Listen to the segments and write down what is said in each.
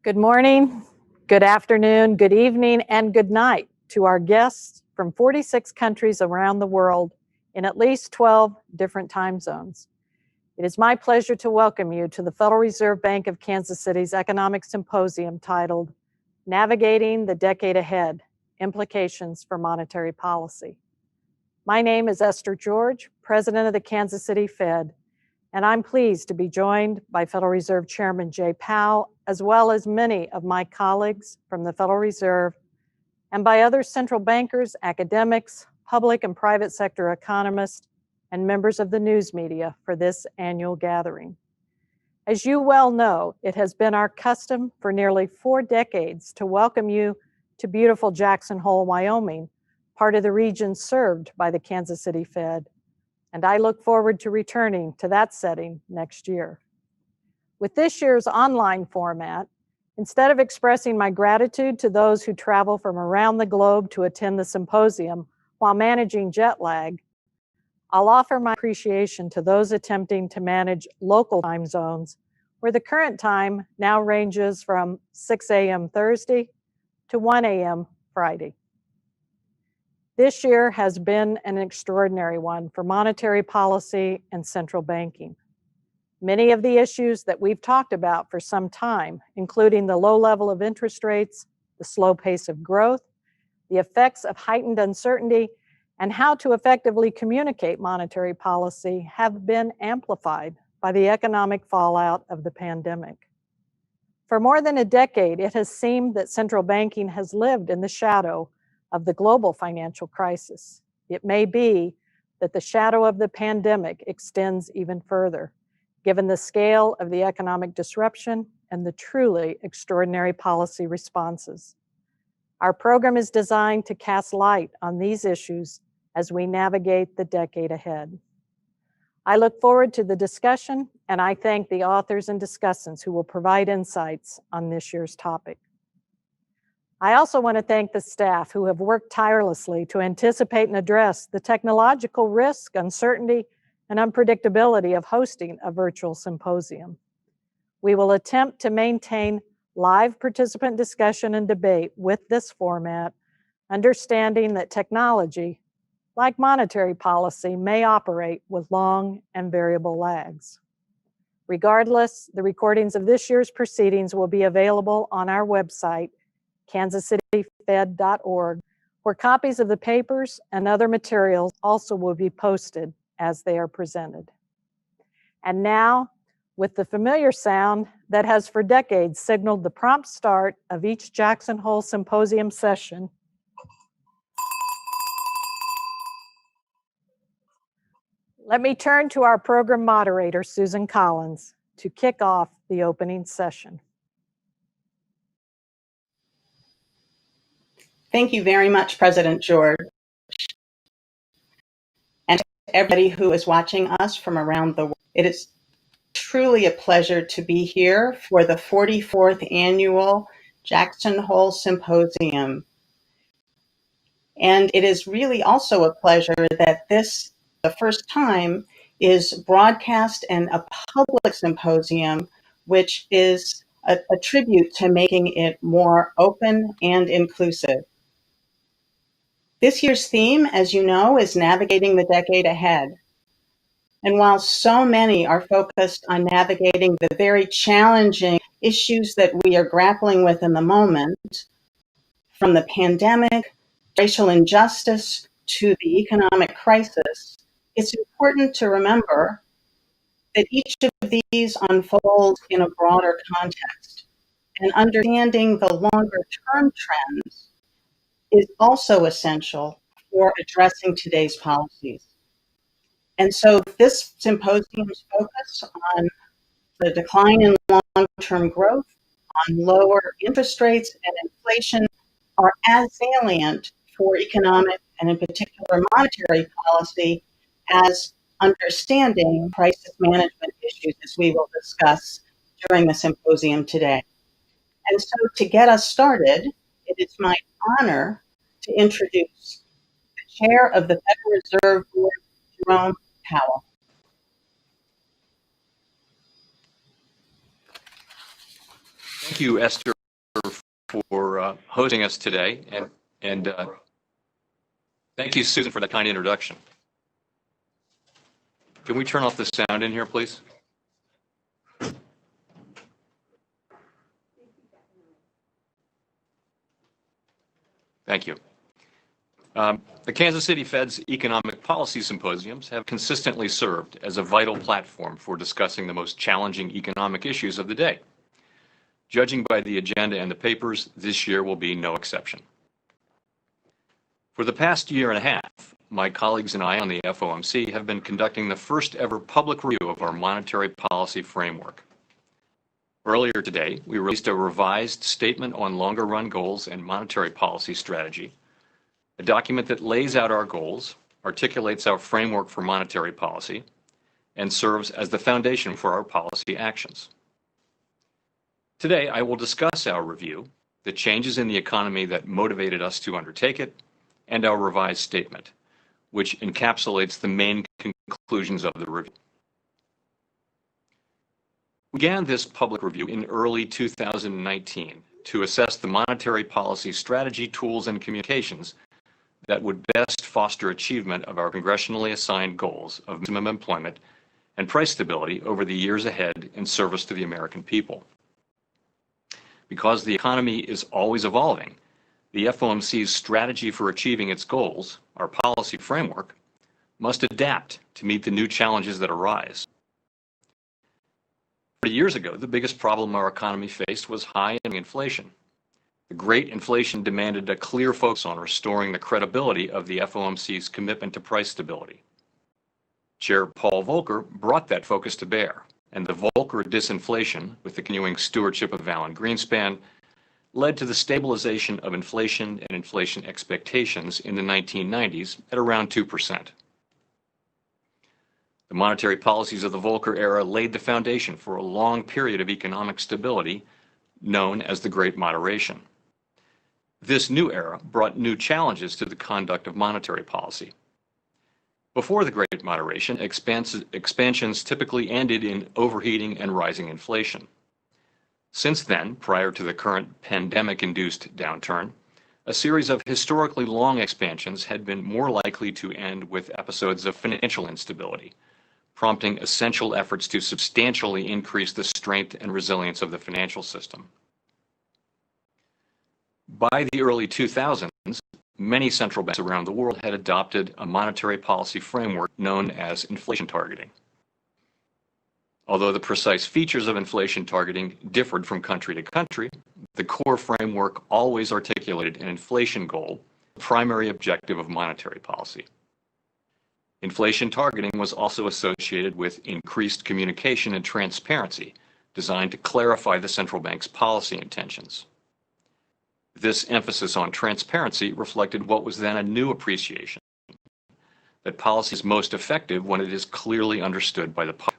Good morning, good afternoon, good evening, and good night to our guests from 46 countries around the world in at least 12 different time zones. It is my pleasure to welcome you to the Federal Reserve Bank of Kansas City's Economic Symposium titled Navigating the Decade Ahead, Implications for Monetary Policy. My name is Esther George, President of the Kansas City Fed, and I'm pleased to be joined by Federal Reserve Chairman Jay Powell, as well as many of my colleagues from the Federal Reserve, and by other central bankers, academics, public and private sector economists, and members of the news media for this annual gathering. As you well know, it has been our custom for nearly 4 decades to welcome you to beautiful Jackson Hole, Wyoming, part of the region served by the Kansas City Fed. And I look forward to returning to that setting next year. With this year's online format, instead of expressing my gratitude to those who travel from around the globe to attend the symposium while managing jet lag, I'll offer my appreciation to those attempting to manage local time zones, where the current time now ranges from 6 a.m. Thursday to 1 a.m. Friday. This year has been an extraordinary one for monetary policy and central banking. Many of the issues that we've talked about for some time, including the low level of interest rates, the slow pace of growth, the effects of heightened uncertainty, and how to effectively communicate monetary policy, have been amplified by the economic fallout of the pandemic. For more than a decade, it has seemed that central banking has lived in the shadow of the global financial crisis. It may be that the shadow of the pandemic extends even further, given the scale of the economic disruption and the truly extraordinary policy responses. Our program is designed to cast light on these issues as we navigate the decade ahead. I look forward to the discussion, and I thank the authors and discussants who will provide insights on this year's topic. I also want to thank the staff who have worked tirelessly to anticipate and address the technological risk, uncertainty, and unpredictability of hosting a virtual symposium. We will attempt to maintain live participant discussion and debate with this format, understanding that technology, like monetary policy, may operate with long and variable lags. Regardless, the recordings of this year's proceedings will be available on our website, kansascityfed.org, where copies of the papers and other materials also will be posted as they are presented. And now, with the familiar sound that has for decades signaled the prompt start of each Jackson Hole Symposium session, let me turn to our program moderator, Susan Collins, to kick off the opening session. Thank you very much, President George. And to everybody who is watching us from around the world, it is truly a pleasure to be here for the 44th Annual Jackson Hole Symposium. And it is really also a pleasure that this, the first time, is broadcast and a public symposium, which is a tribute to making it more open and inclusive. This year's theme, as you know, is navigating the decade ahead. And while so many are focused on navigating the very challenging issues that we are grappling with in the moment, from the pandemic, racial injustice, to the economic crisis, it's important to remember that each of these unfolds in a broader context, and understanding the longer-term trends is also essential for addressing today's policies. And so this symposium's focus on the decline in long-term growth, on lower interest rates and inflation are as salient for economic and in particular monetary policy as understanding crisis management issues, as we will discuss during the symposium today. And so to get us started, it is my honor to introduce the Chair of the Federal Reserve Board, Jerome Powell. Thank you, Esther, for hosting us today, and thank you, Susan, for that kind introduction. Can we turn off the sound in here, please? Thank you. The Kansas City Fed's Economic Policy Symposiums have consistently served as a vital platform for discussing the most challenging economic issues of the day. Judging by the agenda and the papers, this year will be no exception. For the past year and a half, my colleagues and I on the FOMC have been conducting the first ever public review of our monetary policy framework. Earlier today, we released a revised statement on longer run goals and monetary policy strategy, a document that lays out our goals, articulates our framework for monetary policy, and serves as the foundation for our policy actions. Today, I will discuss our review, the changes in the economy that motivated us to undertake it, and our revised statement, which encapsulates the main conclusions of the review. We began this public review in early 2019 to assess the monetary policy strategy, tools, and communications that would best foster achievement of our congressionally assigned goals of maximum employment and price stability over the years ahead in service to the American people. Because the economy is always evolving, the FOMC's strategy for achieving its goals, our policy framework, must adapt to meet the new challenges that arise. 40 years ago, the biggest problem our economy faced was high inflation. The great inflation demanded a clear focus on restoring the credibility of the FOMC's commitment to price stability. Chair Paul Volcker brought that focus to bear, and the Volcker disinflation, with the continuing stewardship of Alan Greenspan, led to the stabilization of inflation and inflation expectations in the 1990s at around 2%. The monetary policies of the Volcker era laid the foundation for a long period of economic stability known as the Great Moderation. This new era brought new challenges to the conduct of monetary policy. Before the Great Moderation, expansions typically ended in overheating and rising inflation. Since then, prior to the current pandemic-induced downturn, a series of historically long expansions had been more likely to end with episodes of financial instability, prompting essential efforts to substantially increase the strength and resilience of the financial system. By the early 2000s, many central banks around the world had adopted a monetary policy framework known as inflation targeting. Although the precise features of inflation targeting differed from country to country, the core framework always articulated an inflation goal, the primary objective of monetary policy. Inflation targeting was also associated with increased communication and transparency, designed to clarify the central bank's policy intentions. This emphasis on transparency reflected what was then a new appreciation, that policy is most effective when it is clearly understood by the public.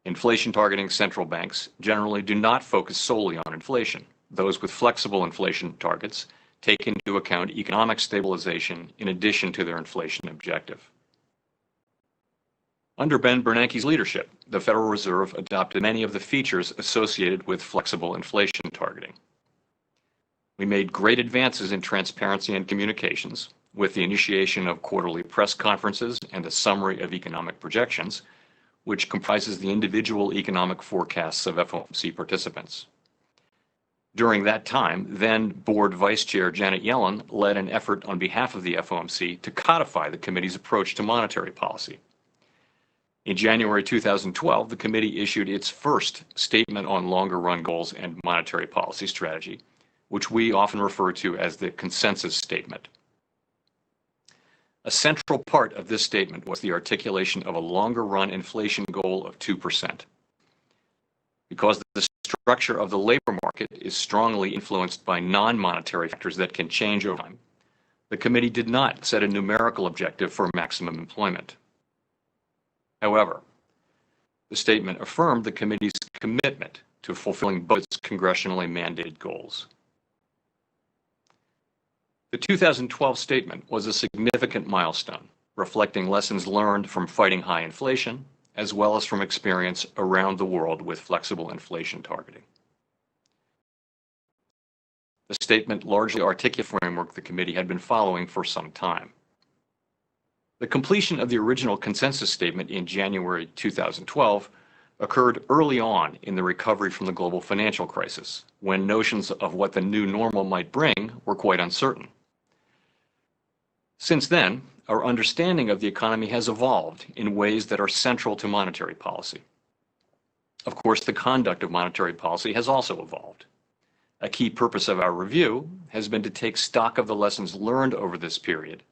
Inflation targeting central banks generally do not focus solely on inflation. Those with flexible inflation targets take into account economic stabilization in addition to their inflation objective. Under Ben Bernanke's leadership, the Federal Reserve adopted many of the features associated with flexible inflation targeting. We made great advances in transparency and communications with the initiation of quarterly press conferences and a summary of economic projections, which comprises the individual economic forecasts of FOMC participants. During that time, then Board Vice Chair Janet Yellen led an effort on behalf of the FOMC to codify the committee's approach to monetary policy. In January 2012, the committee issued its first statement on longer run goals and monetary policy strategy, which we often refer to as the consensus statement. A central part of this statement was the articulation of a longer run inflation goal of 2%. Because the structure of the labor market is strongly influenced by non-monetary factors that can change over time, the committee did not set a numerical objective for maximum employment. However, the statement affirmed the committee's commitment to fulfilling both its congressionally mandated goals. The 2012 statement was a significant milestone, reflecting lessons learned from fighting high inflation, as well as from experience around the world with flexible inflation targeting. The statement largely articulated the framework the committee had been following for some time. The completion of the original consensus statement in January 2012 occurred early on in the recovery from the global financial crisis, when notions of what the new normal might bring were quite uncertain. Since then, our understanding of the economy has evolved in ways that are central to monetary policy. Of course, the conduct of monetary policy has also evolved. A key purpose of our review has been to take stock of the lessons learned over this period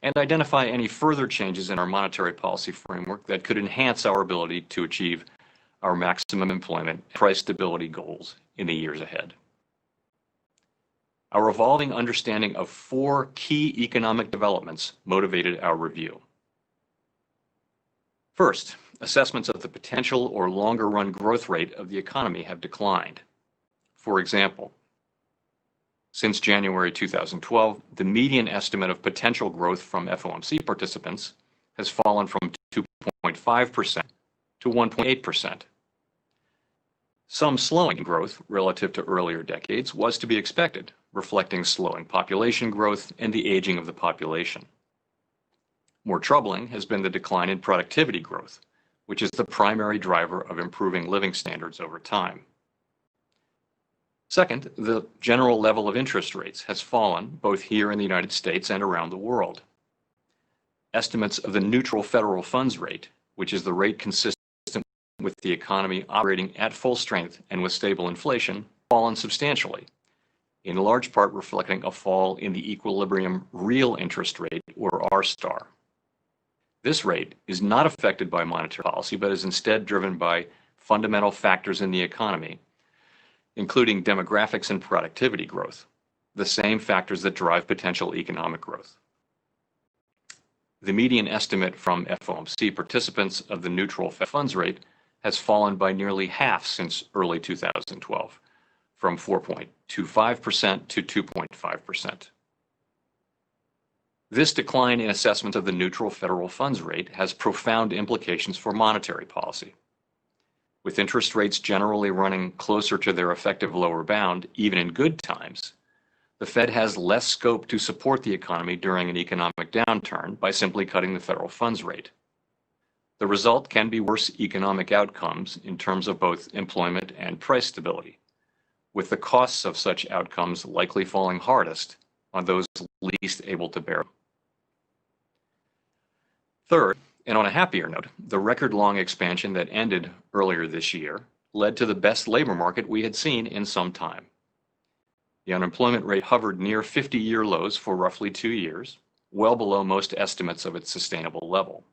and identify any further changes in our monetary policy framework that could enhance our ability to achieve our maximum employment and price stability goals in the years ahead. Our evolving understanding of 4 key economic developments motivated our review. First, assessments of the potential or longer run growth rate of the economy have declined. For example, since January 2012, the median estimate of potential growth from FOMC participants has fallen from 2.5% to 1.8%. Some slowing in growth relative to earlier decades was to be expected, reflecting slowing population growth and the aging of the population. More troubling has been the decline in productivity growth, which is the primary driver of improving living standards over time. Second, the general level of interest rates has fallen both here in the United States and around the world. Estimates of the neutral federal funds rate, which is the rate consistent with the economy operating at full strength and with stable inflation, fallen substantially, in large part reflecting a fall in the equilibrium real interest rate, or R-star. This rate is not affected by monetary policy, but is instead driven by fundamental factors in the economy, including demographics and productivity growth, the same factors that drive potential economic growth. The median estimate from FOMC participants of the neutral funds rate has fallen by nearly half since early 2012, from 4.25% to 2.5%. This decline in assessment of the neutral federal funds rate has profound implications for monetary policy. With interest rates generally running closer to their effective lower bound, even in good times, the Fed has less scope to support the economy during an economic downturn by simply cutting the federal funds rate. The result can be worse economic outcomes in terms of both employment and price stability, with the costs of such outcomes likely falling hardest on those least able to bear them. Third, and on a happier note, the record-long expansion that ended earlier this year led to the best labor market we had seen in some time. The unemployment rate hovered near 50-year lows for roughly 2 years, well below most estimates of its sustainable level.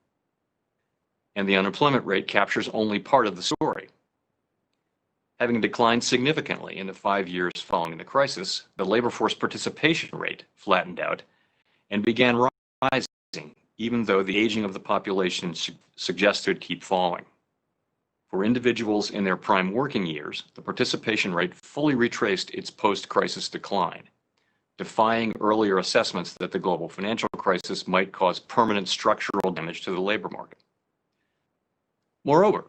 And the unemployment rate captures only part of the story. Having declined significantly in the 5 years following the crisis, the labor force participation rate flattened out and began rising, even though the aging of the population suggests it would keep falling. For individuals in their prime working years, the participation rate fully retraced its post-crisis decline, defying earlier assessments that the global financial crisis might cause permanent structural damage to the labor market. Moreover,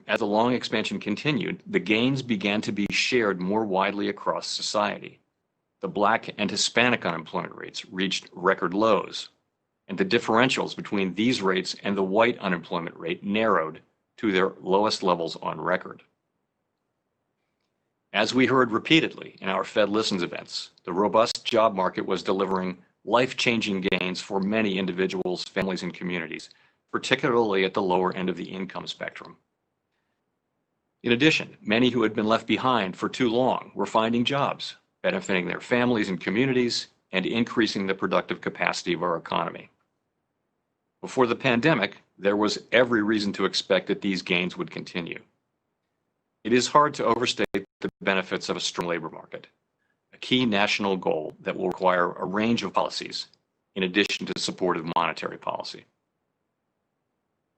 as the long expansion continued, the gains began to be shared more widely across society. The Black and Hispanic unemployment rates reached record lows, and the differentials between these rates and the white unemployment rate narrowed to their lowest levels on record. As we heard repeatedly in our Fed Listens events, the robust job market was delivering life-changing gains for many individuals, families, and communities, particularly at the lower end of the income spectrum. In addition, many who had been left behind for too long were finding jobs, benefiting their families and communities, and increasing the productive capacity of our economy. Before the pandemic, there was every reason to expect that these gains would continue. It is hard to overstate the benefits of a strong labor market, a key national goal that will require a range of policies in addition to supportive monetary policy.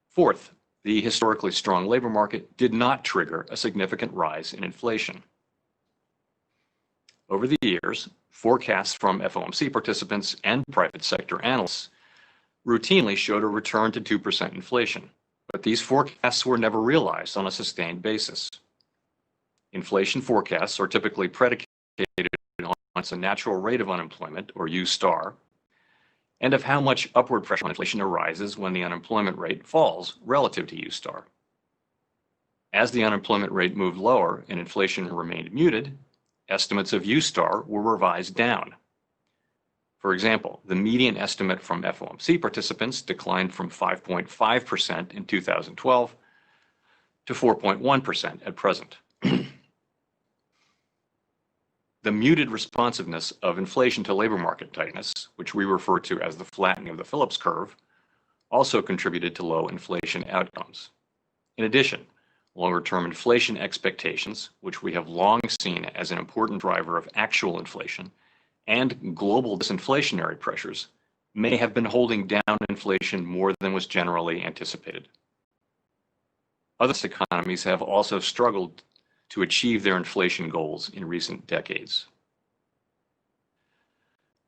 Fourth, the historically strong labor market did not trigger a significant rise in inflation. Over the years, forecasts from FOMC participants and private sector analysts routinely showed a return to 2% inflation, but these forecasts were never realized on a sustained basis. Inflation forecasts are typically predicated on the natural rate of unemployment, or U star, and of how much upward pressure on inflation arises when the unemployment rate falls relative to U star. As the unemployment rate moved lower and inflation remained muted, estimates of U star were revised down. For example, the median estimate from FOMC participants declined from 5.5% in 2012 to 4.1% at present. The muted responsiveness of inflation to labor market tightness, which we refer to as the flattening of the Phillips curve, also contributed to low inflation outcomes. In addition, longer-term inflation expectations, which we have long seen as an important driver of actual inflation, and global disinflationary pressures may have been holding down inflation more than was generally anticipated. Other economies have also struggled to achieve their inflation goals in recent decades.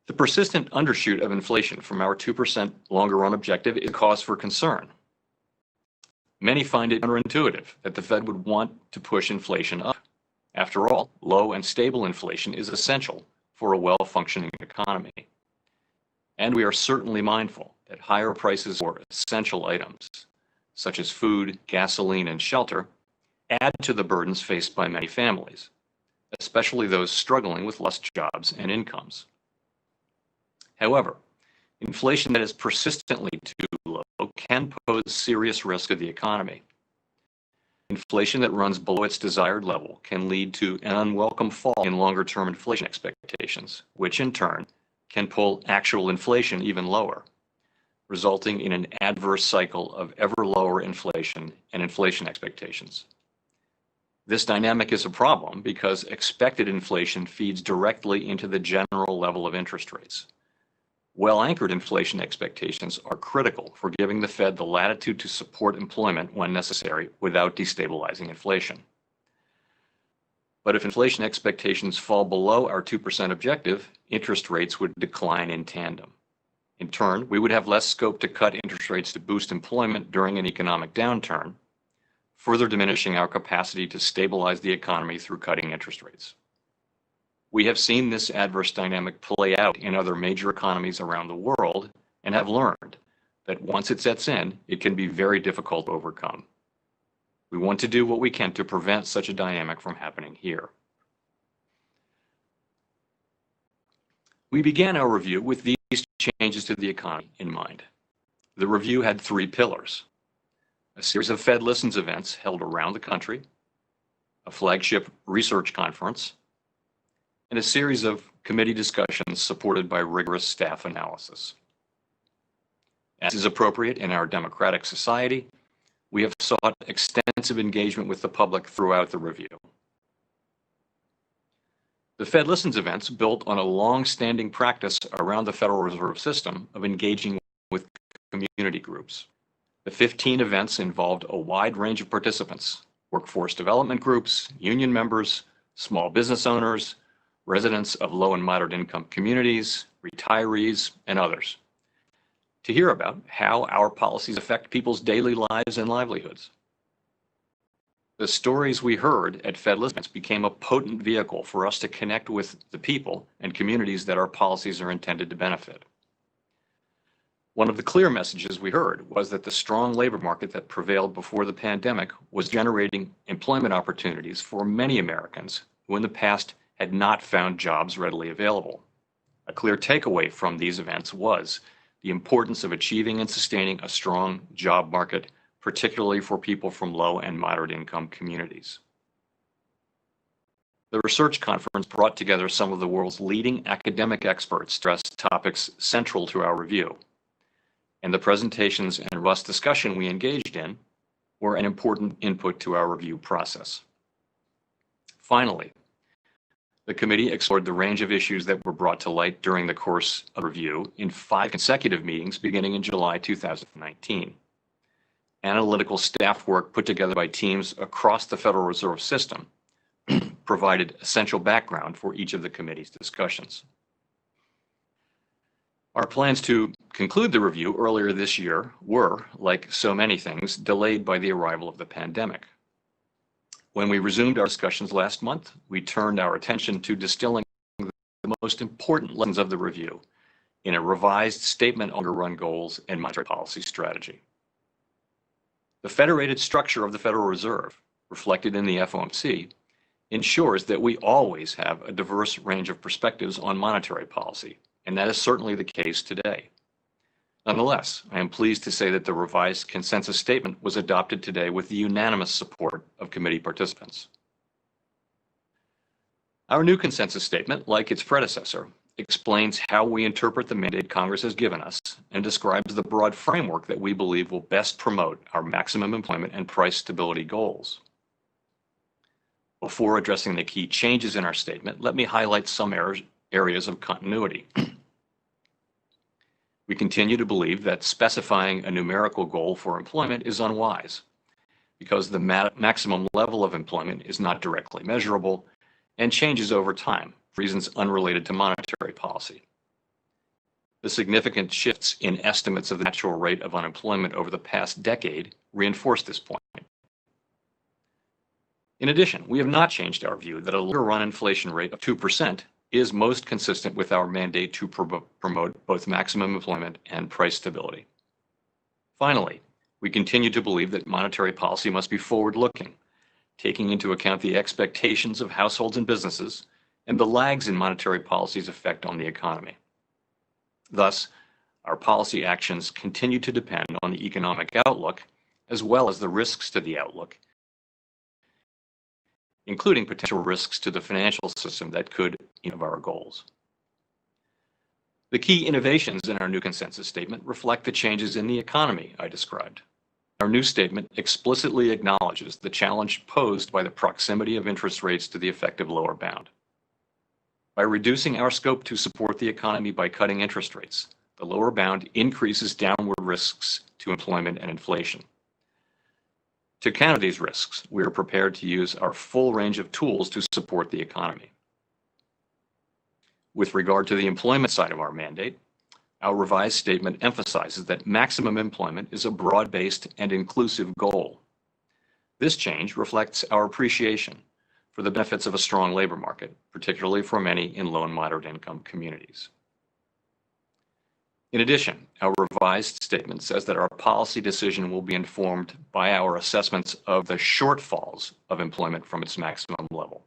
The persistent undershoot of inflation from our 2% longer run objective is a cause for concern. Many find it counterintuitive that the Fed would want to push inflation up. After all, low and stable inflation is essential for a well-functioning economy. And we are certainly mindful that higher prices for essential items, such as food, gasoline, and shelter, add to the burdens faced by many families, especially those struggling with lost jobs and incomes. However, inflation that is persistently too low can pose serious risk to the economy. Inflation that runs below its desired level can lead to an unwelcome fall in longer-term inflation expectations, which in turn can pull actual inflation even lower, resulting in an adverse cycle of ever lower inflation and inflation expectations. This dynamic is a problem because expected inflation feeds directly into the general level of interest rates. Well-anchored inflation expectations are critical for giving the Fed the latitude to support employment when necessary without destabilizing inflation. But if inflation expectations fall below our 2% objective, interest rates would decline in tandem. In turn, we would have less scope to cut interest rates to boost employment during an economic downturn, further diminishing our capacity to stabilize the economy through cutting interest rates. We have seen this adverse dynamic play out in other major economies around the world and have learned that once it sets in, it can be very difficult to overcome. We want to do what we can to prevent such a dynamic from happening here. We began our review with these changes to the economy in mind. The review had 3 pillars: a series of Fed Listens events held around the country, a flagship research conference, and a series of committee discussions supported by rigorous staff analysis. As is appropriate in our democratic society, we have sought extensive engagement with the public throughout the review. The Fed Listens events built on a long-standing practice around the Federal Reserve System of engaging with community groups. The 15 events involved a wide range of participants: workforce development groups, union members, small business owners, residents of low and moderate income communities, retirees, and others, to hear about how our policies affect people's daily lives and livelihoods. The stories we heard at Fed Listens became a potent vehicle for us to connect with the people and communities that our policies are intended to benefit. One of the clear messages we heard was that the strong labor market that prevailed before the pandemic was generating employment opportunities for many Americans who in the past had not found jobs readily available. A clear takeaway from these events was the importance of achieving and sustaining a strong job market, particularly for people from low and moderate income communities. The research conference brought together some of the world's leading academic experts to address topics central to our review, and the presentations and robust discussion we engaged in were an important input to our review process. Finally, the committee explored the range of issues that were brought to light during the course of review in 5 consecutive meetings beginning in July 2019. Analytical staff work put together by teams across the Federal Reserve System provided essential background for each of the committee's discussions. Our plans to conclude the review earlier this year were, like so many things, delayed by the arrival of the pandemic. When we resumed our discussions last month, we turned our attention to distilling the most important lessons of the review in a revised statement on longer-run goals and monetary policy strategy. The federated structure of the Federal Reserve, reflected in the FOMC, ensures that we always have a diverse range of perspectives on monetary policy, and that is certainly the case today. Nonetheless, I am pleased to say that the revised consensus statement was adopted today with the unanimous support of committee participants. Our new consensus statement, like its predecessor, explains how we interpret the mandate Congress has given us and describes the broad framework that we believe will best promote our maximum employment and price stability goals. Before addressing the key changes in our statement, let me highlight some areas of continuity. We continue to believe that specifying a numerical goal for employment is unwise because the maximum level of employment is not directly measurable and changes over time for reasons unrelated to monetary policy. The significant shifts in estimates of the natural rate of unemployment over the past decade reinforce this point. In addition, we have not changed our view that a longer-run inflation rate of 2% is most consistent with our mandate to promote both maximum employment and price stability. Finally, we continue to believe that monetary policy must be forward-looking, taking into account the expectations of households and businesses and the lags in monetary policy's effect on the economy. Thus, our policy actions continue to depend on the economic outlook as well as the risks to the outlook, including potential risks to the financial system that could of our goals. The key innovations in our new consensus statement reflect the changes in the economy I described. Our new statement explicitly acknowledges the challenge posed by the proximity of interest rates to the effective lower bound. By reducing our scope to support the economy by cutting interest rates, the lower bound increases downward risks to employment and inflation. To counter these risks, we are prepared to use our full range of tools to support the economy. With regard to the employment side of our mandate, our revised statement emphasizes that maximum employment is a broad-based and inclusive goal. This change reflects our appreciation for the benefits of a strong labor market, particularly for many in low and moderate income communities. In addition, our revised statement says that our policy decision will be informed by our assessments of the shortfalls of employment from its maximum level,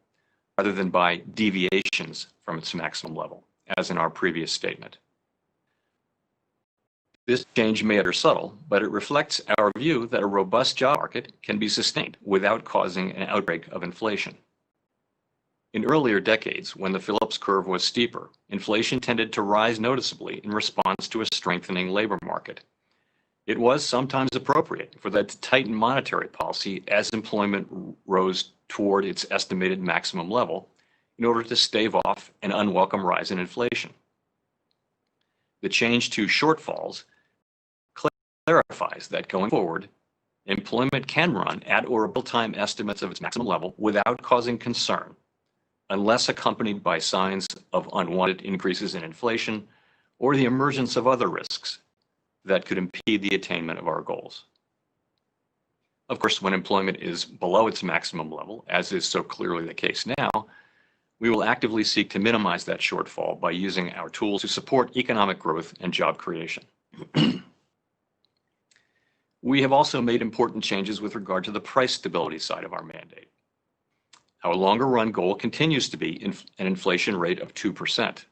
rather than by deviations from its maximum level, as in our previous statement. This change may appear subtle, but it reflects our view that a robust job market can be sustained without causing an outbreak of inflation. In earlier decades, when the Phillips curve was steeper, inflation tended to rise noticeably in response to a strengthening labor market. It was sometimes appropriate for that to tighten monetary policy as employment rose toward its estimated maximum level in order to stave off an unwelcome rise in inflation. The change to shortfalls clarifies that going forward, employment can run at or above time estimates of its maximum level without causing concern, unless accompanied by signs of unwanted increases in inflation or the emergence of other risks that could impede the attainment of our goals. Of course, when employment is below its maximum level, as is so clearly the case now, we will actively seek to minimize that shortfall by using our tools to support economic growth and job creation. We have also made important changes with regard to the price stability side of our mandate. Our longer run goal continues to be an inflation rate of 2%.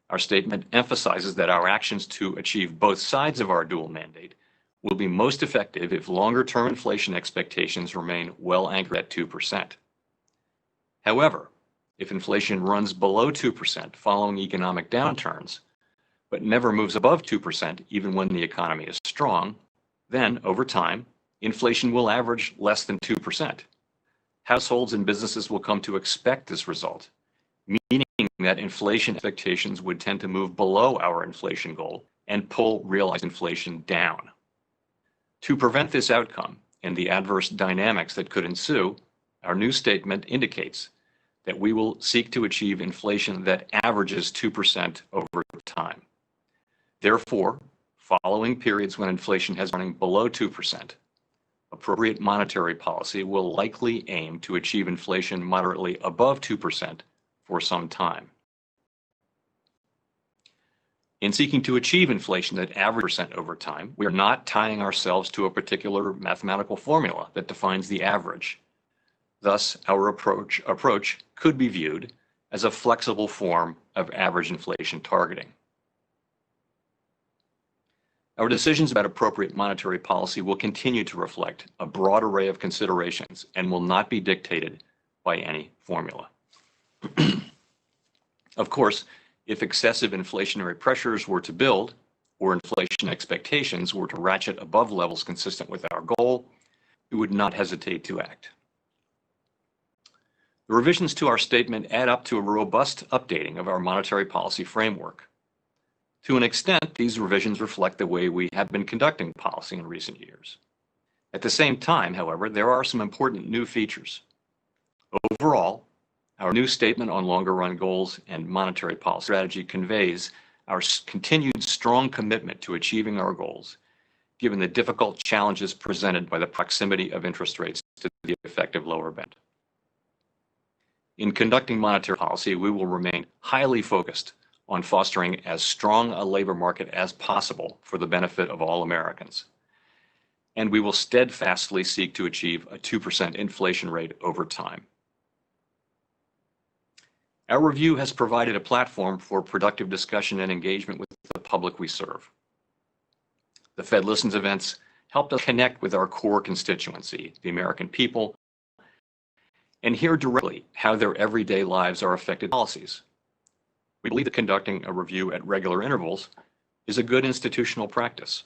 Our statement emphasizes that our actions to achieve both sides of our dual mandate will be most effective if longer-term inflation expectations remain well anchored at 2%. However, if inflation runs below 2% following economic downturns, but never moves above 2% even when the economy is strong, then, over time, inflation will average less than 2%. Households and businesses will come to expect this result, meaning that inflation expectations would tend to move below our inflation goal and pull realized inflation down. To prevent this outcome and the adverse dynamics that could ensue, our new statement indicates that we will seek to achieve inflation that averages 2% over time. Therefore, following periods when inflation has been running below 2%, appropriate monetary policy will likely aim to achieve inflation moderately above 2% for some time. In seeking to achieve inflation that averages percent over time, we are not tying ourselves to a particular mathematical formula that defines the average. Thus, our approach could be viewed as a flexible form of average inflation targeting. Our decisions about appropriate monetary policy will continue to reflect a broad array of considerations and will not be dictated by any formula. Of course, if excessive inflationary pressures were to build, or inflation expectations were to ratchet above levels consistent with our goal, we would not hesitate to act. The revisions to our statement add up to a robust updating of our monetary policy framework. To an extent, these revisions reflect the way we have been conducting policy in recent years. At the same time, however, there are some important new features. Overall, our new statement on longer-run goals and monetary policy strategy conveys our continued strong commitment to achieving our goals, given the difficult challenges presented by the proximity of interest rates to the effective lower bound. In conducting monetary policy, we will remain highly focused on fostering as strong a labor market as possible for the benefit of all Americans. And we will steadfastly seek to achieve a 2% inflation rate over time. Our review has provided a platform for productive discussion and engagement with the public we serve. The Fed Listens events helped us connect with our core constituency, the American people, and hear directly how their everyday lives are affected by policies. We believe that conducting a review at regular intervals is a good institutional practice,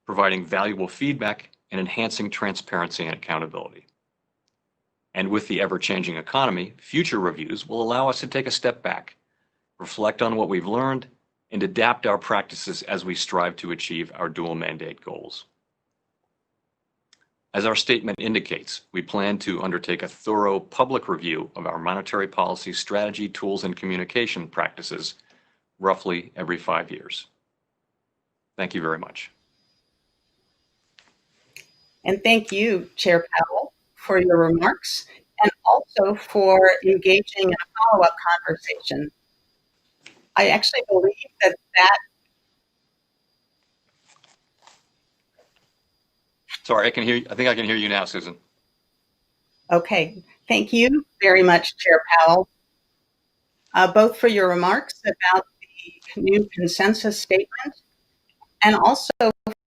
providing valuable feedback and enhancing transparency and accountability. And with the ever-changing economy, future reviews will allow us to take a step back, reflect on what we've learned, and adapt our practices as we strive to achieve our dual mandate goals. As our statement indicates, we plan to undertake a thorough public review of our monetary policy strategy, tools, and communication practices roughly every 5 years. Thank you very much. And thank you, Chair Powell, for your remarks and also for engaging in a follow-up conversation. I actually believe that Sorry, I can hear you. I think I can hear you now, Susan. Okay, thank you very much, Chair Powell, both for your remarks about the new consensus statement and also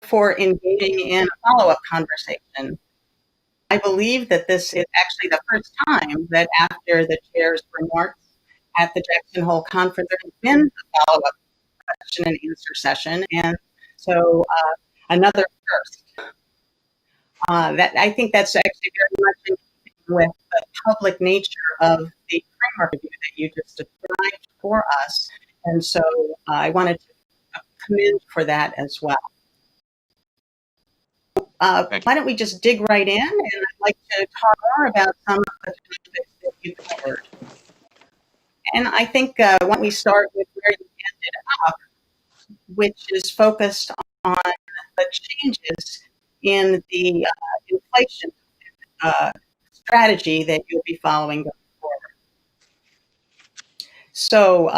for engaging in a follow-up conversation. I believe that this is actually the first time that after the chair's remarks at the Jackson Hole conference, there has been a follow-up question and answer session, and so another first. That I think that's actually very much in keeping with the public nature of the framework review that you just described for us, and so I wanted to commend for that as well. Why don't we just dig right in, and I'd like to talk more about some of the topics that you covered. And I think why don't we start with where you ended up, which is focused on the changes in the inflation strategy that you'll be following going forward. So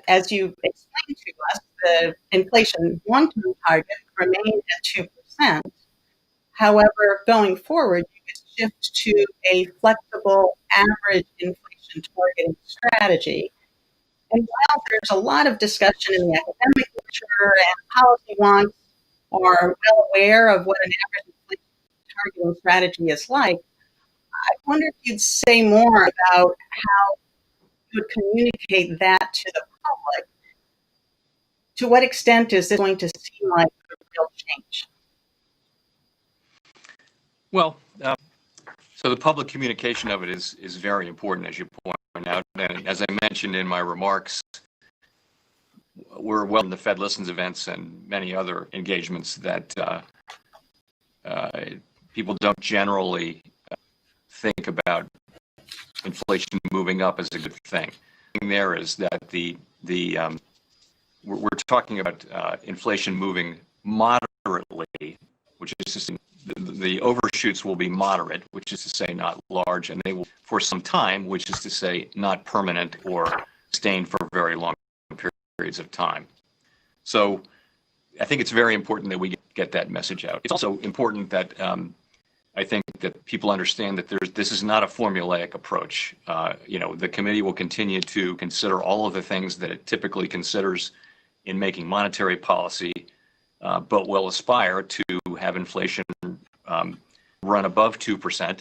as you explained to us, the inflation long-term target remained at 2%. However, going forward, you could shift to a flexible average inflation targeting strategy And while there's a lot of discussion in the academic literature and policy wonks are well aware of what an average inflation targeting strategy is like, I wonder if you'd say more about how you would communicate that to the public. To what extent is this going to seem like a real change? Well, so the public communication of it is very important, as you point out. And as I mentioned in my remarks, we're well in the Fed Listens events and many other engagements that people don't generally think about inflation moving up as a good thing. There is that we're talking about inflation moving moderately, which is to say the overshoots will be moderate, which is to say not large, and they will for some time, which is to say not permanent or sustained for very long periods of time. So I think it's very important that we get that message out. It's also important that I think that people understand that this is not a formulaic approach. The committee will continue to consider all of the things that it typically considers in making monetary policy, but will aspire to have inflation run above 2%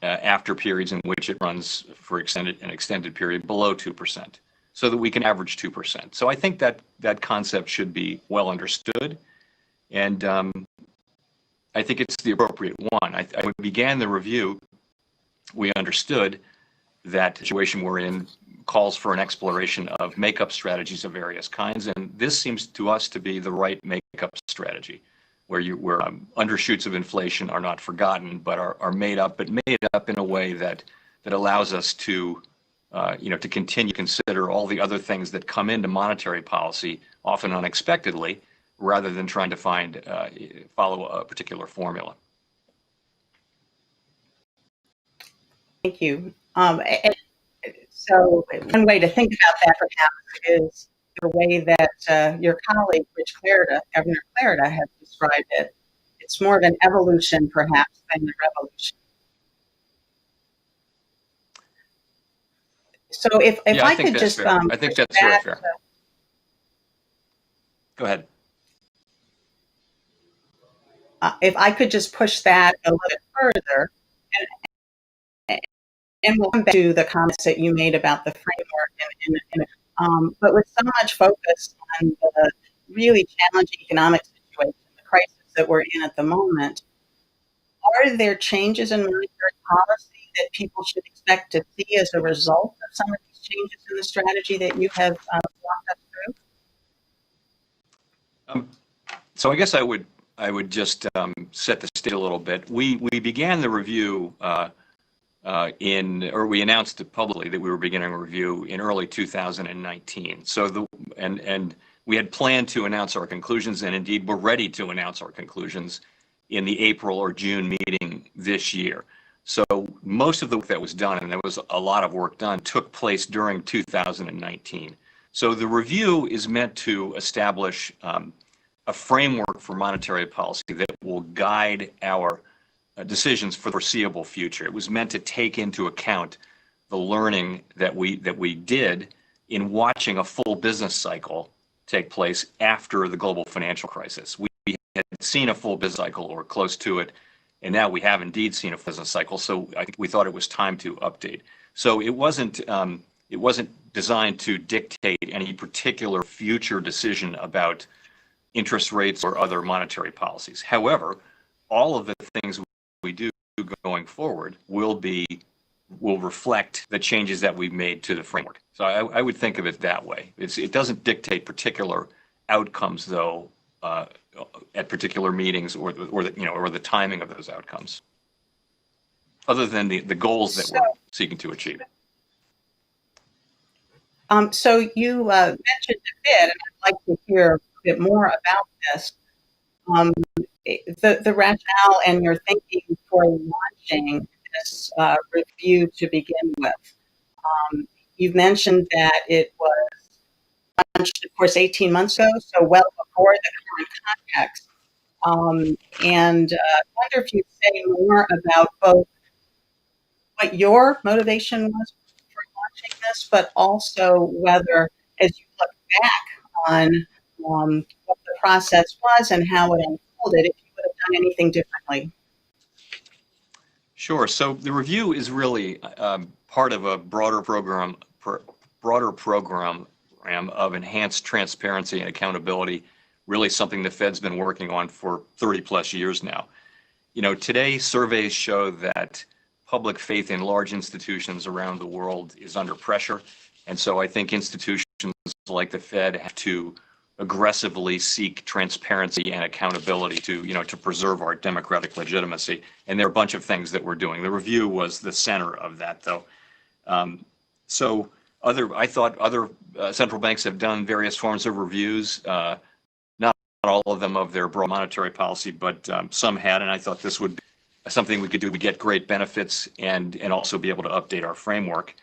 after periods in which it runs for an extended period below 2%, so that we can average 2%. So I think that concept should be well understood, and I think it's the appropriate one. When we began the review, we understood that the situation we're in calls for an exploration of makeup strategies of various kinds, and this seems to us to be the right makeup strategy, where undershoots of inflation are not forgotten, but are made up in a way that allows us to to continue to consider all the other things that come into monetary policy, often unexpectedly, rather than trying to follow a particular formula. Thank you. So one way to think about that perhaps is the way that your colleague, Governor Clarida, has described it. It's more of an evolution perhaps than a revolution. So if I could just I think that's very fair. Go ahead. If I could just push that a little bit further, and we'll come back to the comments that you made about the framework, but with so much focus on the really challenging economic situation, the crisis that we're in at the moment, are there changes in monetary policy that people should expect to see as a result of some of these changes in the strategy that you have walked us through? So I guess I would just set the stage a little bit. We began the review we announced it publicly that we were beginning a review in early 2019. So and we had planned to announce our conclusions, and indeed we're ready to announce our conclusions in the April or June meeting this year. So most of the work that was done, and there was a lot of work done, took place during 2019. So the review is meant to establish a framework for monetary policy that will guide our decisions for the foreseeable future. It was meant to take into account the learning that we did in watching a full business cycle take place after the global financial crisis. We had seen a full business cycle or close to it, and now we have indeed seen a business cycle. So I think we thought it was time to update. So it wasn't designed to dictate any particular future decision about interest rates or other monetary policies. However, all of the things we do going forward will reflect the changes that we've made to the framework. So I would think of it that way. It doesn't dictate particular outcomes, though, at particular meetings or the timing of those outcomes, other than the goals that we're seeking to achieve. So you mentioned a bit, and I'd like to hear a bit more about this. The rationale and your thinking for launching this review to begin with. You've mentioned that it was launched, of course, 18 months ago, so well before the current context. And I wonder if you'd say more about both what your motivation was for this, but also whether, as you look back on what the process was and how it unfolded, if you would have done anything differently. Sure. So the review is really part of a broader program of enhanced transparency and accountability, really something the Fed's been working on for 30 plus years now. You know, today surveys show that public faith in large institutions around the world is under pressure. And so I think institutions like the Fed have to aggressively seek transparency and accountability to, you know, to preserve our democratic legitimacy. And there are a bunch of things that we're doing. The review was the center of that, though. I thought other central banks have done various forms of reviews, not all of them of their broad monetary policy, but some had, and I thought this would be something we could do to get great benefits and also be able to update our framework.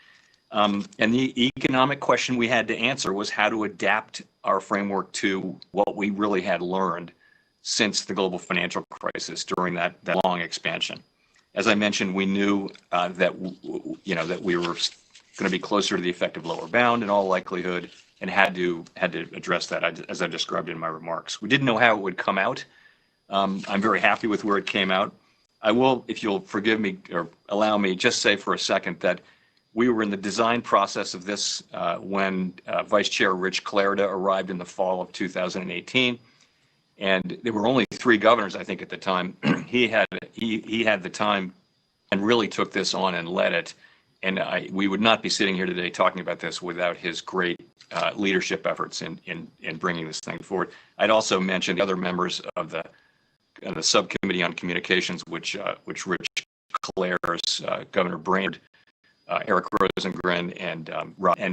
And the economic question we had to answer was how to adapt our framework to what we really had learned since the global financial crisis during that long expansion. As I mentioned, we knew that we were going to be closer to the effective lower bound in all likelihood, and had to address that as I described in my remarks. We didn't know how it would come out. I'm very happy with where it came out. I will, if you'll forgive me or allow me, just say for a second that we were in the design process of this when Vice Chair Rich Clarida arrived in the fall of 2018, and there were only 3 governors, I think, at the time. he had the time and really took this on and led it. And we would not be sitting here today talking about this without his great leadership efforts in bringing this thing forward. I'd also mention the other members of the subcommittee on communications, which Rich Clare's, Governor Brainerd, Eric Rosengren, and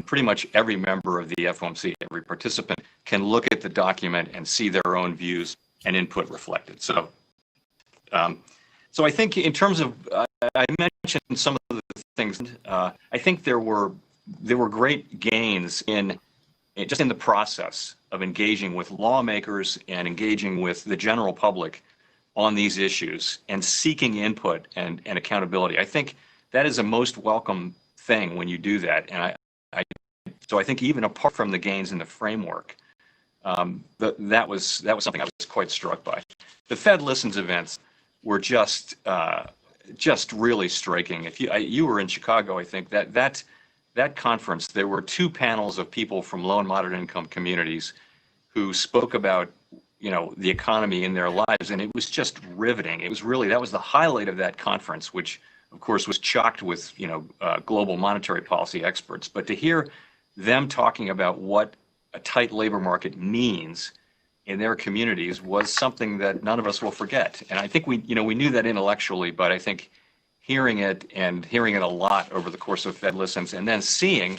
pretty much every member of the FOMC, every participant can look at the document and see their own views and input reflected. So I think in terms of, I mentioned some of the things. I think there were great gains in the process of engaging with lawmakers and engaging with the general public on these issues and seeking input and accountability. I think that is a most welcome thing when you do that. And so I think even apart from the gains in the framework, that was something I was quite struck by. The Fed Listens events were just really striking. If you were in Chicago, I think that conference, there were 2 panels of people from low and moderate income communities who spoke about, you know, the economy in their lives, and it was just riveting. It was really, that was the highlight of that conference, which of course was chocked with, you know, global monetary policy experts. But to hear them talking about what a tight labor market means in their communities was something that none of us will forget. And I think we knew that intellectually, but I think hearing it a lot over the course of Fed Listens, and then seeing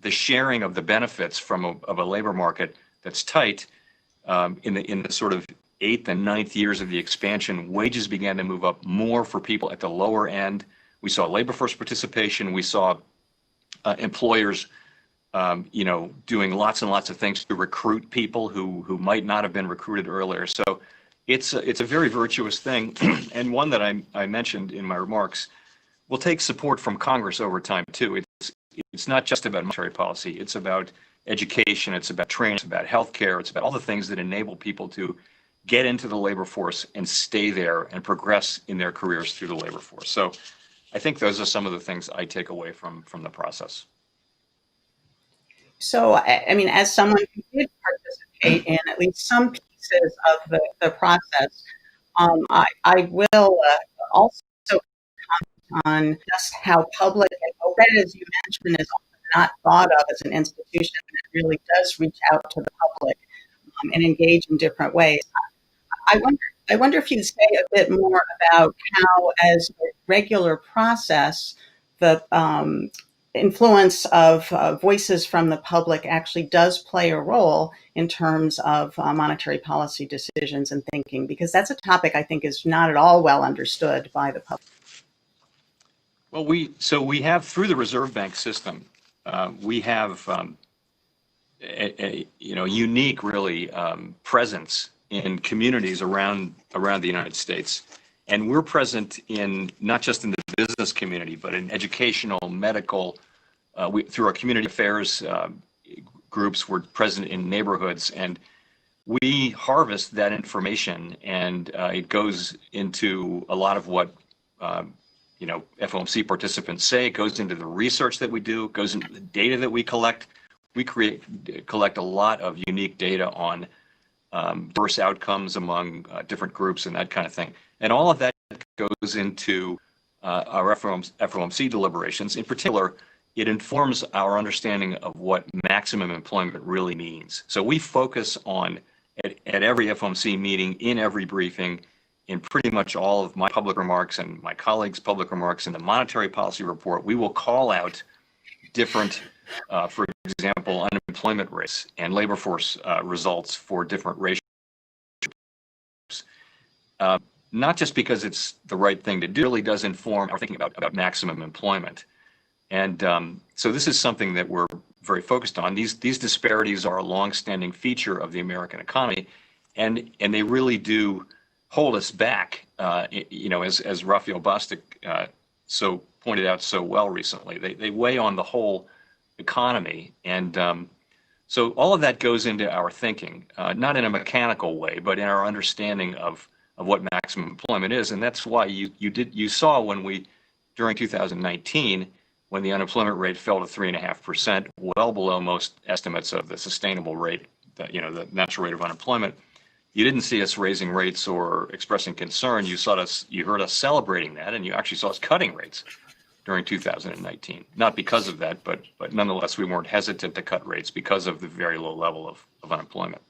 the sharing of the benefits of a labor market that's tight, in the sort of 8th and 9th years of the expansion, wages began to move up more for people at the lower end. We saw labor force participation. We saw employers doing lots and lots of things to recruit people who might not have been recruited earlier. So it's a very virtuous thing, and one that I mentioned in my remarks will take support from Congress over time too. It's not just about monetary policy. It's about education. It's about training. It's about healthcare. It's about all the things that enable people to get into the labor force and stay there and progress in their careers through the labor force. So I think those are some of the things I take away from the process. So, I mean, as someone who did participate in at least some pieces of the process, I will also comment on just how public and open, as you mentioned, is often not thought of as an institution that really does reach out to the public and engage in different ways. I wonder if you'd say a bit more about how, as a regular process, the influence of voices from the public actually does play a role in terms of monetary policy decisions and thinking, because that's a topic I think is not at all well understood by the public. Well, we have, through the Reserve Bank system, we have a unique really presence in communities around the United States. And we're present in not just in the business community, but in educational, medical, we, through our community affairs groups, we're present in neighborhoods, and we harvest that information, and it goes into a lot of what FOMC participants say. It goes into the research that we do, it goes into the data that we collect. We collect a lot of unique data on diverse outcomes among different groups and that kind of thing. And all of that goes into our FOMC deliberations. In particular, it informs our understanding of what maximum employment really means. So we focus on, at every FOMC meeting, in every briefing, in pretty much all of my public remarks and my colleagues' public remarks in the monetary policy report, we will call out different, for example, unemployment rates and labor force results for different racial groups. Not just because it's the right thing to do, it really does inform our thinking about maximum employment. And so this is something that we're very focused on. These disparities are a longstanding feature of the American economy, and they really do hold us back. As Raphael Bostic so pointed out so well recently, they weigh on the whole economy, and so all of that goes into our thinking, not in a mechanical way, but in our understanding of what maximum employment is. And that's why you saw when during 2019, when the unemployment rate fell to 3.5%, well below most estimates of the sustainable rate, the natural rate of unemployment, you didn't see us raising rates or expressing concern. You heard us celebrating that, and you actually saw us cutting rates during 2019. Not because of that, but nonetheless, we weren't hesitant to cut rates because of the very low level of unemployment.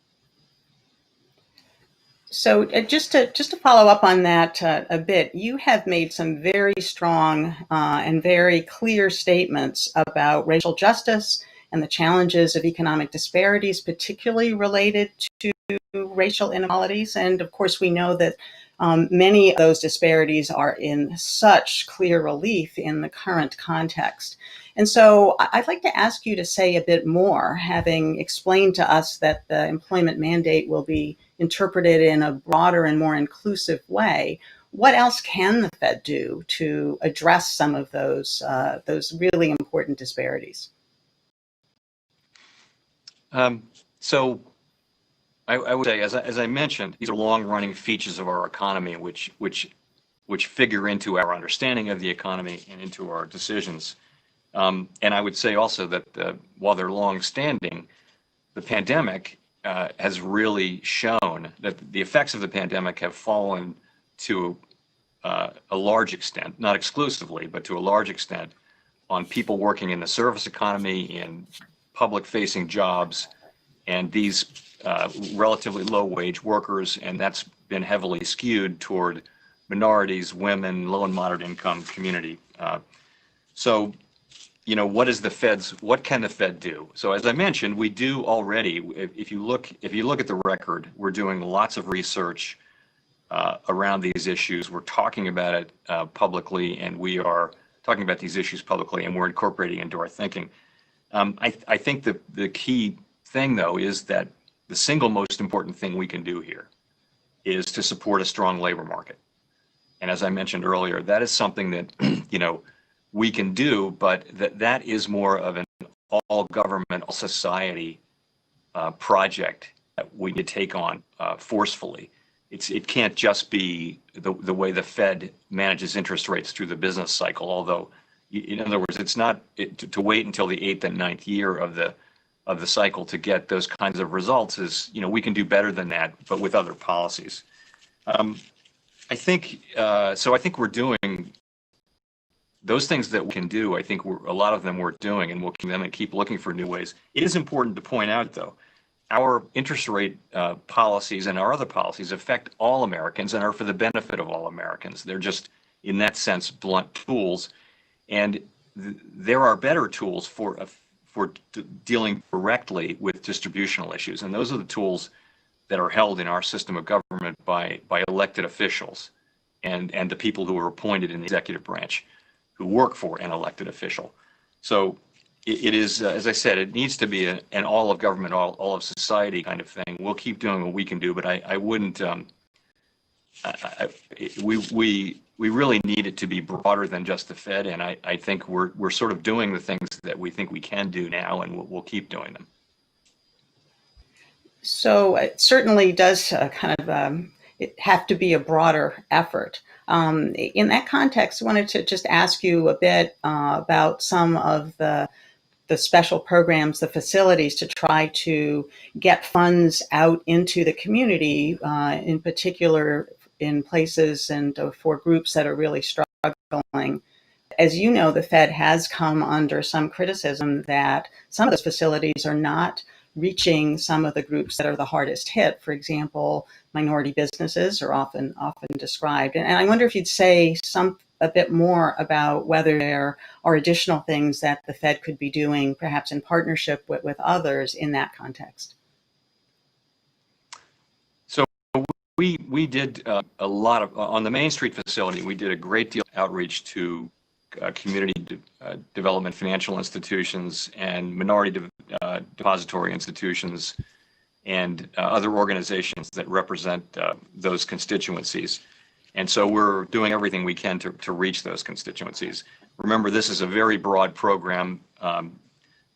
So just to follow up on that a bit, you have made some very strong and very clear statements about racial justice and the challenges of economic disparities, particularly related to racial inequalities. And of course, we know that many of those disparities are in such clear relief in the current context. And so I'd like to ask you to say a bit more, having explained to us that the employment mandate will be interpreted in a broader and more inclusive way. What else can the Fed do to address some of those really important disparities? So I would say, as I mentioned, these are long-running features of our economy, which figure into our understanding of the economy and into our decisions. And I would say also that while they're long-standing, the pandemic has really shown that the effects of the pandemic have fallen to a large extent, not exclusively, but to a large extent, on people working in the service economy, in public-facing jobs, and these relatively low-wage workers, and that's been heavily skewed toward minorities, women, low and moderate income community. So, what can the Fed do? So as I mentioned, we do already. If you look at the record, we're doing lots of research around these issues. We're talking about it publicly, and we are talking about these issues publicly, and we're incorporating into our thinking. I think the key thing, though, is that the single most important thing we can do here is to support a strong labor market. And as I mentioned earlier, that is something that we can do, but that is more of an all government, all society project that we could take on forcefully. It can't just be the way the Fed manages interest rates through the business cycle. Although, in other words, it's not to wait until the 8th and 9th year of the cycle to get those kinds of results. We can do better than that, but with other policies. I think we're doing those things that we can do. I think a lot of them we're doing, and we'll keep looking for new ways. It is important to point out, though, our interest rate policies and our other policies affect all Americans and are for the benefit of all Americans. They're just, in that sense, blunt tools, and there are better tools for dealing directly with distributional issues, and those are the tools that are held in our system of government by elected officials and the people who are appointed in the executive branch, who work for an elected official. So it is, as I said, it needs to be an all of government, all of society kind of thing. We'll keep doing what we can do, but I wouldn't we really need it to be broader than just the Fed, and I think we're sort of doing the things that we think we can do now, and we'll keep doing them. So it certainly does it have to be a broader effort. In that context, I wanted to just ask you a bit about some of the special programs, the facilities to try to get funds out into the community, in particular in places and for groups that are really struggling. As you know, the Fed has come under some criticism that some of those facilities are not reaching some of the groups that are the hardest hit. For example, minority businesses are often described. And I wonder if you'd say a bit more about whether there are additional things that the Fed could be doing, perhaps in partnership with others in that context. So we did a lot of, on the Main Street facility, we did a great deal of outreach to community development financial institutions and minority depository institutions and other organizations that represent those constituencies. And so we're doing everything we can to reach those constituencies. Remember, this is a very broad program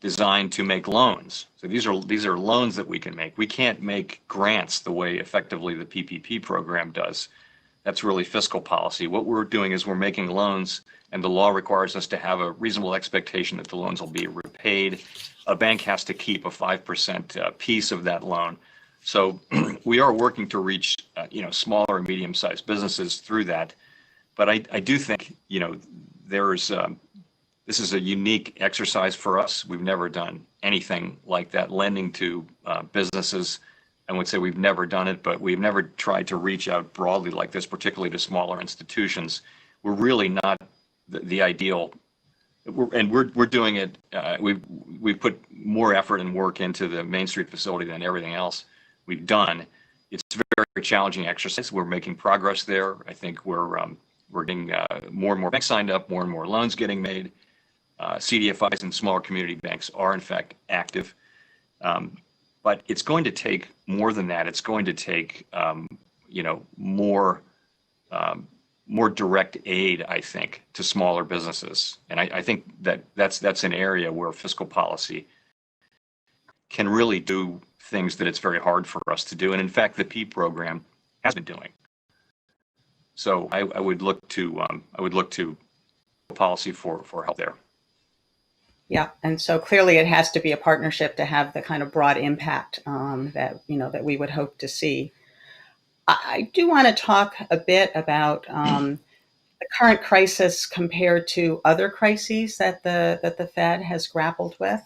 designed to make loans. So these are loans that we can make. We can't make grants the way effectively the PPP program does. That's really fiscal policy. What we're doing is we're making loans, and the law requires us to have a reasonable expectation that the loans will be repaid. A bank has to keep a 5% piece of that loan. So we are working to reach smaller and medium-sized businesses through that. But I do think this is a unique exercise for us. We've never done anything like that, lending to businesses. I would say we've never done it, but we've never tried to reach out broadly like this, particularly to smaller institutions. We're really not the ideal, and we're doing it. We've put more effort and work into the Main Street facility than everything else we've done. It's a very challenging exercise. We're making progress there. I think we're getting more and more banks signed up, more and more loans getting made. CDFIs and smaller community banks are in fact active. But it's going to take more than that. It's going to take, more direct aid, I think, to smaller businesses. And I think that's an area where fiscal policy can really do things that it's very hard for us to do. And in fact, the P program has been doing. So I would look to policy for help there. Yeah, and so clearly it has to be a partnership to have the kind of broad impact that we would hope to see. I do want to talk a bit about the current crisis compared to other crises that the Fed has grappled with,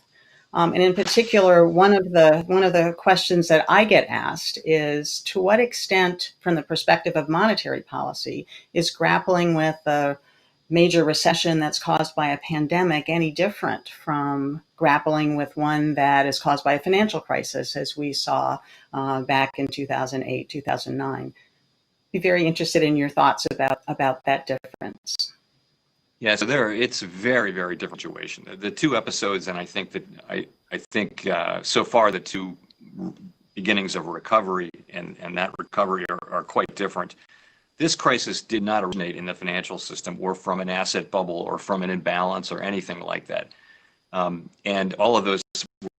and in particular, one of the questions that I get asked is, to what extent, from the perspective of monetary policy, is grappling with the major recession that's caused by a pandemic any different from grappling with one that is caused by a financial crisis, as we saw back in 2008, 2009? Be very interested in your thoughts about that difference. Yeah, so it's a very, very different situation. The two episodes, and I think so far the two beginnings of recovery and that recovery are quite different. This crisis did not originate in the financial system or from an asset bubble or from an imbalance or anything like that. And all of those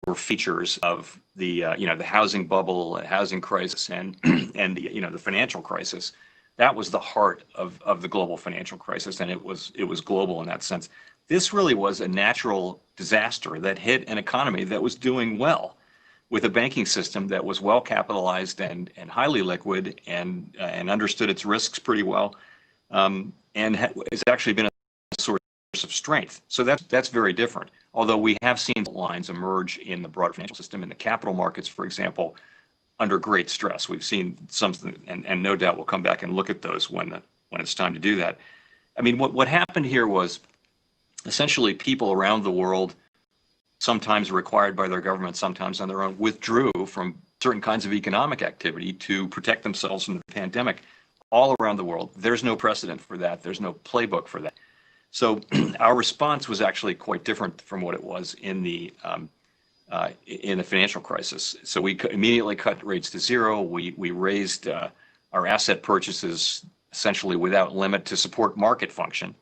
were features of the housing bubble, housing crisis, and the financial crisis. That was the heart of the global financial crisis, and it was global in that sense. This really was a natural disaster that hit an economy that was doing well, with a banking system that was well capitalized and highly liquid and understood its risks pretty well, and has actually been a source of strength. So that's very different. Although we have seen lines emerge in the broader financial system, in the capital markets, for example, under great stress. We've seen something, and no doubt we'll come back and look at those when it's time to do that. I mean, what happened here was essentially people around the world, sometimes required by their government, sometimes on their own, withdrew from certain kinds of economic activity to protect themselves from the pandemic all around the world. There's no precedent for that. There's no playbook for that. So our response was actually quite different from what it was in the financial crisis. So we immediately cut rates to zero. We raised our asset purchases essentially without limit to support market function.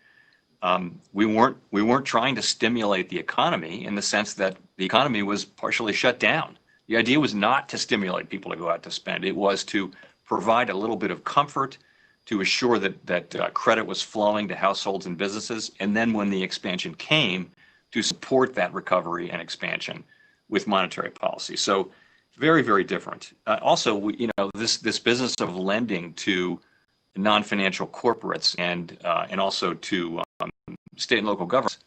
We weren't trying to stimulate the economy in the sense that the economy was partially shut down. The idea was not to stimulate people to go out to spend. It was to provide a little bit of comfort, to assure that credit was flowing to households and businesses, and then when the expansion came, to support that recovery and expansion with monetary policy. So very, very different. Also, this business of lending to non-financial corporates and also to state and local governments,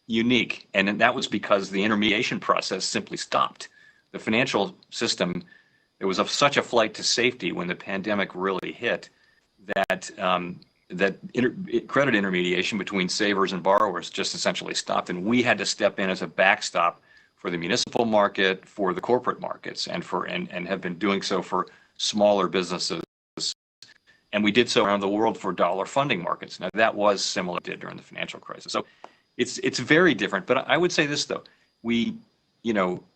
unique. And that was because the intermediation process simply stopped. The financial system, there was such a flight to safety when the pandemic really hit that credit intermediation between savers and borrowers just essentially stopped. And we had to step in as a backstop for the municipal market, for the corporate markets, and have been doing so for smaller businesses. And we did so around the world for dollar funding markets. Now that was similar to during the financial crisis. So it's very different. But I would say this though,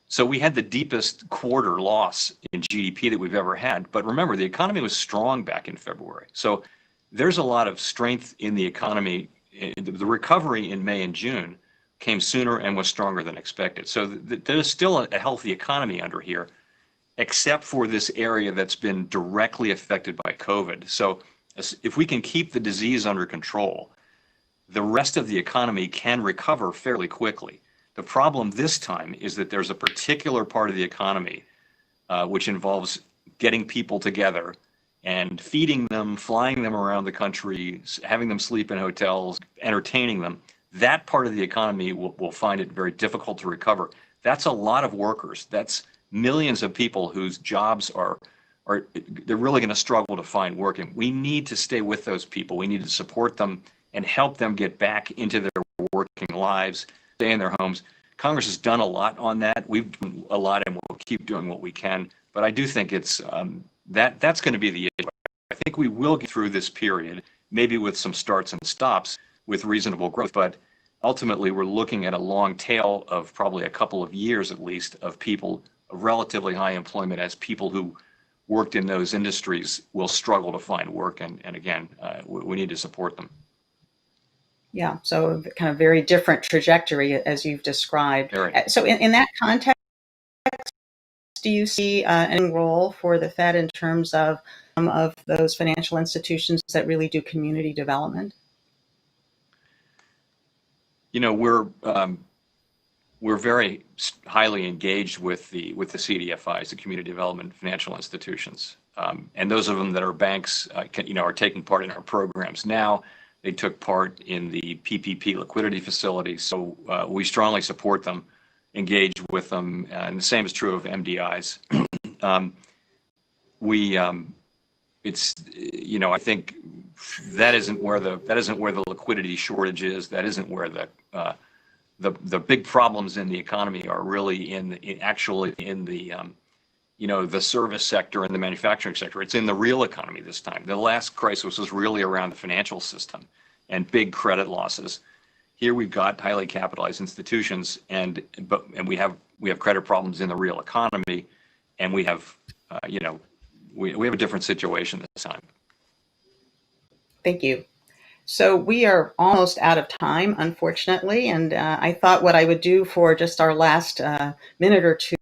so we had the deepest quarter loss in GDP that we've ever had. But remember, the economy was strong back in February. So there's a lot of strength in the economy. The recovery in May and June came sooner and was stronger than expected. So there's still a healthy economy under here, except for this area that's been directly affected by COVID. So if we can keep the disease under control, the rest of the economy can recover fairly quickly. The problem this time is that there's a particular part of the economy which involves getting people together and feeding them, flying them around the country, having them sleep in hotels, entertaining them. That part of the economy will find it very difficult to recover. That's a lot of workers. That's millions of people whose jobs they're really going to struggle to find work. And we need to stay with those people. We need to support them and help them get back into their working lives, stay in their homes. Congress has done a lot on that. We've done a lot, and we'll keep doing what we can. But I do think it's that's going to be the issue. I think we will get through this period, maybe with some starts and stops, with reasonable growth. But ultimately, we're looking at a long tail of probably a couple of years at least of people of relatively high employment, as people who worked in those industries will struggle to find work. And again, we need to support them. Yeah, so kind of very different trajectory as you've described. Very. So in that context, do you see any role for the Fed in terms of those financial institutions that really do community development? We're very highly engaged with the CDFIs, the community development financial institutions, and those of them that are banks, are taking part in our programs now. They took part in the PPP liquidity facility, so we strongly support them, engage with them, and the same is true of MDIs. I think that isn't where the liquidity shortage is. That isn't where the big problems in the economy are really in the service sector and the manufacturing sector. It's in the real economy this time. The last crisis was really around the financial system and big credit losses. Here we've got highly capitalized institutions, and we have credit problems in the real economy, and we have we have a different situation this time. Thank you. So we are almost out of time, unfortunately, and I thought what I would do for just our last minute or two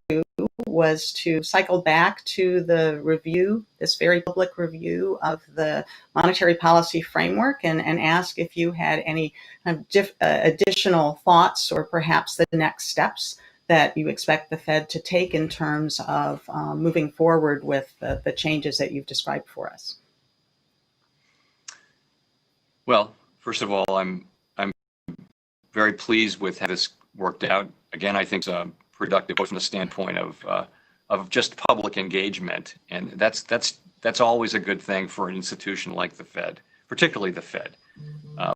was to cycle back to the review, this very public review of the monetary policy framework, and ask if you had any kind of additional thoughts, or perhaps the next steps that you expect the Fed to take in terms of moving forward with the changes that you've described for us. Well, first of all, I'm very pleased with how this worked out. Again, I think it's productive both from the standpoint of just public engagement, and that's always a good thing for an institution like the Fed, particularly the Fed,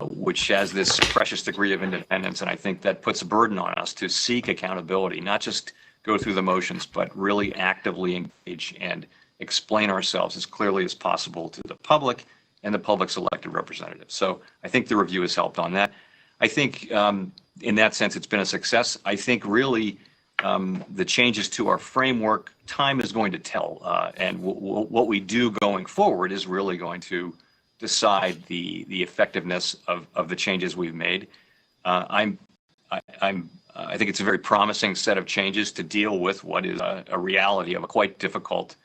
which has this precious degree of independence. And I think that puts a burden on us to seek accountability, not just go through the motions, but really actively engage and explain ourselves as clearly as possible to the public and the public's elected representatives. So I think the review has helped on that. I think in that sense, it's been a success. I think really the changes to our framework, time is going to tell. And what we do going forward is really going to decide the effectiveness of the changes we've made. I think it's a very promising set of changes to deal with what is a reality of a quite difficult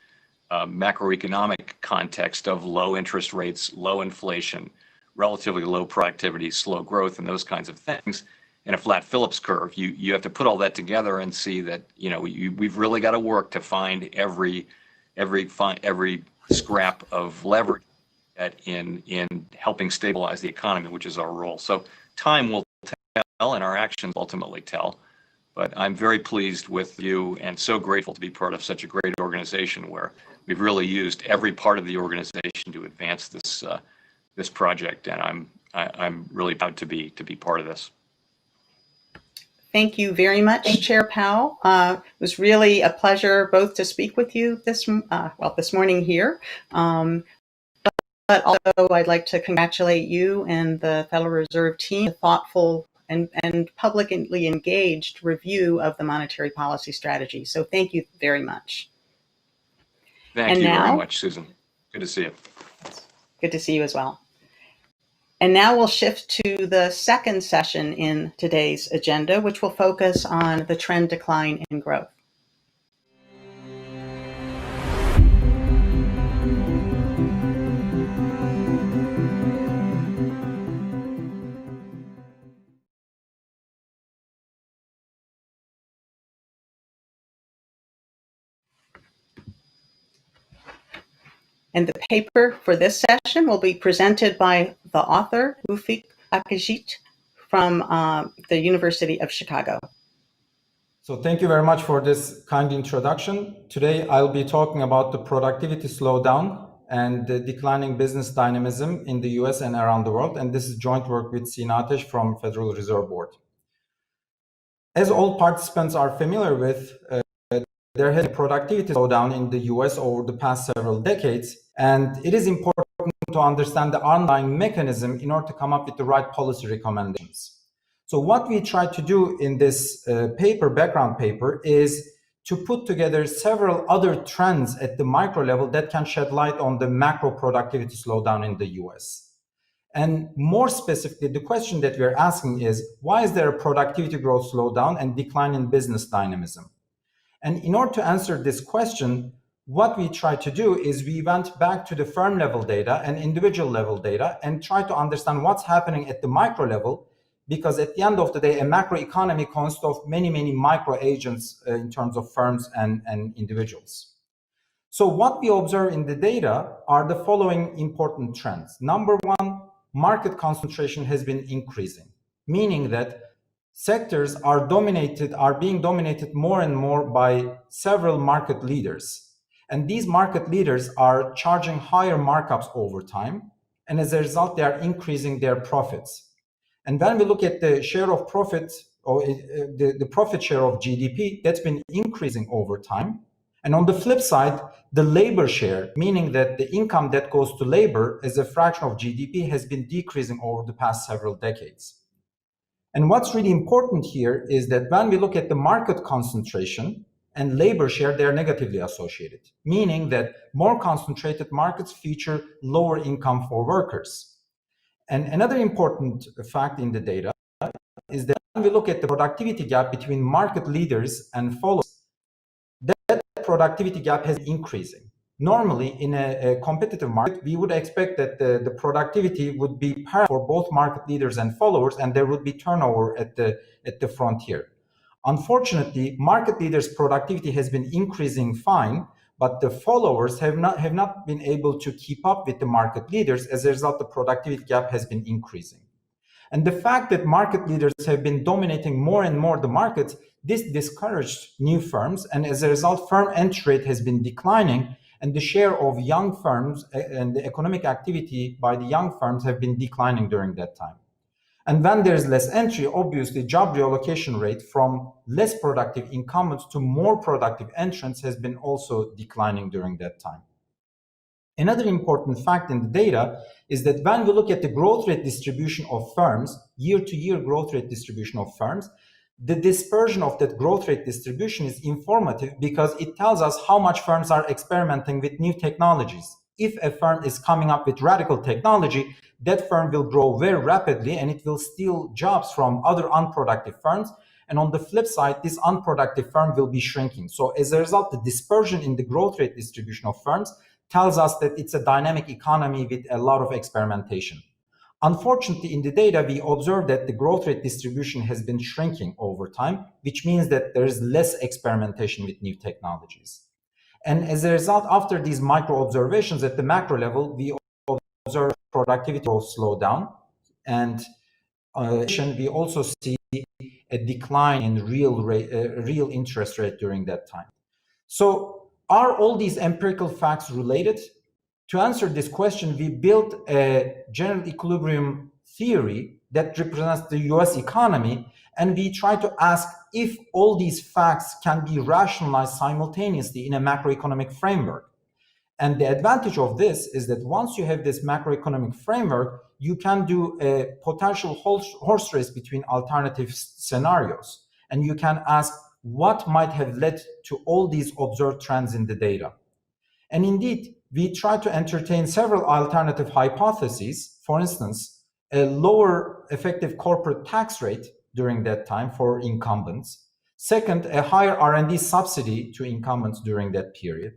macroeconomic context of low interest rates, low inflation, relatively low productivity, slow growth, and those kinds of things. And a flat Phillips curve, you have to put all that together and see that we've really got to work to find every scrap of leverage in helping stabilize the economy, which is our role. So time will tell, and our actions ultimately tell. But I'm very pleased with you and so grateful to be part of such a great organization where we've really used every part of the organization to advance this project, and I'm really proud to be part of this. Thank you very much, Chair Powell. It was really a pleasure both to speak with you this morning here, but also I'd like to congratulate you and the Federal Reserve team for a thoughtful and publicly engaged review of the monetary policy strategy. So thank you very much. Thank you very much, Susan. Good to see you. Good to see you as well. And now we'll shift to the second session in today's agenda, which will focus on the trend decline in growth. And the paper for this session will be presented by the author, Rufik Akajit, from the University of Chicago. So thank you very much for this kind introduction. Today, I'll be talking about the productivity slowdown and the declining business dynamism in the US and around the world. And this is joint work with Sinatesh from Federal Reserve Board. As all participants are familiar with, there has been a productivity slowdown in the US over the past several decades, and it is important to understand the underlying mechanism in order to come up with the right policy recommendations. So what we try to do in this background paper, is to put together several other trends at the micro level that can shed light on the macro productivity slowdown in the US. And more specifically, the question that we're asking is, why is there a productivity growth slowdown and decline in business dynamism? And in order to answer this question, what we tried to do is we went back to the firm level data and individual level data and tried to understand what's happening at the micro level, because at the end of the day, a macro economy consists of many, many micro agents in terms of firms and individuals. So what we observe in the data are the following important trends. Number one, market concentration has been increasing, meaning that sectors are being dominated more and more by several market leaders. And these market leaders are charging higher markups over time. And as a result, they are increasing their profits. And when we look at the share of profits, or the profit share of GDP, that's been increasing over time. And on the flip side, the labor share, meaning that the income that goes to labor as a fraction of GDP, has been decreasing over the past several decades. And what's really important here is that when we look at the market concentration and labor share, they're negatively associated, meaning that more concentrated markets feature lower income for workers. And another important fact in the data is that when we look at the productivity gap between market leaders and followers, that productivity gap has been increasing. Normally, in a competitive market, we would expect that the productivity would be parallel for both market leaders and followers, and there would be turnover at the frontier. Unfortunately, market leaders' productivity has been increasing fine, but the followers have not been able to keep up with the market leaders. As a result, the productivity gap has been increasing. And the fact that market leaders have been dominating more and more the markets, this discouraged new firms, and as a result, firm entry rate has been declining, and the share of young firms and the economic activity by the young firms have been declining during that time. And when there's less entry, obviously job reallocation rate from less productive incumbents to more productive entrants has been also declining during that time. Another important fact in the data is that when we look at the growth rate distribution of firms, year-to-year growth rate distribution of firms, the dispersion of that growth rate distribution is informative because it tells us how much firms are experimenting with new technologies. If a firm is coming up with radical technology, that firm will grow very rapidly and it will steal jobs from other unproductive firms. And on the flip side, this unproductive firm will be shrinking. So as a result, the dispersion in the growth rate distribution of firms tells us that it's a dynamic economy with a lot of experimentation. Unfortunately, in the data, we observe that the growth rate distribution has been shrinking over time, which means that there is less experimentation with new technologies. And as a result, after these micro observations at the macro level, we observe productivity growth slow down. And we also see a decline in real interest rate during that time. So are all these empirical facts related? To answer this question, we built a general equilibrium theory that represents the US economy, and we try to ask if all these facts can be rationalized simultaneously in a macroeconomic framework. And the advantage of this is that once you have this macroeconomic framework, you can do a potential horse race between alternative scenarios. And you can ask what might have led to all these observed trends in the data. And indeed, we try to entertain several alternative hypotheses. For instance, a lower effective corporate tax rate during that time for incumbents. Second, a higher R&D subsidy to incumbents during that period,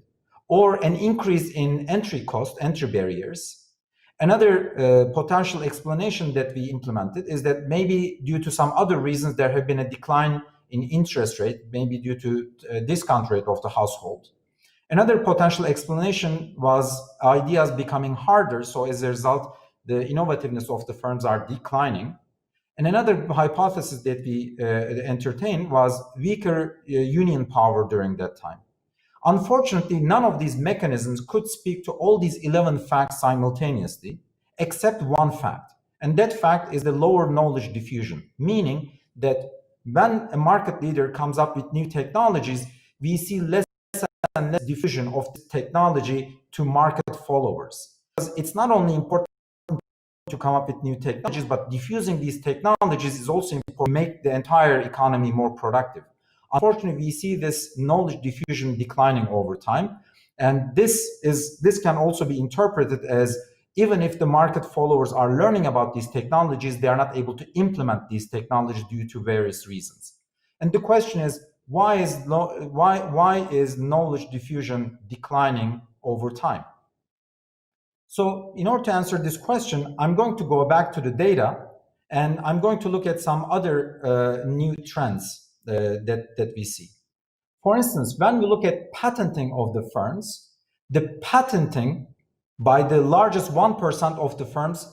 or an increase in entry barriers. Another potential explanation that we implemented is that maybe due to some other reasons, there have been a decline in interest rate, maybe due to discount rate of the household. Another potential explanation was ideas becoming harder. So as a result, the innovativeness of the firms are declining. And another hypothesis that we entertained was weaker union power during that time. Unfortunately, none of these mechanisms could speak to all these 11 facts simultaneously, except one fact. And that fact is the lower knowledge diffusion, meaning that when a market leader comes up with new technologies, we see less and less diffusion of this technology to market followers. Because it's not only important to come up with new technologies, but diffusing these technologies is also important to make the entire economy more productive. Unfortunately, we see this knowledge diffusion declining over time. And this can also be interpreted as even if the market followers are learning about these technologies, they are not able to implement these technologies due to various reasons. And the question is, why is knowledge diffusion declining over time? So in order to answer this question, I'm going to go back to the data and I'm going to look at some other new trends that we see. For instance, when we look at patenting of the firms, the patenting by the largest 1% of the firms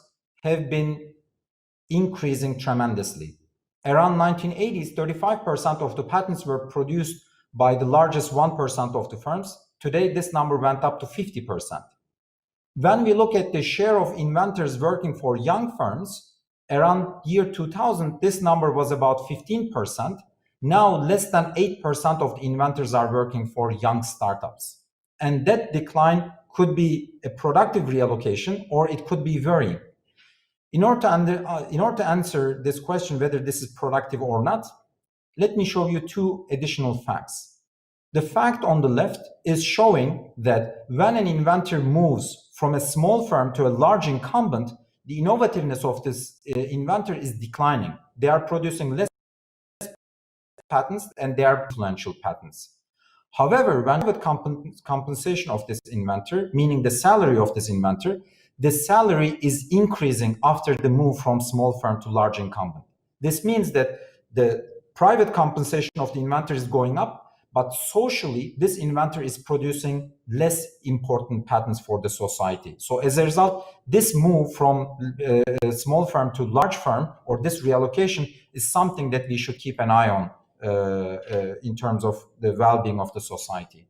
have been increasing tremendously. Around 1980s, 35% of the patents were produced by the largest 1% of the firms. Today, this number went up to 50%. When we look at the share of inventors working for young firms, around year 2000, this number was about 15%. Now, less than 8% of the inventors are working for young startups. And that decline could be a productive reallocation, or it could be varying. In order to answer this question, whether this is productive or not, let me show you two additional facts. The fact on the left is showing that when an inventor moves from a small firm to a large incumbent, the innovativeness of this inventor is declining. They are producing less patents and they are influential patents. However, when with compensation of this inventor, meaning the salary of this inventor, the salary is increasing after the move from small firm to large incumbent. This means that the private compensation of the inventor is going up, but socially, this inventor is producing less important patents for the society. So as a result, this move from a small firm to large firm, or this reallocation, is something that we should keep an eye on in terms of the well-being of the society.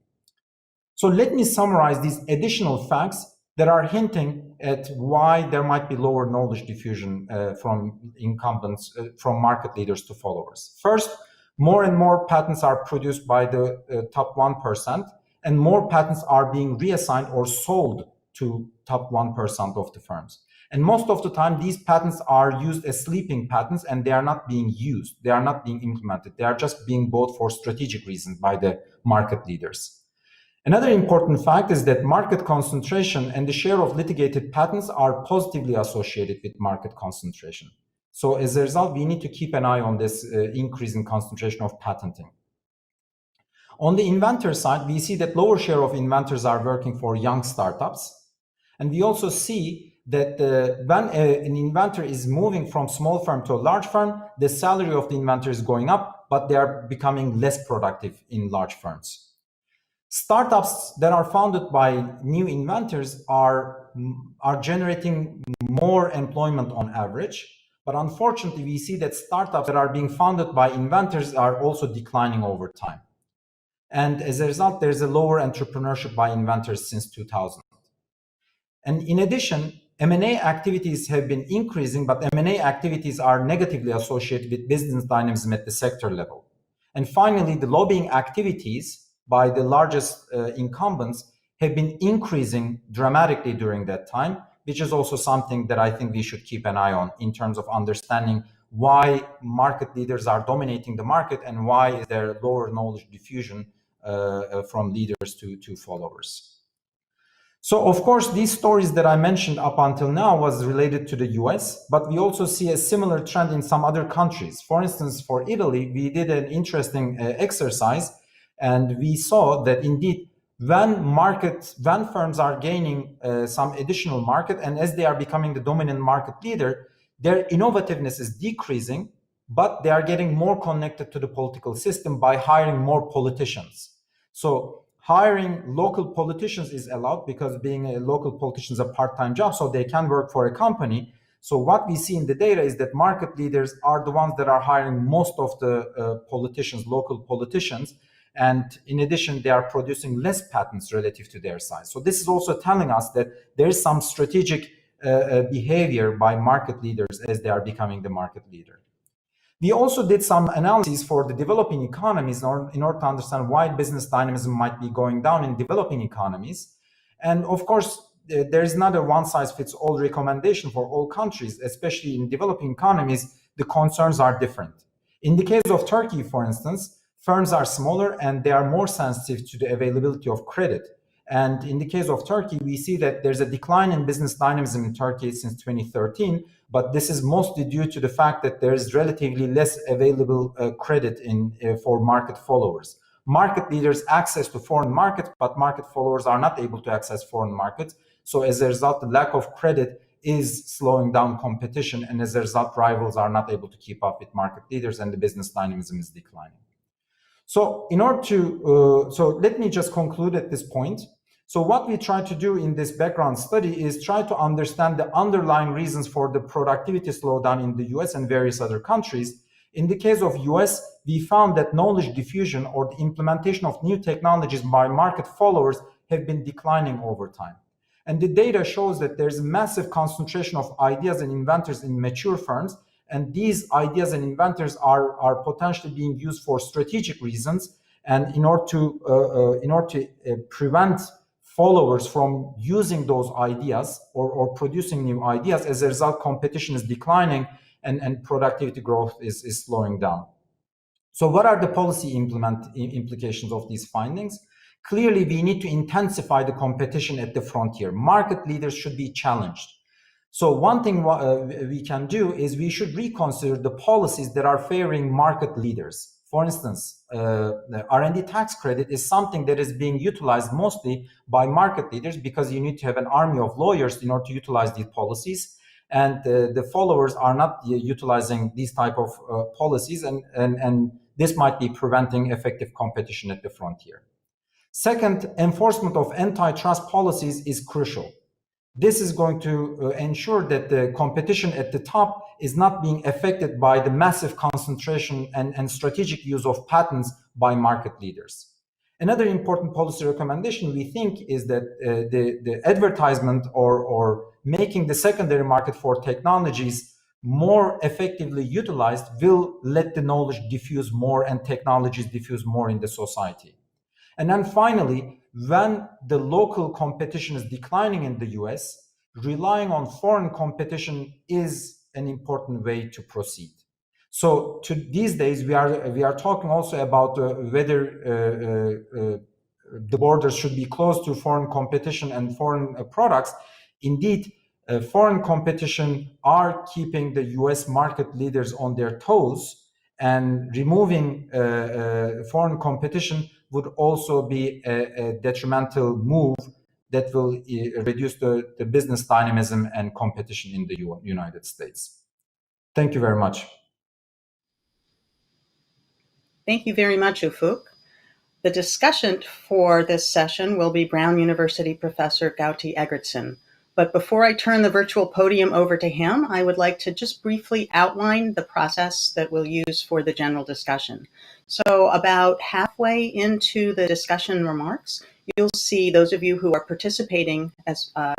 So let me summarize these additional facts that are hinting at why there might be lower knowledge diffusion from incumbents, from market leaders to followers. First, more and more patents are produced by the top 1%, and more patents are being reassigned or sold to top 1% of the firms. And most of the time, these patents are used as sleeping patents and they are not being used. They are not being implemented. They are just being bought for strategic reasons by the market leaders. Another important fact is that market concentration and the share of litigated patents are positively associated with market concentration. So as a result, we need to keep an eye on this increase in concentration of patenting. On the inventor side, we see that lower share of inventors are working for young startups. And we also see that when an inventor is moving from small firm to a large firm, the salary of the inventor is going up, but they are becoming less productive in large firms. Startups that are founded by new inventors are generating more employment on average. But unfortunately, we see that startups that are being founded by inventors are also declining over time. And as a result, there's a lower entrepreneurship by inventors since 2000. And in addition, M&A activities have been increasing, but M&A activities are negatively associated with business dynamism at the sector level. And finally, the lobbying activities by the largest incumbents have been increasing dramatically during that time, which is also something that I think we should keep an eye on in terms of understanding why market leaders are dominating the market and why is there lower knowledge diffusion from leaders to followers. So, of course, these stories that I mentioned up until now was related to the US, but we also see a similar trend in some other countries. For instance, for Italy, we did an interesting exercise, and we saw that indeed, when firms are gaining some additional market, and as they are becoming the dominant market leader, their innovativeness is decreasing, but they are getting more connected to the political system by hiring more politicians. So hiring local politicians is allowed because being a local politician is a part-time job, so they can work for a company. So what we see in the data is that market leaders are the ones that are hiring most of the politicians, local politicians. And in addition, they are producing less patents relative to their size. So this is also telling us that there is some strategic behavior by market leaders as they are becoming the market leader. We also did some analyses for the developing economies in order to understand why business dynamism might be going down in developing economies. And of course, there is not a one-size-fits-all recommendation for all countries, especially in developing economies, the concerns are different. In the case of Turkey, for instance, firms are smaller and they are more sensitive to the availability of credit. And in the case of Turkey, we see that there's a decline in business dynamism in Turkey since 2013, but this is mostly due to the fact that there is relatively less available credit for market followers. Market leaders access to foreign markets, but market followers are not able to access foreign markets. So as a result, the lack of credit is slowing down competition, and as a result, rivals are not able to keep up with market leaders, and the business dynamism is declining. So in order to, so let me just conclude at this point. So what we try to do in this background study is try to understand the underlying reasons for the productivity slowdown in the US and various other countries. In the case of US, we found that knowledge diffusion or the implementation of new technologies by market followers have been declining over time. And the data shows that there's a massive concentration of ideas and inventors in mature firms, and these ideas and inventors are potentially being used for strategic reasons. And in order to prevent followers from using those ideas or producing new ideas, as a result, competition is declining and productivity growth is slowing down. So what are the policy implications of these findings? Clearly, we need to intensify the competition at the frontier. Market leaders should be challenged. So one thing we can do is we should reconsider the policies that are favoring market leaders. For instance, the R&D tax credit is something that is being utilized mostly by market leaders because you need to have an army of lawyers in order to utilize these policies. And the followers are not utilizing these type of policies, and this might be preventing effective competition at the frontier. Second, enforcement of antitrust policies is crucial. This is going to ensure that the competition at the top is not being affected by the massive concentration and strategic use of patents by market leaders. Another important policy recommendation we think is that the advertisement or making the secondary market for technologies more effectively utilized will let the knowledge diffuse more and technologies diffuse more in the society. And then finally, when the local competition is declining in the US, relying on foreign competition is an important way to proceed. So these days, we are talking also about whether the borders should be closed to foreign competition and foreign products. Indeed, foreign competition are keeping the US market leaders on their toes, and removing foreign competition would also be a detrimental move that will reduce the business dynamism and competition in the United States. Thank you very much. Thank you very much, Ufuk. The discussant for this session will be Brown University professor Gauti Eggertson. But before I turn the virtual podium over to him, I would like to just briefly outline the process that we'll use for the general discussion. So about halfway into the discussion remarks, you'll see, those of you who are participating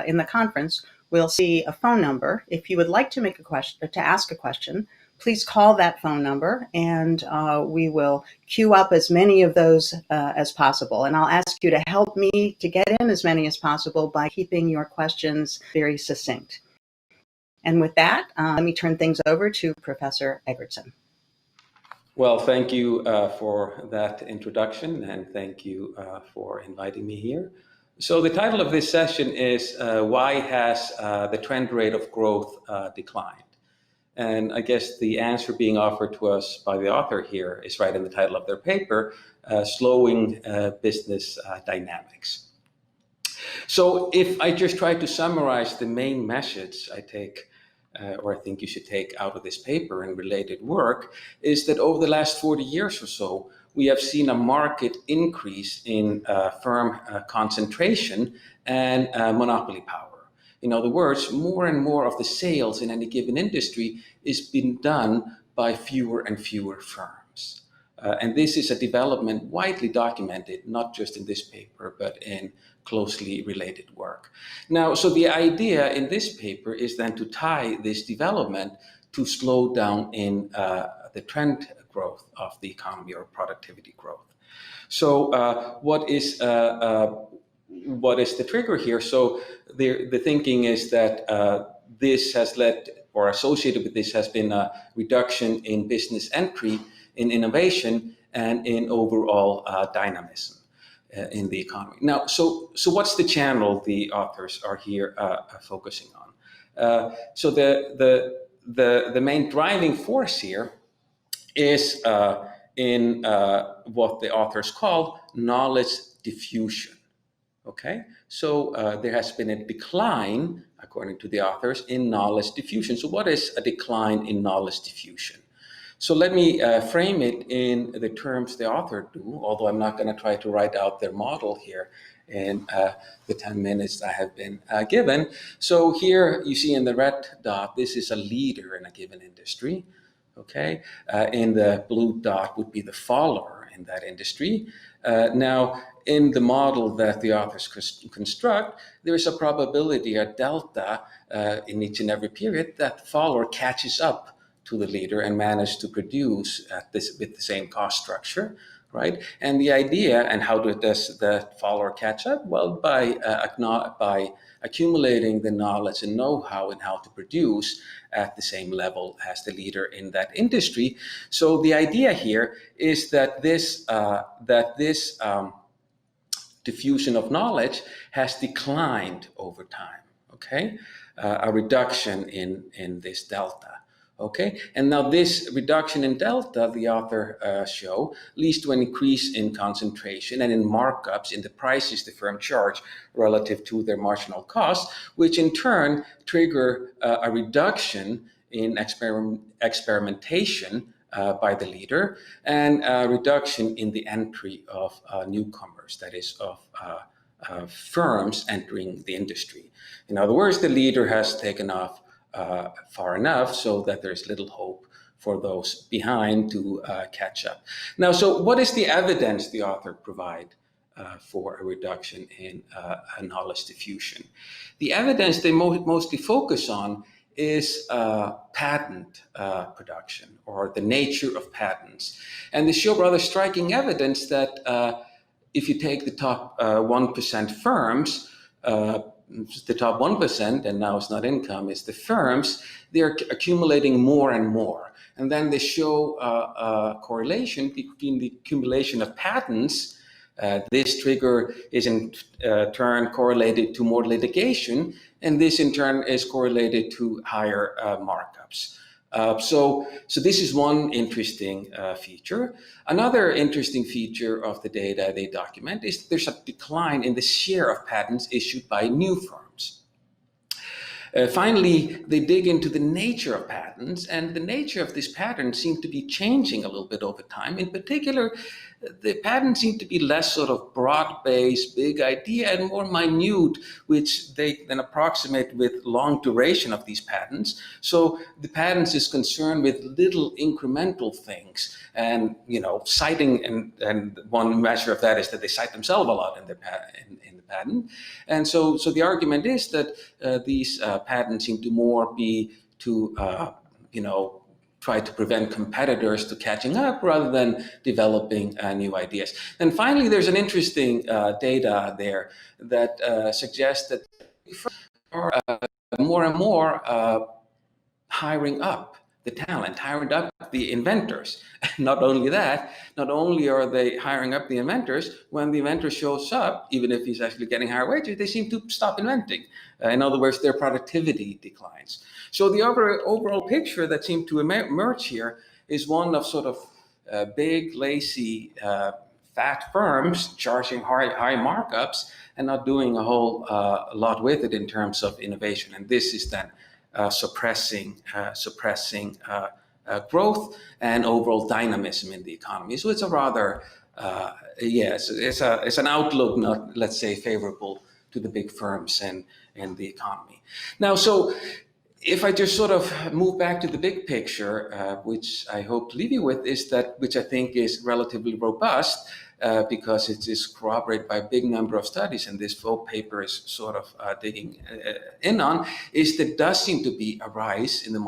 in the conference will see a phone number. If you would like to make a question, to ask a question, please call that phone number, and we will queue up as many of those as possible. And I'll ask you to help me to get in as many as possible by keeping your questions very succinct. And with that, let me turn things over to Professor Eggertson. Well, thank you for that introduction, and thank you for inviting me here. So the title of this session is Why Has the Trend Rate of Growth Declined? And I guess the answer being offered to us by the author here is right in the title of their paper, Slowing Business Dynamics. So if I just try to summarize the main message I take, or I think you should take out of this paper and related work, is that over the last 40 years or so, we have seen a marked increase in firm concentration and monopoly power. In other words, more and more of the sales in any given industry is being done by fewer and fewer firms. And this is a development widely documented, not just in this paper, but in closely related work. Now, so the idea in this paper is then to tie this development to slow down in the trend growth of the economy, or productivity growth. So what is the trigger here? So the thinking is that this has led, or associated with this has been a reduction in business entry, in innovation, and in overall dynamism in the economy. Now, so what's the channel the authors are here focusing on? So the main driving force here is in what the authors call knowledge diffusion. Okay, so there has been a decline, according to the authors, in knowledge diffusion. So what is a decline in knowledge diffusion? So let me frame it in the terms the author do, although I'm not going to try to write out their model here in the 10 minutes I have been given. So here you see in the red dot, this is a leader in a given industry. Okay, in the blue dot would be the follower in that industry. Now, in the model that the authors construct, there is a probability, a delta in each and every period, that the follower catches up to the leader and manages to produce with the same cost structure, right? And the idea, and how does the follower catch up? Well, by accumulating the knowledge and know-how in how to produce at the same level as the leader in that industry. So the idea here is that this diffusion of knowledge has declined over time. Okay, a reduction in this delta. Okay, and now this reduction in delta, the author show, leads to an increase in concentration and in markups in the prices the firm charge relative to their marginal cost, which in turn trigger a reduction in experimentation by the leader, and a reduction in the entry of newcomers, that is, of firms entering the industry. In other words, the leader has taken off far enough so that there's little hope for those behind to catch up. Now, so what is the evidence the author provide for a reduction in knowledge diffusion? The evidence they mostly focus on is patent production, or the nature of patents. And they show rather striking evidence that if you take the top 1% firms, the top 1%, and now it's not income, it's the firms, they're accumulating more and more. And then they show a correlation between the accumulation of patents. This trigger is in turn correlated to more litigation, and this in turn is correlated to higher markups. So this is one interesting feature. Another interesting feature of the data they document is there's a decline in the share of patents issued by new firms. Finally, they dig into the nature of patents, and the nature of this pattern seems to be changing a little bit over time. In particular, the patents seem to be less sort of broad-based, big idea, and more minute, which they then approximate with long duration of these patents. So the patents is concerned with little incremental things, and citing, and one measure of that is that they cite themselves a lot in the patent. And so the argument is that these patents seem to more be to try to prevent competitors to catching up rather than developing new ideas. And finally, there's an interesting data there that suggests that are more and more hiring up the talent, hiring up the inventors. Not only that, not only are they hiring up the inventors, when the inventor shows up, even if he's actually getting higher wages, they seem to stop inventing. In other words, their productivity declines. So the overall picture that seemed to emerge here is one of sort of big, lazy, fat firms charging high markups and not doing a whole lot with it in terms of innovation. And this is then suppressing growth and overall dynamism in the economy. So it's a rather, it's an outlook not, let's say, favorable to the big firms and the economy. Now, so if I just sort of move back to the big picture, which I hope to leave you with, is that, which I think is relatively robust, because it is corroborated by a big number of studies, and this full paper is sort of digging in on, is there does seem to be a rise in the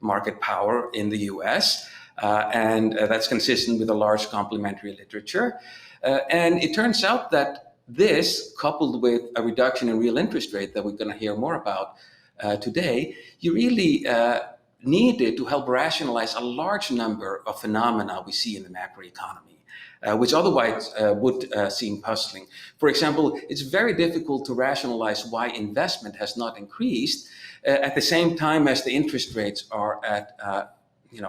market power in the US, and that's consistent with a large complementary literature. And it turns out that this, coupled with a reduction in real interest rate that we're going to hear more about today, you really needed to help rationalize a large number of phenomena we see in the macroeconomy. Which otherwise would seem puzzling. For example, it's very difficult to rationalize why investment has not increased at the same time as the interest rates are at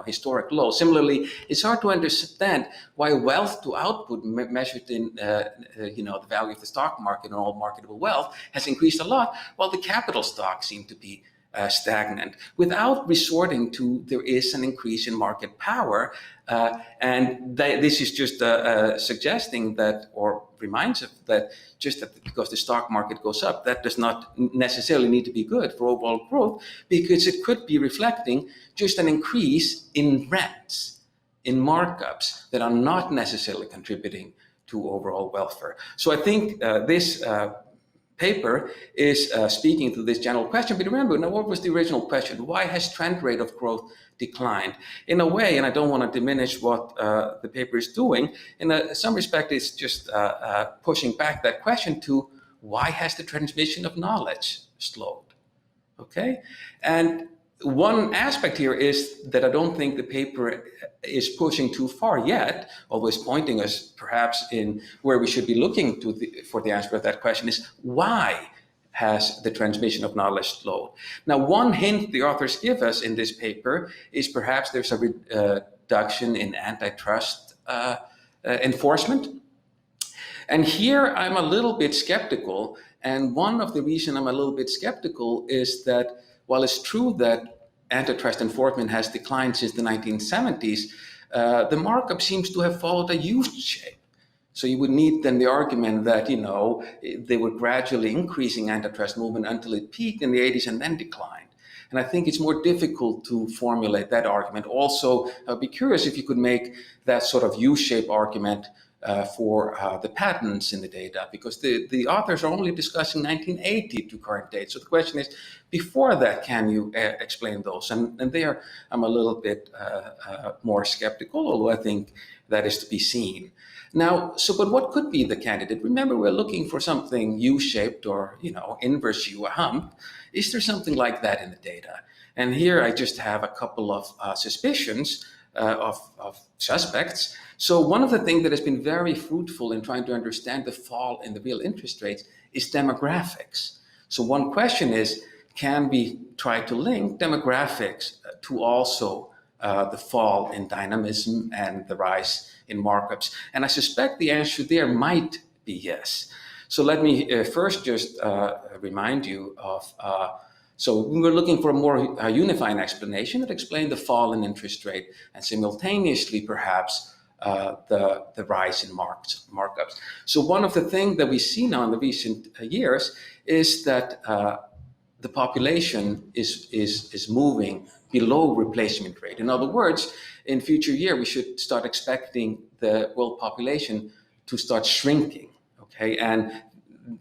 historic lows. Similarly, it's hard to understand why wealth to output measured in the value of the stock market and all marketable wealth has increased a lot, while the capital stocks seem to be stagnant, without resorting to there is an increase in market power. And this is just suggesting that, or reminds us that just that because the stock market goes up, that does not necessarily need to be good for overall growth, because it could be reflecting just an increase in rents, in markups that are not necessarily contributing to overall welfare. So I think this paper is speaking to this general question. But remember, now what was the original question? Why has trend rate of growth declined? In a way, and I don't want to diminish what the paper is doing, in some respect it's just pushing back that question to why has the transmission of knowledge slowed? Okay? And one aspect here is that I don't think the paper is pushing too far yet, although it's pointing us perhaps in where we should be looking to for the answer of that question is why has the transmission of knowledge slowed? Now, one hint the authors give us in this paper is perhaps there's a reduction in antitrust enforcement. And here I'm a little bit skeptical, and one of the reasons I'm a little bit skeptical is that while it's true that antitrust enforcement has declined since the 1970s, the markup seems to have followed a U shape. So you would need then the argument that, they were gradually increasing antitrust movement until it peaked in the 80s and then declined. And I think it's more difficult to formulate that argument. Also, I'd be curious if you could make that sort of U-shape argument for the patterns in the data, because the authors are only discussing 1980 to current date. So the question is, before that, can you explain those? And there I'm a little bit more skeptical, although I think that is to be seen. Now, but what could be the candidate? Remember, we're looking for something U-shaped or, inverse U, a hump. Is there something like that in the data? And here I just have a couple of suspicions of suspects. So one of the things that has been very fruitful in trying to understand the fall in the real interest rates is demographics. So one question is, can we try to link demographics to also the fall in dynamism and the rise in markups? And I suspect the answer there might be yes. So let me first just remind you of, so we were looking for a more unifying explanation that explained the fall in interest rate and simultaneously perhaps the rise in markups. So one of the things that we've seen now in the recent years is that the population is moving below replacement rate. In other words, in future year, we should start expecting the world population to start shrinking, okay? And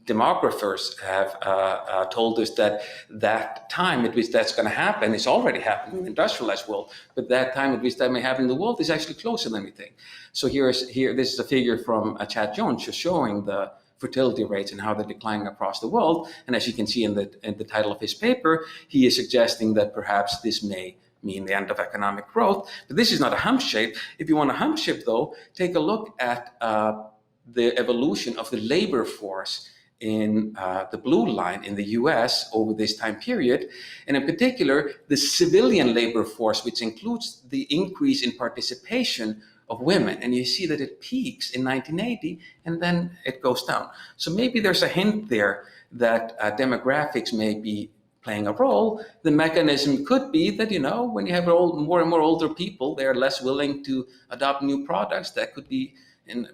demographers have told us that time at which that's going to happen is already happening in the industrialized world, but that time at which that may happen in the world is actually closer than we think. So this is a figure from Chad Jones just showing the fertility rates and how they're declining across the world. And as you can see in the title of his paper, he is suggesting that perhaps this may mean the end of economic growth. But this is not a hump shape. If you want a hump shape, though, take a look at the evolution of the labor force in the blue line in the US over this time period, and in particular, the civilian labor force, which includes the increase in participation of women. And you see that it peaks in 1980 and then it goes down. So maybe there's a hint there that demographics may be playing a role. The mechanism could be that, when you have more and more older people, they're less willing to adopt new products. That could be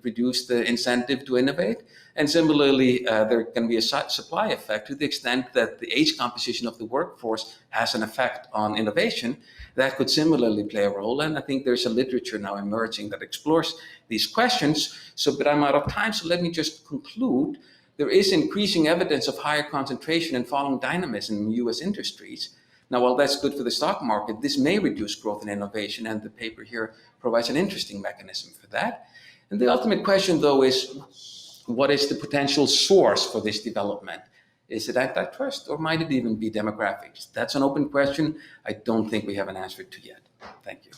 reduce the incentive to innovate. And similarly, there can be a supply effect to the extent that the age composition of the workforce has an effect on innovation. That could similarly play a role. And I think there's a literature now emerging that explores these questions. But I'm out of time, so let me just conclude. There is increasing evidence of higher concentration and falling dynamism in US industries. Now, while that's good for the stock market, this may reduce growth and innovation, and the paper here provides an interesting mechanism for that. And the ultimate question, though, is what is the potential source for this development? Is it antitrust, or might it even be demographics? That's an open question I don't think we have an answer to yet. Thank you.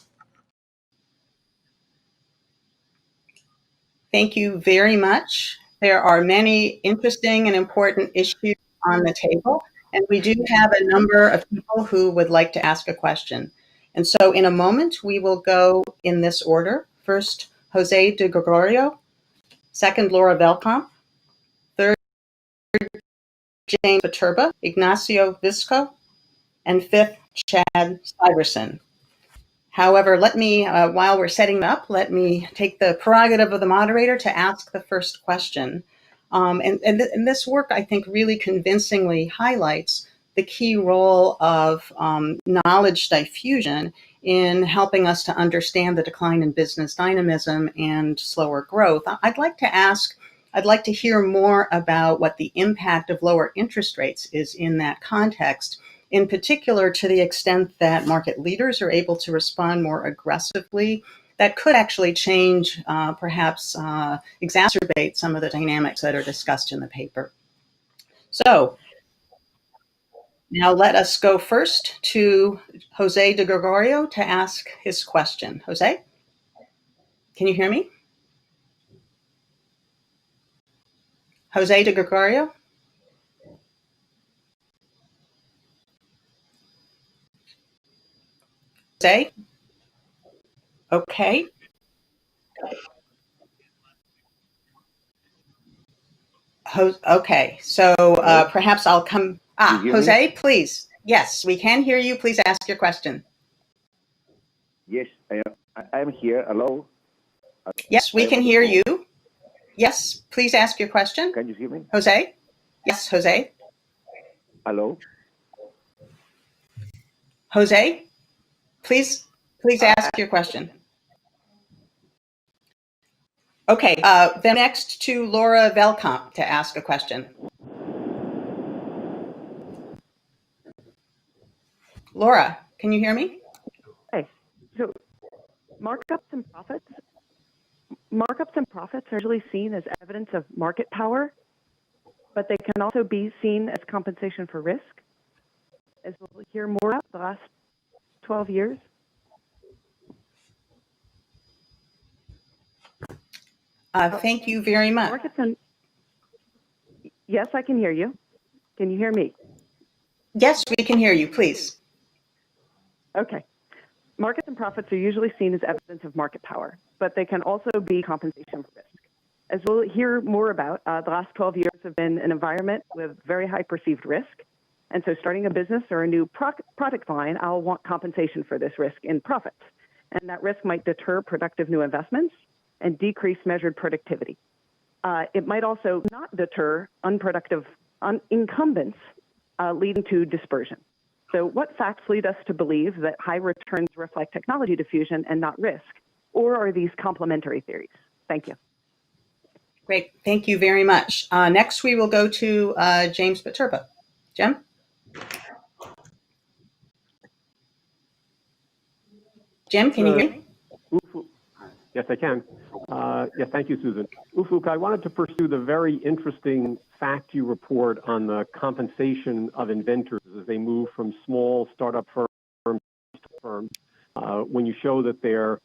Thank you very much. There are many interesting and important issues on the table, and we do have a number of people who would like to ask a question. And so in a moment, we will go in this order. First, Jose de Gregorio. Second, Laura Velkamp. Third, James Viterba, Ignacio Visco. And fifth, Chad Syverson. However, let me, while we're setting up, let me take the prerogative of the moderator to ask the first question. And this work, I think, really convincingly highlights the key role of knowledge diffusion in helping us to understand the decline in business dynamism and slower growth. I'd like to hear more about what the impact of lower interest rates is in that context, in particular to the extent that market leaders are able to respond more aggressively. That could actually change, perhaps exacerbate some of the dynamics that are discussed in the paper. So now let us go first to Jose de Gregorio to ask his question. Jose, can you hear me? Jose de Gregorio? Jose? Okay. Okay, so perhaps I'll come. Jose, me? Please. Yes, we can hear you. Please ask your question. Yes, I'm here. Hello? Yes, we can hear you. Yes, please ask your question. Can you hear me? Jose? Yes, Jose. Hello? Jose, please ask your question. Okay, then next to Laura Velkamp to ask a question. Laura, can you hear me? Hey, so markups and profits are usually seen as evidence of market power, but they can also be seen as compensation for risk, as we'll hear more about the last 12 years. Thank you very much. Yes, I can hear you. Can you hear me? Yes, we can hear you, please. Okay. Markets and profits are usually seen as evidence of market power, but they can also be compensation for risk. As we'll hear more about, the last 12 years have been an environment with very high perceived risk. And so starting a business or a new product line, I'll want compensation for this risk in profits. And that risk might deter productive new investments and decrease measured productivity. It might also not deter unproductive incumbents, leading to dispersion. So what facts lead us to believe that high returns reflect technology diffusion and not risk? Or are these complementary theories? Thank you. Great, thank you very much. Next, we will go to James Viterbo. Jim? Jim, can you hear me? Yes, I can. Yes, thank you, Susan. Ufuk, I wanted to pursue the very interesting fact you report on the compensation of inventors as they move from small startup firms to firms, when you show that their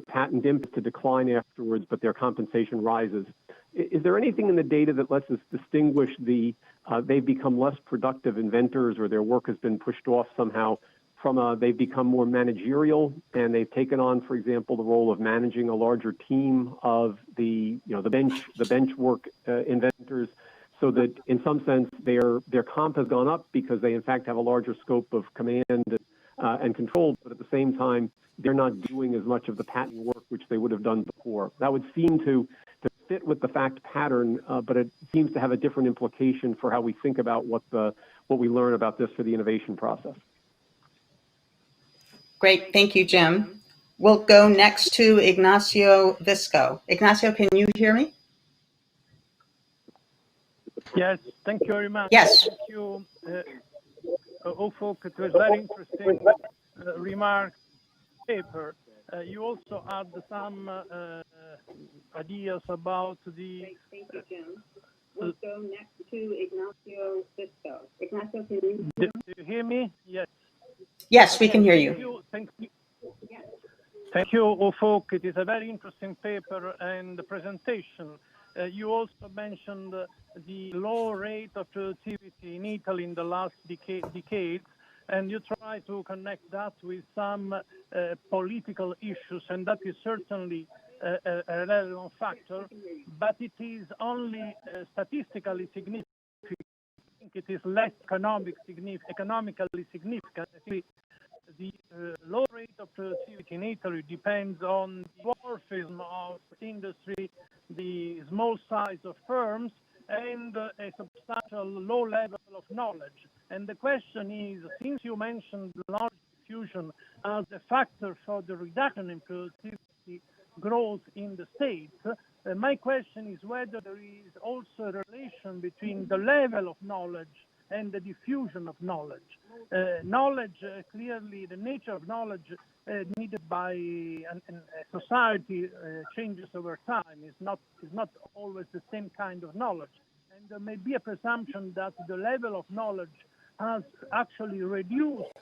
patent inputs to decline afterwards, but their compensation rises. Is there anything in the data that lets us distinguish they've become less productive inventors or their work has been pushed off somehow from they've become more managerial and they've taken on, for example, the role of managing a larger team of the bench work inventors, so that in some sense their comp has gone up because they in fact have a larger scope of command and control, but at the same time they're not doing as much of the patent work which they would have done before. That would seem to fit with the fact pattern, but it seems to have a different implication for how we think about what we learn about this for the innovation process. Great, thank you, Jim. We'll go next to Ignacio Visco. Ignacio, can you hear me? Yes, thank you very much. Yes. Thank you, Ufuk. It was very interesting remarks paper. You also had some ideas about the... Thank you, Jim. We'll go next to Ignacio Visco. Ignacio, can you Do you hear me? Yes. Yes, we can hear you. Thank you. Thank you, Ufuk. It is a very interesting paper and the presentation. You also mentioned the low rate of productivity in Italy in the last decades, and you try to connect that with some political issues, and that is certainly a relevant factor, but it is only statistically significant. I think it is less economically significant. The low rate of productivity in Italy depends on the dwarfism of industry, the small size of firms, and a substantial low level of knowledge. And the question is, since you mentioned large diffusion as a factor for the reduction in productivity growth in the States, my question is whether there is also a relation between the level of knowledge and the diffusion of knowledge. Clearly, the nature of knowledge needed by a society changes over time. It's not always the same kind of knowledge. And there may be a presumption that the level of knowledge has actually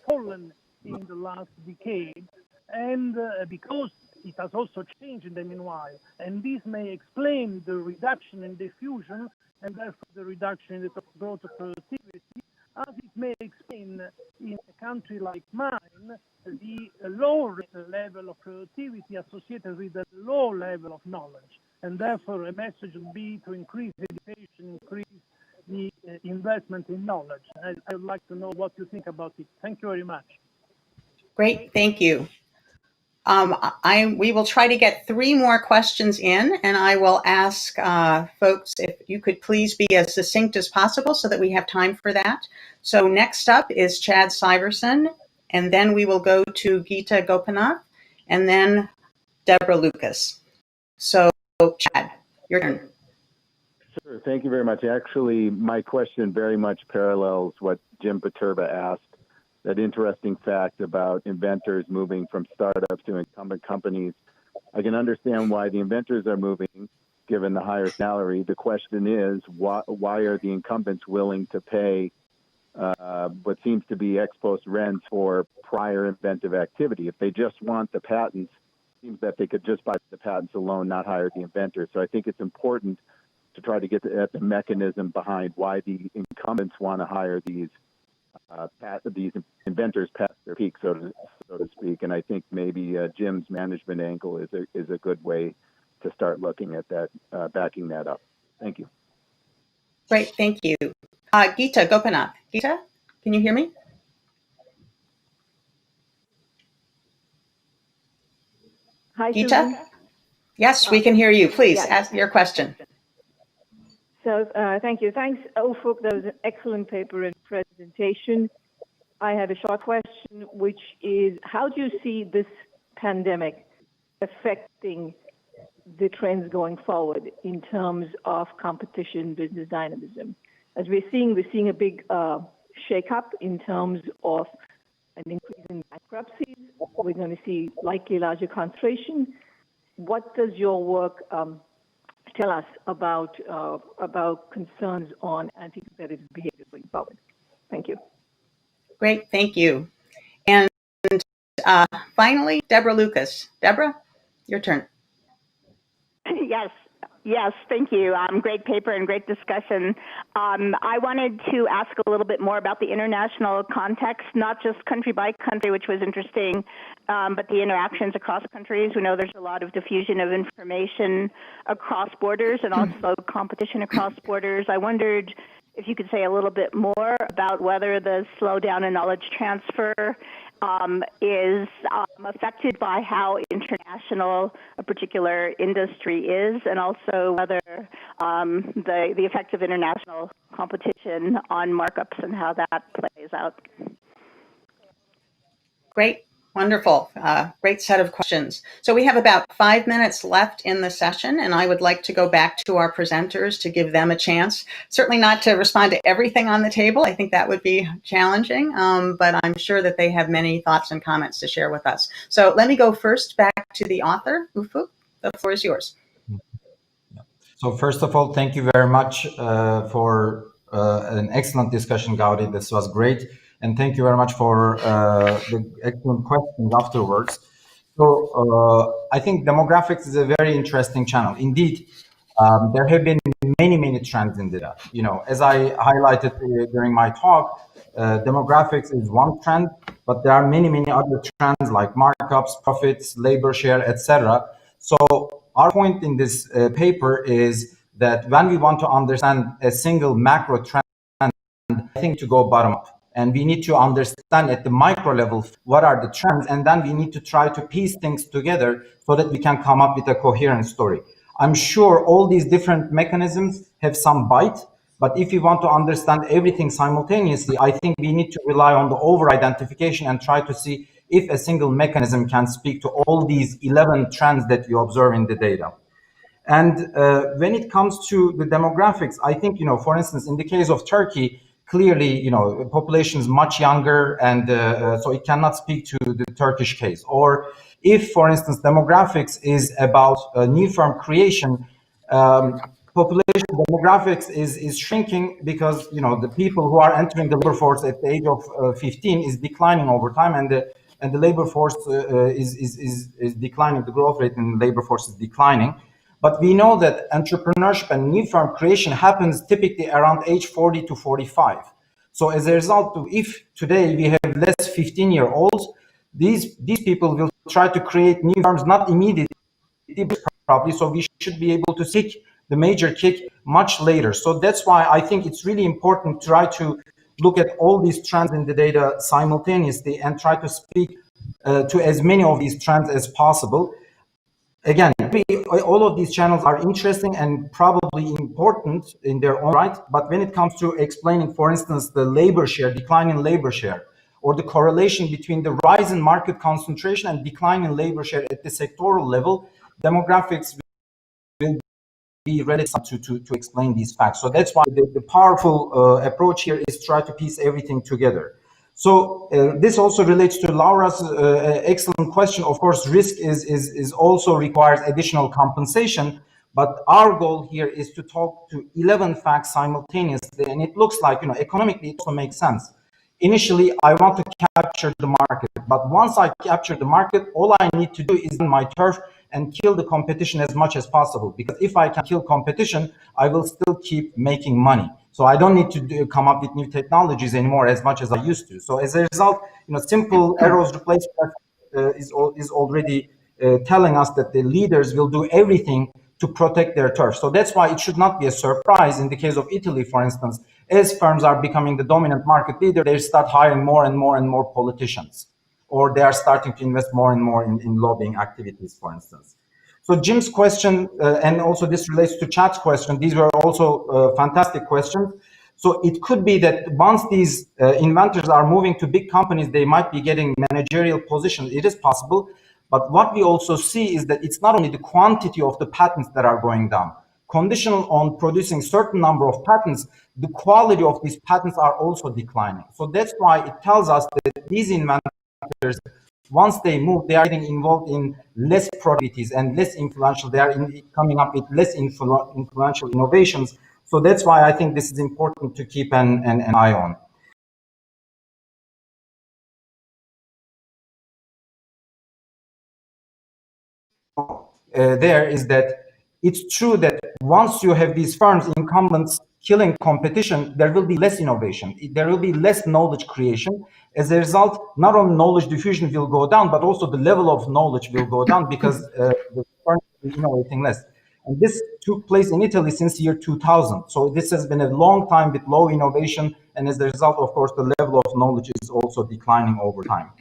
fallen in the last decade, and because it has also changed in the meanwhile. And this may explain the reduction in diffusion and therefore the reduction in the growth of productivity, as it may explain in a country like mine the low level of productivity associated with the low level of knowledge. And therefore a message would be to increase education, increase the investment in knowledge. I would like to know what you think about it. Thank you very much. Great, thank you. We will try to get 3 more questions in, and I will ask folks if you could please be as succinct as possible so that we have time for that. So next up is Chad Syverson, and then we will go to Geeta Gopinath, and then Deborah Lucas. So Chad, your turn. Sure. Thank you very much. Actually, my question very much parallels what Jim Paterba asked. That interesting fact about inventors moving from startups to incumbent companies. I can understand why the inventors are moving, given the higher salary. The question is, why are the incumbents willing to pay what seems to be ex post rents for prior inventive activity? If they just want the patents, it seems that they could just buy the patents alone, not hire the inventors. So I think it's important to try to get at the mechanism behind why the incumbents want to hire these inventors past their peak, so to speak. And I think maybe Jim's management angle is a good way to start looking at that, backing that up. Thank you. Great, thank you. Geeta Gopinath. Geeta, can you hear me? Hi, Geeta? Susan. Yes, we can hear you. Please yes. ask your question. So thank you. Thanks, Ufuk. That was an excellent paper and presentation. I have a short question, which is, how do you see this pandemic affecting the trends going forward in terms of competition, business dynamism? As we're seeing a big shakeup in terms of an increase in bankruptcies. We're going to see likely larger concentration. What does your work tell us about concerns on anti-competitive behavior going forward? Thank you. Great, thank you. And finally, Deborah Lucas. Deborah, your turn. Yes, thank you. Great paper and great discussion. I wanted to ask a little bit more about the international context, not just country by country, which was interesting, but the interactions across countries. We know there's a lot of diffusion of information across borders and also competition across borders. I wondered if you could say a little bit more about whether the slowdown in knowledge transfer is affected by how international a particular industry is, and also whether the effect of international competition on markups and how that plays out. Great. Wonderful. Great set of questions. So we have about 5 minutes left in the session, and I would like to go back to our presenters to give them a chance. Certainly not to respond to everything on the table. I think that would be challenging, but I'm sure that they have many thoughts and comments to share with us. So let me go first back to the author. Ufuk, the floor is yours. So first of all, thank you very much for an excellent discussion, Gaudi. This was great. And thank you very much for the excellent questions afterwards. So I think demographics is a very interesting channel. Indeed, there have been many trends in data. You know, as I highlighted during my talk, demographics is one trend, but there are many other trends like markups, profits, labor share, etc. So our point in this paper is that when we want to understand a single macro trend, I think to go bottom up. And we need to understand at the micro level what are the trends, and then we need to try to piece things together so that we can come up with a coherent story. I'm sure all these different mechanisms have some bite, but if we want to understand everything simultaneously, I think we need to rely on the over-identification and try to see if a single mechanism can speak to all these 11 trends that you observe in the data. And when it comes to the demographics, I think, you know, for instance, in the case of Turkey, clearly, you know, the population is much younger, and so it cannot speak to the Turkish case. Or if, for instance, demographics is about new firm creation, population demographics is shrinking because, you know, the people who are entering the labor force at the age of 15 is declining over time, and the labor force is declining. The growth rate in the labor force is declining. But we know that entrepreneurship and new firm creation happens typically around age 40 to 45. So as a result, if today we have less 15-year-olds, these people will try to create new firms not immediately, probably. So we should be able to seek the major kick much later. So that's why I think it's really important to try to look at all these trends in the data simultaneously and try to speak to as many of these trends as possible. Again, all of these channels are interesting and probably important in their own right, but when it comes to explaining, for instance, the labor share, decline in labor share, or the correlation between the rise in market concentration and decline in labor share at the sectoral level, demographics will be relative to explain these facts. So that's why the powerful approach here is try to piece everything together. So this also relates to Laura's excellent question. Of course, risk is also requires additional compensation, but our goal here is to talk to 11 facts simultaneously, and it looks like, economically it also makes sense. Initially, I want to capture the market, but once I capture the market, all I need to do is on my turf and kill the competition as much as possible. Because if I can kill competition, I will still keep making money. So I don't need to come up with new technologies anymore as much as I used to. So as a result, simple arrows replacement is already telling us that the leaders will do everything to protect their turf. So that's why it should not be a surprise in the case of Italy, for instance, as firms are becoming the dominant market leader, they start hiring more and more and more politicians, or they are starting to invest more and more in lobbying activities, for instance. So Jim's question, and also this relates to Chad's question, these were also fantastic questions. So it could be that once these inventors are moving to big companies, they might be getting managerial positions. It is possible. But what we also see is that it's not only the quantity of the patents that are going down. Conditional on producing certain number of patents, the quality of these patents are also declining. So that's why it tells us that these inventors, once they move, they are getting involved in less productivities and less influential. They are coming up with less influential innovations. So that's why I think this is important to keep an eye on. There is that it's true that once you have these firms, incumbents killing competition, there will be less innovation. There will be less knowledge creation. As a result, not only knowledge diffusion will go down, but also the level of knowledge will go down because the firms will be innovating less. And this took place in Italy since year 2000. So this has been a long time with low innovation. And as a result, of course, the level of knowledge is also declining over time.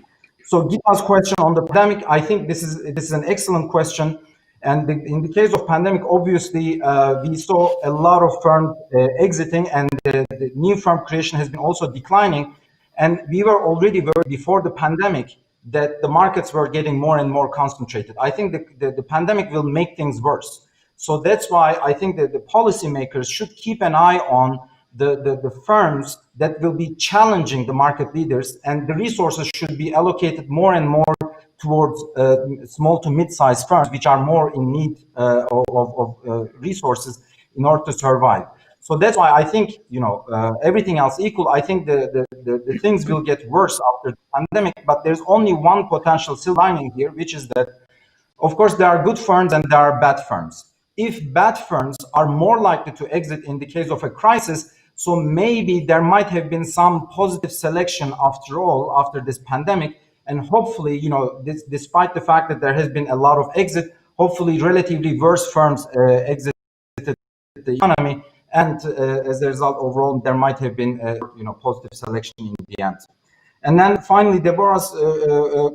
So Gita's question on the pandemic, I think this is an excellent question. And in the case of pandemic, obviously, we saw a lot of firms exiting, and the new firm creation has been also declining. And we were already worried before the pandemic that the markets were getting more and more concentrated. I think the pandemic will make things worse. So that's why I think that the policymakers should keep an eye on the firms that will be challenging the market leaders, and the resources should be allocated more and more towards small to mid-sized firms, which are more in need of resources in order to survive. So that's why I think, everything else equal, I think the things will get worse after the pandemic, but there's only one potential silver lining here, which is that, of course, there are good firms and there are bad firms. If bad firms are more likely to exit in the case of a crisis, so maybe there might have been some positive selection after all, after this pandemic. And hopefully, despite the fact that there has been a lot of exit, hopefully relatively worse firms exited the economy. And as a result, overall, there might have been a positive selection in the end. And then finally, Deborah's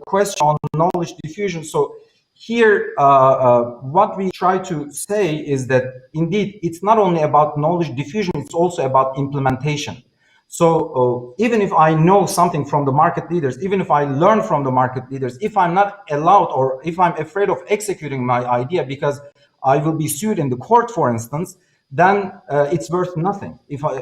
question on knowledge diffusion. So here, what we try to say is that indeed, it's not only about knowledge diffusion, it's also about implementation. So even if I know something from the market leaders, even if I learn from the market leaders, if I'm not allowed or if I'm afraid of executing my idea because I will be sued in the court, for instance, then it's worth nothing if I,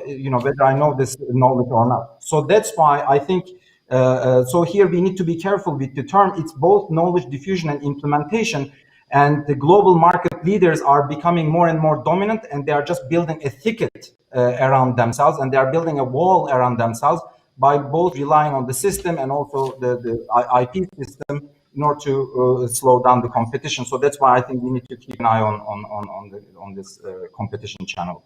whether I know this knowledge or not. So that's why I think, so here we need to be careful with the term. It's both knowledge diffusion and implementation. And the global market leaders are becoming more and more dominant, and they are just building a thicket around themselves, and they are building a wall around themselves by both relying on the system and also the IP system in order to slow down the competition. So that's why I think we need to keep an eye on this competition channel.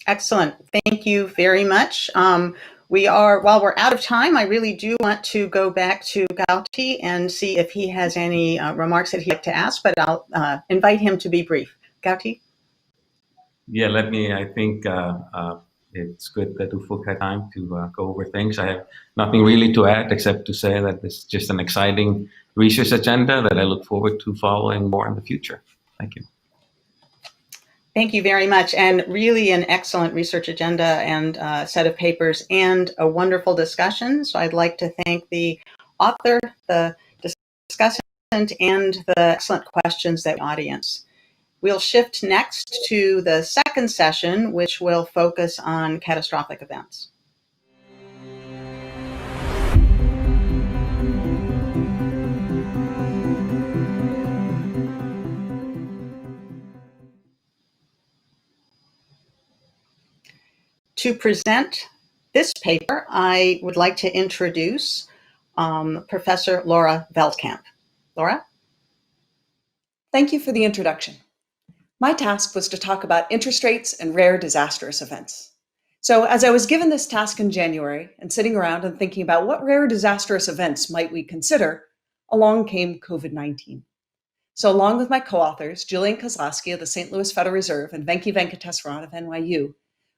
Excellent. Thank you very much. While we're out of time, I really do want to go back to Gauti and see if he has any remarks that he'd like to ask, but I'll invite him to be brief. Gauti? Yeah, I think it's good that Ufuk had time to go over things. I have nothing really to add except to say that this is just an exciting research agenda that I look forward to following more in the future. Thank you. Thank you very much, and really an excellent research agenda and set of papers and a wonderful discussion. So I'd like to thank the author, the discussant, and the excellent questions that the audience. We'll shift next to the second session, which will focus on catastrophic events. To present this paper, I would like to introduce Professor Laura Veldkamp. Laura? Thank you for the introduction. My task was to talk about interest rates and rare disastrous events. So as I was given this task in January and sitting around and thinking about what rare disastrous events might we consider, along came COVID-19. So along with my co-authors, Julian Kozlowski of the St. Louis Federal Reserve and Venki Venkateswaran of NYU,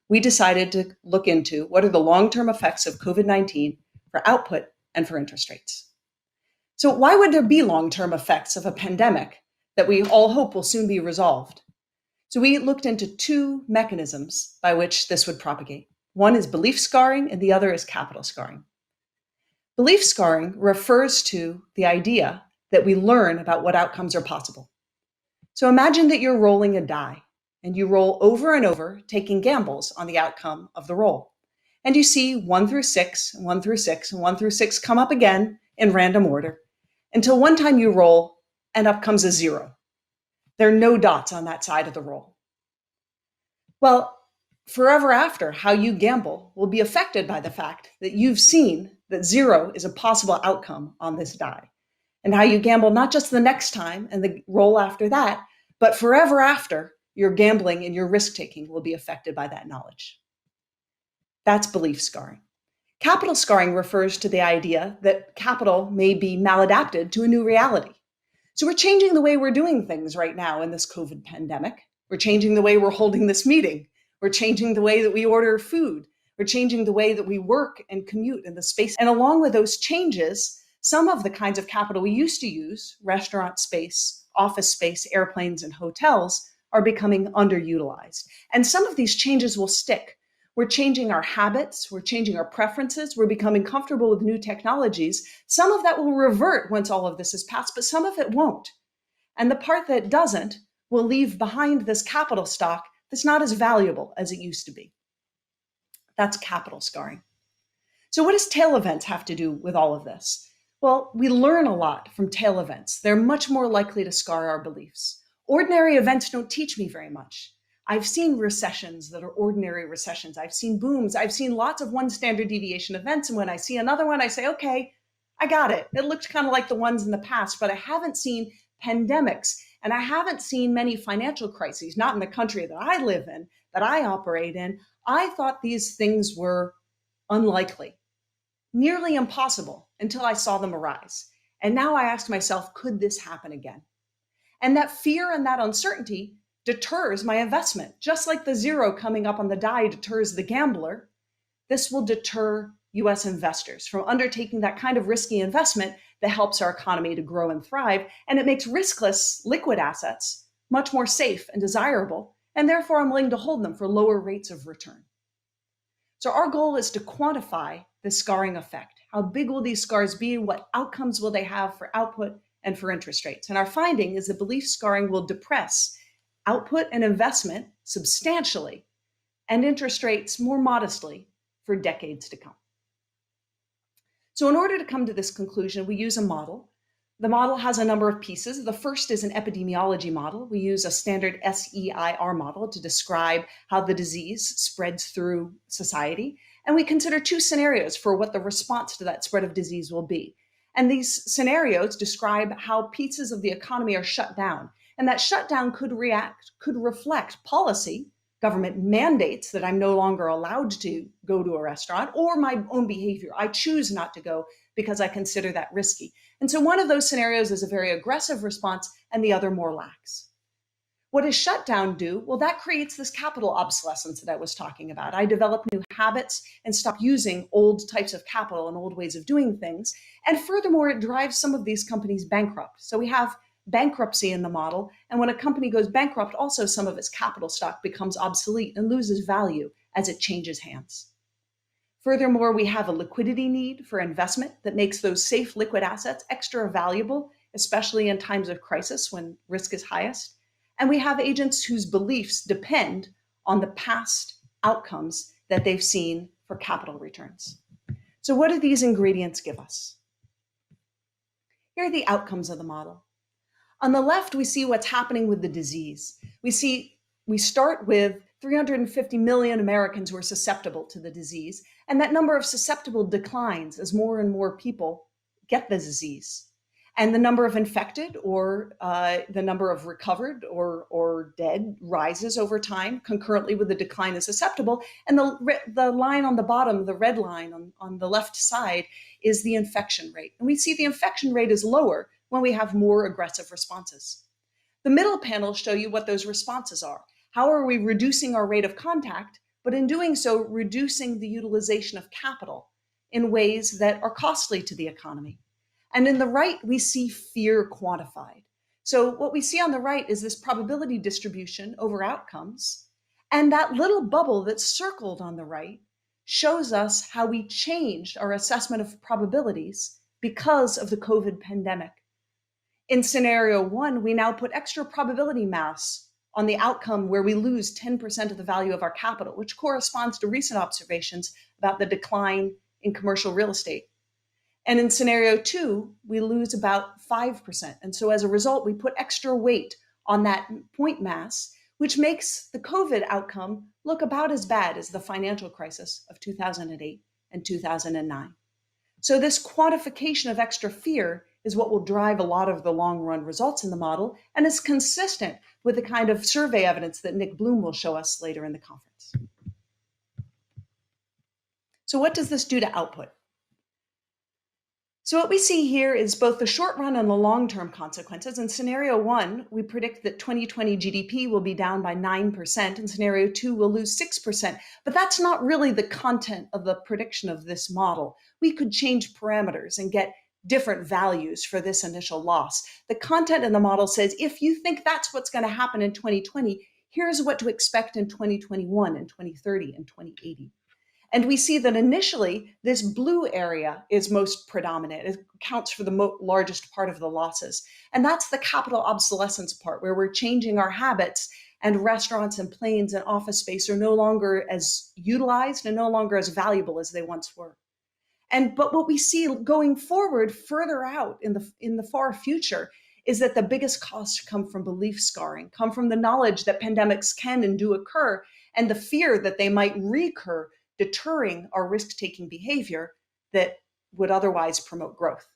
we decided to look into what are the long-term effects of COVID-19 for output and for interest rates. So why would there be long-term effects of a pandemic that we all hope will soon be resolved? So we looked into two mechanisms by which this would propagate. One is belief scarring and the other is capital scarring. Belief scarring refers to the idea that we learn about what outcomes are possible. So imagine that you're rolling a die and you roll over and over, taking gambles on the outcome of the roll. And you see 1 through 6, 1 through 6, and 1 through 6 come up again in random order until one time you roll and up comes a 0. There are no dots on that side of the roll. Well, forever after, how you gamble will be affected by the fact that you've seen that 0 is a possible outcome on this die. And how you gamble not just the next time and the roll after that, but forever after, your gambling and your risk-taking will be affected by that knowledge. That's belief scarring. Capital scarring refers to the idea that capital may be maladapted to a new reality. So we're changing the way we're doing things right now in this COVID pandemic. We're changing the way we're holding this meeting. We're changing the way that we order food. We're changing the way that we work and commute in the space. And along with those changes, some of the kinds of capital we used to use, restaurant space, office space, airplanes, and hotels, are becoming underutilized. And some of these changes will stick. We're changing our habits, we're changing our preferences, we're becoming comfortable with new technologies. Some of that will revert once all of this is passed, but some of it won't. And the part that doesn't will leave behind this capital stock that's not as valuable as it used to be. That's capital scarring. So what does tail events have to do with all of this? Well, we learn a lot from tail events. They're much more likely to scar our beliefs. Ordinary events don't teach me very much. I've seen recessions that are ordinary recessions. I've seen booms. I've seen lots of one standard deviation events. And when I see another one, I say, okay, I got it. It looks kind of like the ones in the past, but I haven't seen pandemics and I haven't seen many financial crises, not in the country that I live in, that I operate in. I thought these things were unlikely, nearly impossible until I saw them arise. And now I ask myself, could this happen again? And that fear and that uncertainty deters my investment. Just like the 0 coming up on the die deters the gambler, this will deter US investors from undertaking that kind of risky investment that helps our economy to grow and thrive. And it makes riskless liquid assets much more safe and desirable. And therefore, I'm willing to hold them for lower rates of return. So our goal is to quantify the scarring effect. How big will these scars be? What outcomes will they have for output and for interest rates? And our finding is that belief scarring will depress output and investment substantially and interest rates more modestly for decades to come. So in order to come to this conclusion, we use a model. The model has a number of pieces. The first is an epidemiology model. We use a standard SEIR model to describe how the disease spreads through society. And we consider 2 scenarios for what the response to that spread of disease will be. And these scenarios describe how pieces of the economy are shut down. And that shutdown could reflect policy, government mandates that I'm no longer allowed to go to a restaurant, or my own behavior. I choose not to go because I consider that risky. And so one of those scenarios is a very aggressive response and the other more lax. What does shutdown do? Well, that creates this capital obsolescence that I was talking about. I develop new habits and stop using old types of capital and old ways of doing things. And furthermore, it drives some of these companies bankrupt. So we have bankruptcy in the model. And when a company goes bankrupt, also some of its capital stock becomes obsolete and loses value as it changes hands. Furthermore, we have a liquidity need for investment that makes those safe liquid assets extra valuable, especially in times of crisis when risk is highest. And we have agents whose beliefs depend on the past outcomes that they've seen for capital returns. So what do these ingredients give us? Here are the outcomes of the model. On the left, we see what's happening with the disease. We start with 350 million Americans who are susceptible to the disease, and that number of susceptible declines as more and more people get the disease. And the number of infected or the number of recovered or dead rises over time concurrently with the decline in susceptible. And the line on the bottom, the red line on the left side, is the infection rate. And we see the infection rate is lower when we have more aggressive responses. The middle panels show you what those responses are. How are we reducing our rate of contact, but in doing so, reducing the utilization of capital in ways that are costly to the economy? And in the right, we see fear quantified. So what we see on the right is this probability distribution over outcomes. And that little bubble that's circled on the right shows us how we changed our assessment of probabilities because of the COVID pandemic. In scenario 1, we now put extra probability mass on the outcome where we lose 10% of the value of our capital, which corresponds to recent observations about the decline in commercial real estate. And in scenario 2, we lose about 5%. And so as a result, we put extra weight on that point mass, which makes the COVID outcome look about as bad as the financial crisis of 2008 and 2009. So this quantification of extra fear is what will drive a lot of the long-run results in the model, and is consistent with the kind of survey evidence that Nick Bloom will show us later in the conference. So what does this do to output? So what we see here is both the short run and the long-term consequences. In scenario 1, we predict that 2020 GDP will be down by 9%. In scenario 2, we'll lose 6%. But that's not really the content of the prediction of this model. We could change parameters and get different values for this initial loss. The content in the model says, if you think that's what's going to happen in 2020, here's what to expect in 2021 and 2030 and 2080. And we see that initially, this blue area is most predominant. It accounts for the largest part of the losses. And that's the capital obsolescence part, where we're changing our habits and restaurants and planes and office space are no longer as utilized and no longer as valuable as they once were. But what we see going forward further out in the far future is that the biggest costs come from belief scarring, come from the knowledge that pandemics can and do occur, and the fear that they might recur, deterring our risk-taking behavior that would otherwise promote growth.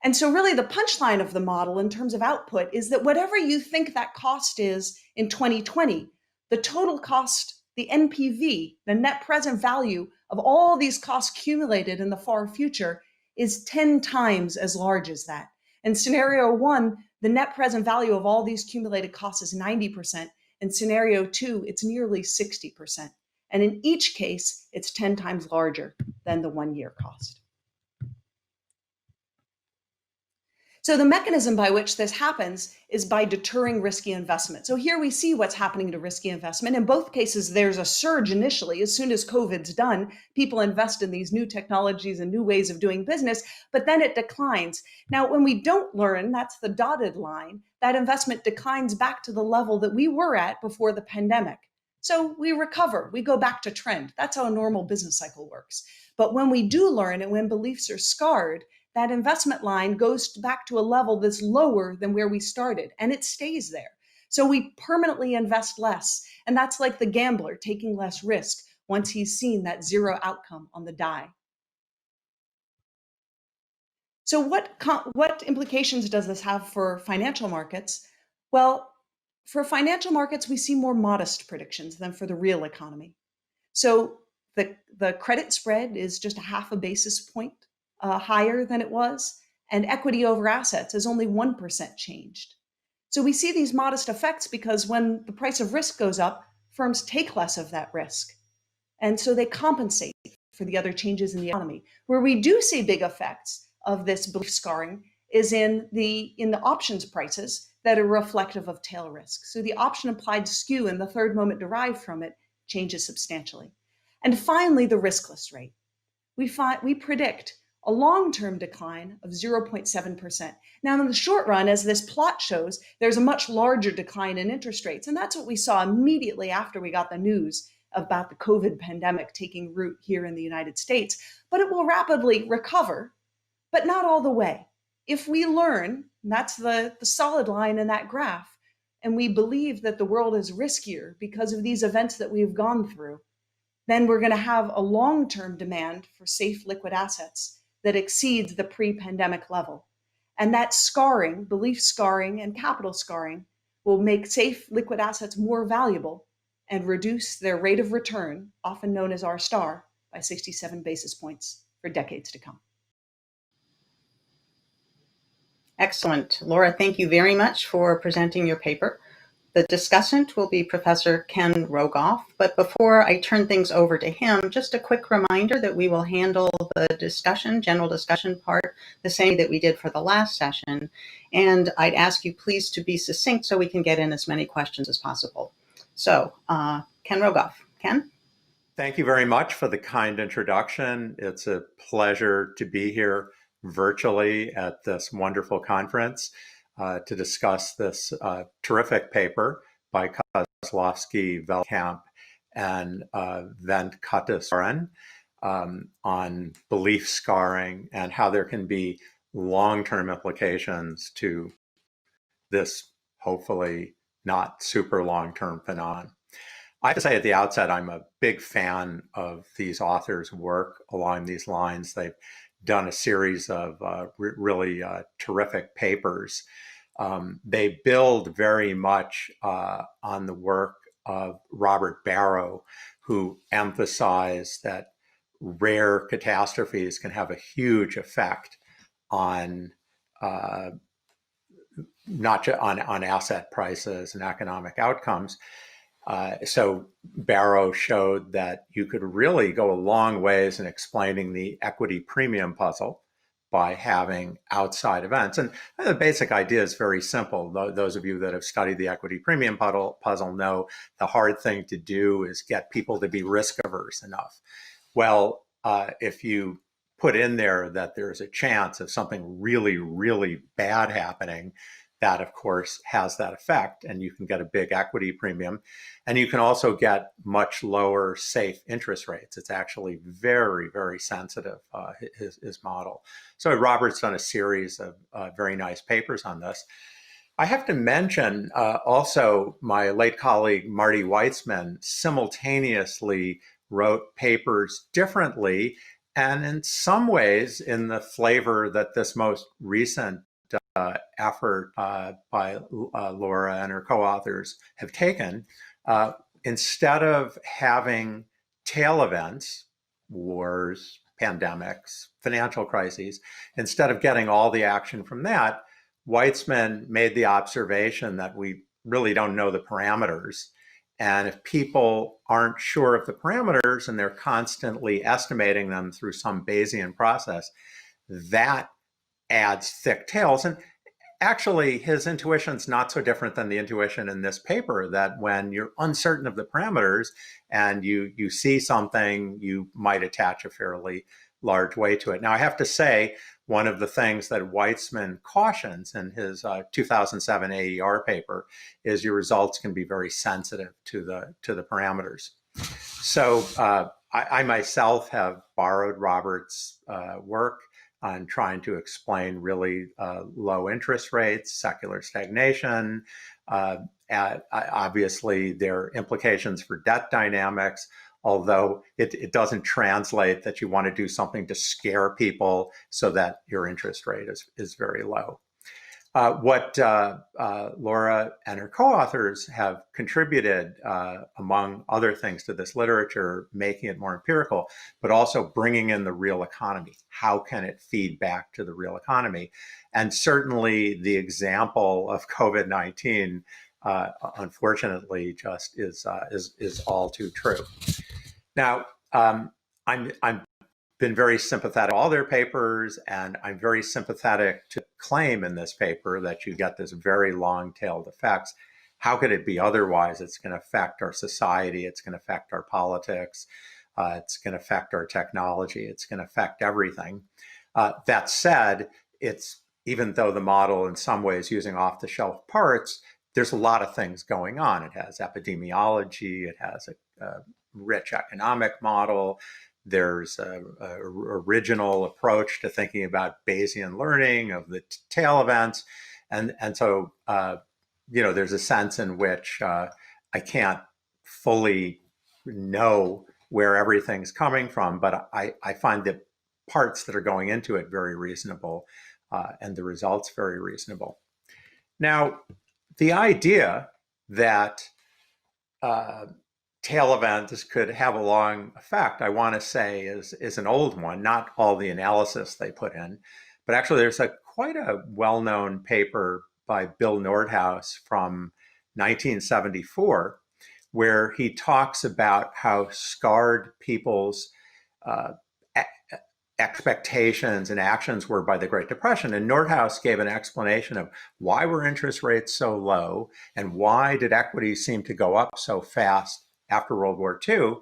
And so really the punchline of the model in terms of output is that whatever you think that cost is in 2020, the total cost, the NPV, the net present value of all these costs accumulated in the far future is 10 times as large as that. In scenario 1, the net present value of all these accumulated costs is 90%. In scenario 2, it's nearly 60%. And in each case, it's 10 times larger than the 1-year cost. So the mechanism by which this happens is by deterring risky investment. So here we see what's happening to risky investment. In both cases, there's a surge initially. As soon as COVID's done, people invest in these new technologies and new ways of doing business, but then it declines. Now, when we don't learn, that's the dotted line, that investment declines back to the level that we were at before the pandemic. So we recover, we go back to trend. That's how a normal business cycle works. But when we do learn and when beliefs are scarred, that investment line goes back to a level that's lower than where we started, and it stays there. So we permanently invest less, and that's like the gambler taking less risk once he's seen that zero outcome on the die. So what implications does this have for financial markets? Well, for financial markets, we see more modest predictions than for the real economy. So the credit spread is just a half a basis point higher than it was, and equity over assets is only 1% changed. So we see these modest effects because when the price of risk goes up, firms take less of that risk. And so they compensate for the other changes in the economy. Where we do see big effects of this belief scarring is in the options prices that are reflective of tail risk. So the option implied skew and the third moment derived from it changes substantially. And finally, the riskless rate. We predict a long-term decline of 0.7%. Now, in the short run, as this plot shows, there's a much larger decline in interest rates. And that's what we saw immediately after we got the news about the COVID pandemic taking root here in the United States. But it will rapidly recover, but not all the way. If we learn, and that's the solid line in that graph, and we believe that the world is riskier because of these events that we've gone through, then we're going to have a long-term demand for safe liquid assets that exceeds the pre-pandemic level. And that scarring, belief scarring and capital scarring, will make safe liquid assets more valuable and reduce their rate of return, often known as R star, by 67 basis points for decades to come. Excellent. Laura, thank you very much for presenting your paper. The discussant will be Professor Ken Rogoff, but before I turn things over to him, just a quick reminder that we will handle the discussion, general discussion part, the same that we did for the last session. And I'd ask you please to be succinct so we can get in as many questions as possible. So, Ken Rogoff. Ken? Thank you very much for the kind introduction. It's a pleasure to be here virtually at this wonderful conference to discuss this terrific paper by Kozlowski, Veldkamp, and Venkatesaran on belief scarring and how there can be long-term implications to this hopefully not super long-term phenomenon. I have to say at the outset, I'm a big fan of these authors' work along these lines. They've done a series of really terrific papers. They build very much on the work of Robert Barrow, who emphasized that rare catastrophes can have a huge effect on not just on asset prices and economic outcomes. So Barrow showed that you could really go a long ways in explaining the equity premium puzzle by having outside events. And the basic idea is very simple. Those of you that have studied the equity premium puzzle know the hard thing to do is get people to be risk averse enough. Well, if you put in there that there's a chance of something really, really bad happening, that of course has that effect, and you can get a big equity premium, and you can also get much lower safe interest rates. It's actually very, very sensitive, his model. So Robert's done a series of very nice papers on this. I have to mention also my late colleague Marty Weitzman simultaneously wrote papers differently, and in some ways in the flavor that this most recent effort by Laura and her co-authors have taken. Instead of having tail events, wars, pandemics, financial crises, instead of getting all the action from that, Weitzman made the observation that we really don't know the parameters. And if people aren't sure of the parameters and they're constantly estimating them through some Bayesian process, that adds thick tails. And actually, his intuition's not so different than the intuition in this paper, that when you're uncertain of the parameters and you see something, you might attach a fairly large weight to it. Now, I have to say, one of the things that Weitzman cautions in his 2007 AER paper is your results can be very sensitive to the parameters. So I myself have borrowed Robert's work on trying to explain really low interest rates, secular stagnation. Obviously, there are implications for debt dynamics, although it doesn't translate that you want to do something to scare people so that your interest rate is very low. What Laura and her co-authors have contributed, among other things, to this literature, making it more empirical, but also bringing in the real economy. How can it feed back to the real economy? And certainly the example of COVID-19, unfortunately, just is all too true. Now, I'm been very sympathetic to all their papers, and I'm very sympathetic to claim in this paper that you get this very long-tailed effects. How could it be otherwise? It's going to affect our society. It's going to affect our politics. It's going to affect our technology. It's going to affect everything. That said, it's even though the model in some ways using off-the-shelf parts, there's a lot of things going on. It has epidemiology, it has a rich economic model, there's a original approach to thinking about Bayesian learning of the tail events. And so, there's a sense in which I can't fully know where everything's coming from, but I find the parts that are going into it very reasonable and the results very reasonable. Now, the idea that tail events could have a long effect, I want to say is an old one, not all the analysis they put in, but actually there's quite a well-known paper by Bill Nordhaus from 1974, where he talks about how scarred people's expectations and actions were by the Great Depression. And Nordhaus gave an explanation of why were interest rates so low and why did equities seem to go up so fast after World War II.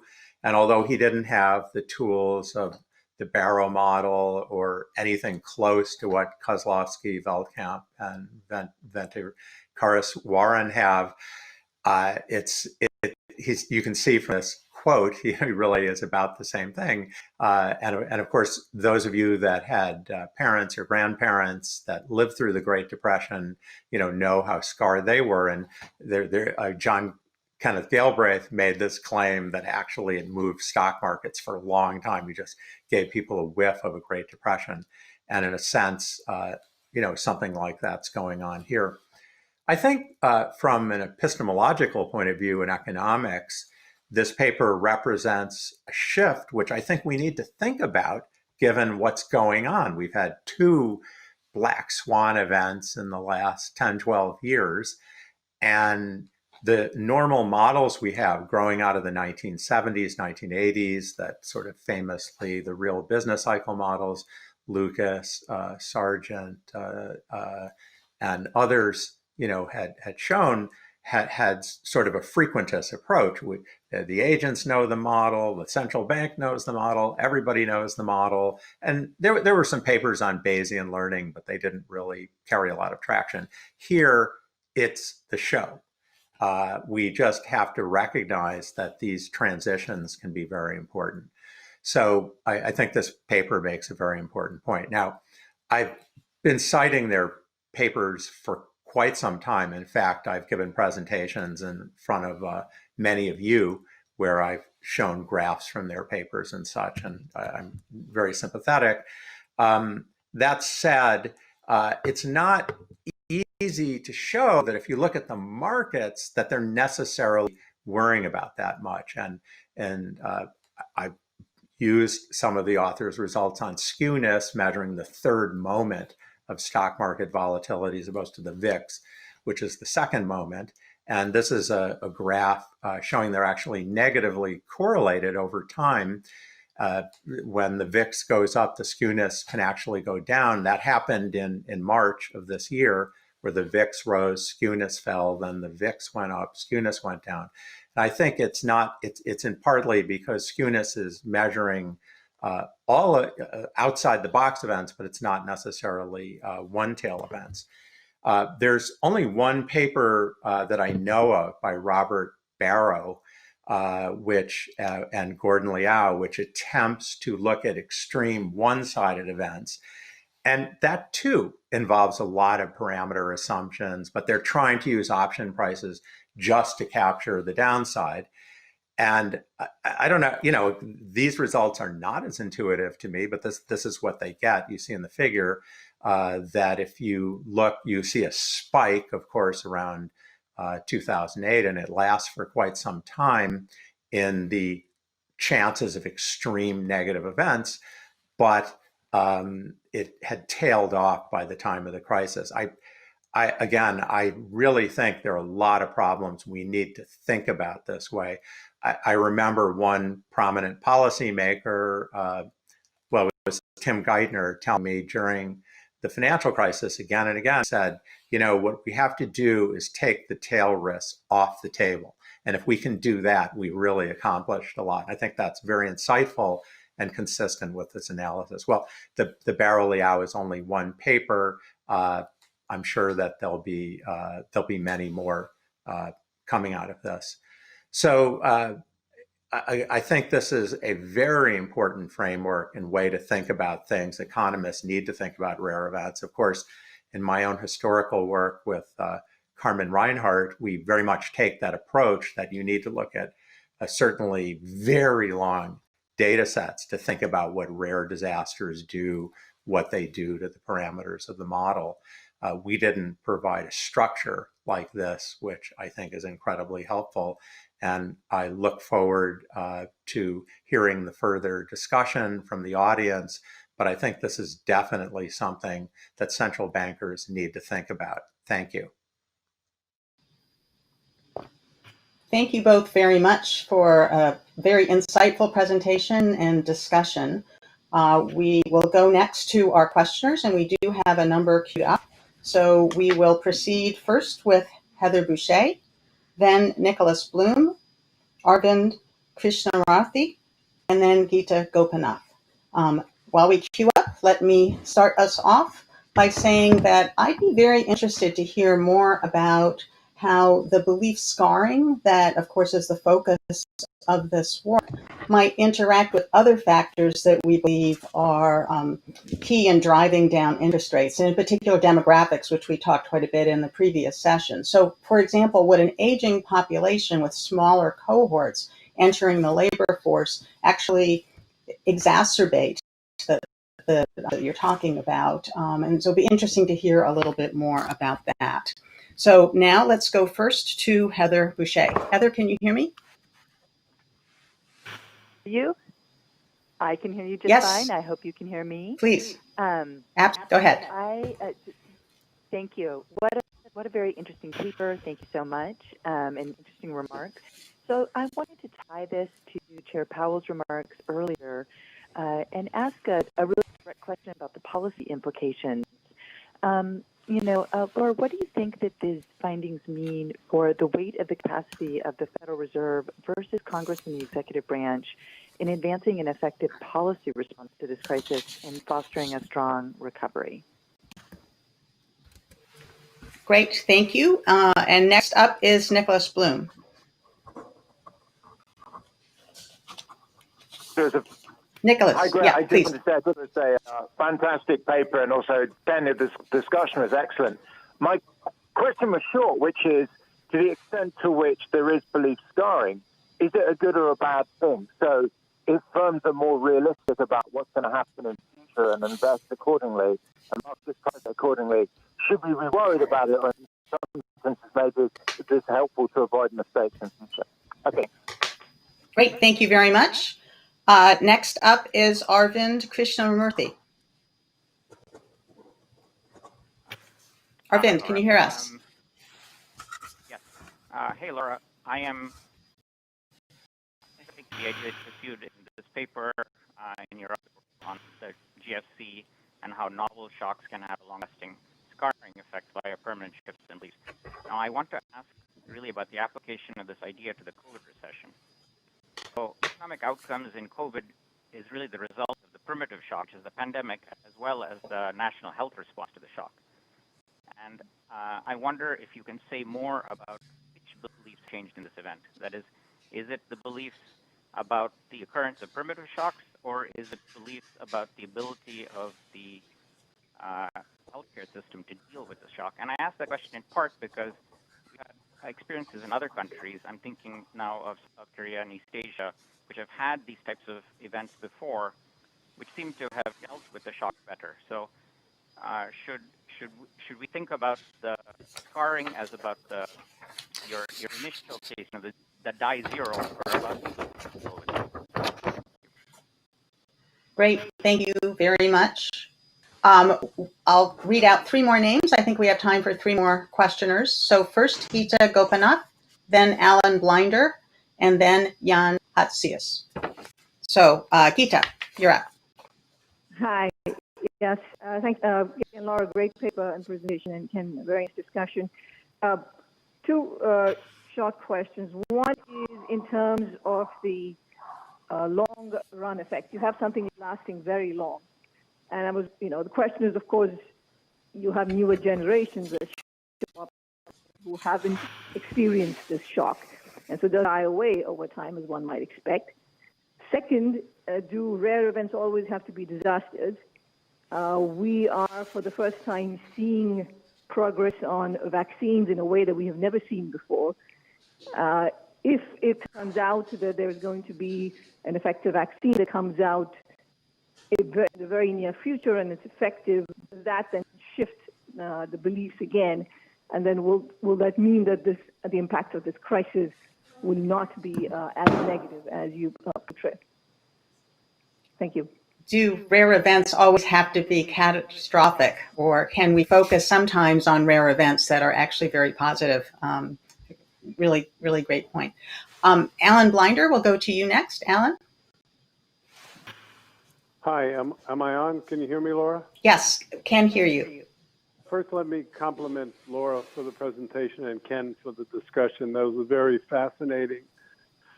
And although he didn't have the tools of the Barrow model or anything close to what Kozlowski, Veldkamp, and Venter-Karas-Warren have, you can see from this quote, he really is about the same thing. And of course, those of you that had parents or grandparents that lived through the Great Depression, know how scarred they were. And John Kenneth Galbraith made this claim that actually it moved stock markets for a long time. You just gave people a whiff of a Great Depression. And in a sense, something like that's going on here. I think from an epistemological point of view in economics, this paper represents a shift, which I think we need to think about given what's going on. We've had 2 black swan events in the last 10, 12 years. And the normal models we have growing out of the 1970s, 1980s, that sort of famously the real business cycle models, Lucas, Sargent, and others, had shown, had sort of a frequentist approach. The agents know the model, the central bank knows the model, everybody knows the model. And there were some papers on Bayesian learning, but they didn't really carry a lot of traction. Here, it's the show. We just have to recognize that these transitions can be very important. So I think this paper makes a very important point. Now, I've been citing their papers for quite some time. In fact, I've given presentations in front of many of you where I've shown graphs from their papers and such, and I'm very sympathetic. That said, it's not easy to show that if you look at the markets that they're necessarily worrying about that much. And I've used some of the author's results on skewness, measuring the third moment of stock market volatility as opposed to the VIX, which is the second moment. And this is a graph showing they're actually negatively correlated over time. When the VIX goes up, the skewness can actually go down. That happened in March of this year, where the VIX rose, skewness fell, then the VIX went up, skewness went down. And I think it's in partly because skewness is measuring all outside the box events, but it's not necessarily one-tail events. There's only one paper that I know of by Robert Barrow, and Gordon Liao, which attempts to look at extreme one-sided events. And that too involves a lot of parameter assumptions, but they're trying to use option prices just to capture the downside. And I don't know, these results are not as intuitive to me, but this is what they get. You see in the figure that if you look, you see a spike, of course, around 2008, and it lasts for quite some time in the chances of extreme negative events, but it had tailed off by the time of the crisis. I really think there are a lot of problems we need to think about this way. I remember one prominent policymaker, it was Tim Geithner, telling me during the financial crisis again and again, said, what we have to do is take the tail risk off the table. And if we can do that, we really accomplished a lot. I think that's very insightful and consistent with this analysis. Well, the Barrow Liao is only one paper. I'm sure that there'll be many more coming out of this. So I think this is a very important framework and way to think about things. Economists need to think about rare events. Of course, in my own historical work with Carmen Reinhardt, we very much take that approach that you need to look at certainly very long data sets to think about what rare disasters do, what they do to the parameters of the model. We didn't provide a structure like this, which I think is incredibly helpful. And I look forward to hearing the further discussion from the audience. But I think this is definitely something that central bankers need to think about. Thank you. Thank you both very much for a very insightful presentation and discussion. We will go next to our questioners, and we do have a number queued up. So we will proceed first with Heather Boucher, then Nicholas Bloom, Arvind Krishnamurthy, and then Geeta Gopinath. While we queue up, let me start us off by saying that I'd be very interested to hear more about how the belief scarring that, of course, is the focus of this work might interact with other factors that we believe are key in driving down interest rates, and in particular demographics, which we talked quite a bit in the previous session. So, for example, would an aging population with smaller cohorts entering the labor force actually exacerbate that you're talking about? And so it'll be interesting to hear a little bit more about that. So now let's go first to Heather Boucher. Heather, can you hear me? I can hear you just yes. fine. I hope you can hear me. Please. Go ahead. Thank you. What a very interesting paper. Thank you so much. And interesting remarks. So I wanted to tie this to Chair Powell's remarks earlier and ask a really direct question about the policy implications. Laura, what do you think that these findings mean for the weight of the capacity of the Federal Reserve versus Congress and the executive branch in advancing an effective policy response to this crisis and fostering a strong recovery? Great, thank you. And next up is Nicholas Bloom. Nicholas, hi, Greg. yeah, I just please. wanted to say fantastic paper, and also, Ken, this discussion was excellent. My question was short, which is, to the extent to which there is belief scarring, is it a good or a bad thing? So if firms are more realistic about what's going to happen in the future and invest accordingly and market price accordingly, should we be worried about it, or in some instances maybe it is helpful to avoid mistakes in the future? Okay. Great, thank you very much. Next up is Arvind Krishnamurthy. Arvind, can you hear us? Yes. Hey, Laura. I think the idea pursued in this paper in your article on the GFC and how novel shocks can have a long-lasting scarring effect via permanent shifts in beliefs. Now, I want to ask really about the application of this idea to the COVID recession. So, economic outcomes in COVID is really the result of the primitive shock, which is the pandemic, as well as the national health response to the shock. And I wonder if you can say more about which beliefs changed in this event. That is it the beliefs about the occurrence of primitive shocks, or is it beliefs about the ability of the healthcare system to deal with the shock? And I ask that question in part because we had experiences in other countries. I'm thinking now of South Korea and East Asia, which have had these types of events before, which seem to have dealt with the shock better. So should we think about the scarring as about your initial case, the die zero, or about COVID? Great, thank you very much. I'll read out three more names. I think we have time for three more questioners. So first, Geeta Gopinath, then Alan Blinder, and then Jan Hatsius. So Geeta, you're up. Hi. Yes, thanks, Laura. Great paper and presentation, and Ken, very nice discussion. Two short questions. One is in terms of the long run effect. You have something lasting very long. And I was, the question is, of course, you have newer generations that show up who haven't experienced this shock. And so they'll die away over time, as one might expect. Second, do rare events always have to be disasters? We are, for the first time, seeing progress on vaccines in a way that we have never seen before. If it turns out that there's going to be an effective vaccine that comes out in the very near future and it's effective, does that then shift the beliefs again? And then will that mean that the impact of this crisis will not be as negative as you portray? Thank you. Do rare events always have to be catastrophic, or can we focus sometimes on rare events that are actually very positive? Really, really great point. Alan Blinder, we'll go to you next. Alan? Hi, am I on? Can you hear me, Laura? Yes, can hear you. First, let me compliment Laura for the presentation and Ken for the discussion. That was very fascinating.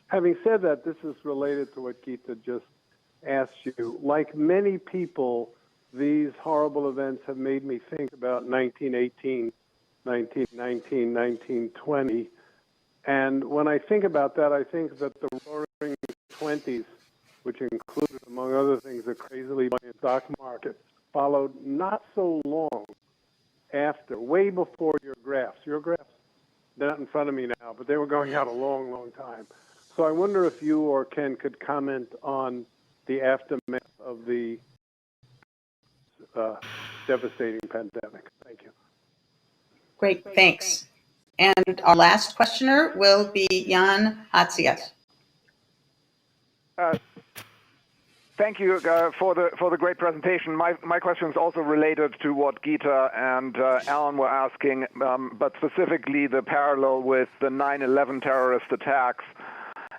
Having said that, this is related to what Gita just asked you. Like many people, these horrible events have made me think about 1918, 1919, 1920. And when I think about that, I think that the roaring 20s, which included, among other things, the crazily buoyant stock market, followed not so long after, way before your graphs. Your graphs, they're not in front of me now, but they were going out a long, long time. So I wonder if you or Ken could comment on the aftermath of the devastating pandemic. Thank you. Great, thanks. And our last questioner will be Jan Hatzias. Thank you for the great presentation. My question is also related to what Gita and Alan were asking, but specifically the parallel with the 9/11 terrorist attacks.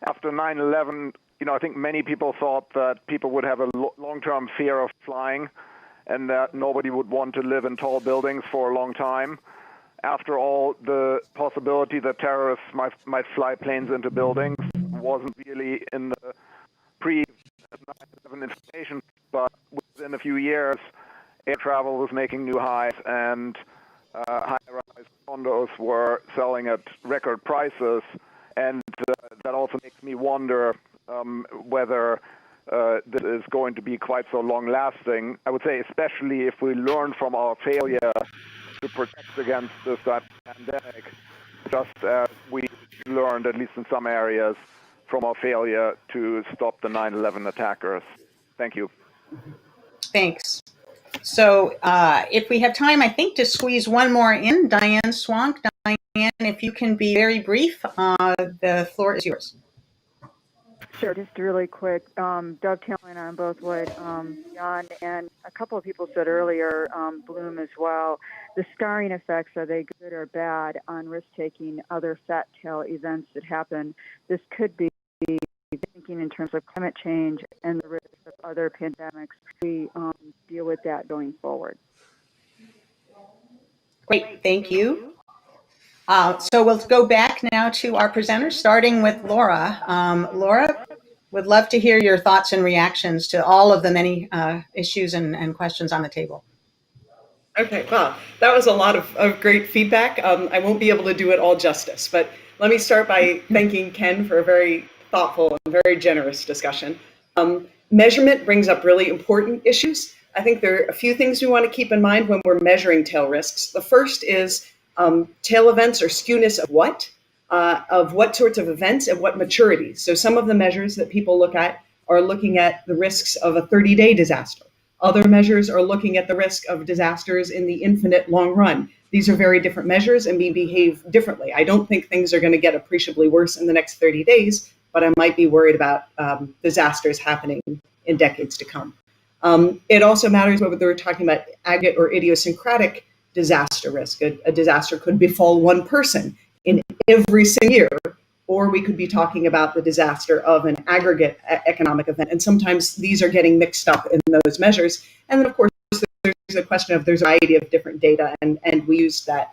After 9/11, I think many people thought that people would have a long-term fear of flying, and that nobody would want to live in tall buildings for a long time. After all, the possibility that terrorists might fly planes into buildings wasn't really in the pre-9/11 information, but within a few years, air travel was making new highs, and high-rise condos were selling at record prices, and that also makes me wonder whether this is going to be quite so long-lasting. I would say especially if we learn from our failure to protect against this pandemic, just as we learned, at least in some areas, from our failure to stop the 9/11 attackers. Thank you. Thanks. So if we have time, I think, to squeeze one more in, Diane Swank. Diane, if you can be very brief, the floor is yours. Sure, just really quick, dovetailing on both what Jan and a couple of people said earlier, Bloom as well. The scarring effects, are they good or bad on risk-taking other fat tail events that happen? This could be thinking in terms of climate change and the risk of other pandemics. We deal with that going forward. Great, thank you. So we'll go back now to our presenters, starting with Laura. Laura, would love to hear your thoughts and reactions to all of the many issues and questions on the table. Okay, wow, that was a lot of great feedback. I won't be able to do it all justice, but let me start by thanking Ken for a very thoughtful and very generous discussion. Measurement brings up really important issues. I think there are a few things we want to keep in mind when we're measuring tail risks. The first is tail events or skewness of what sorts of events at what maturity. So some of the measures that people look at are looking at the risks of a 30-day disaster. Other measures are looking at the risk of disasters in the infinite long run. These are very different measures and may behave differently. I don't think things are going to get appreciably worse in the next 30 days, but I might be worried about disasters happening in decades to come. It also matters whether we're talking about aggregate or idiosyncratic disaster risk. A disaster could befall one person in every single year, or we could be talking about the disaster of an aggregate economic event. And sometimes these are getting mixed up in those measures. And then, of course, there's a question of there's a variety of different data, and we used a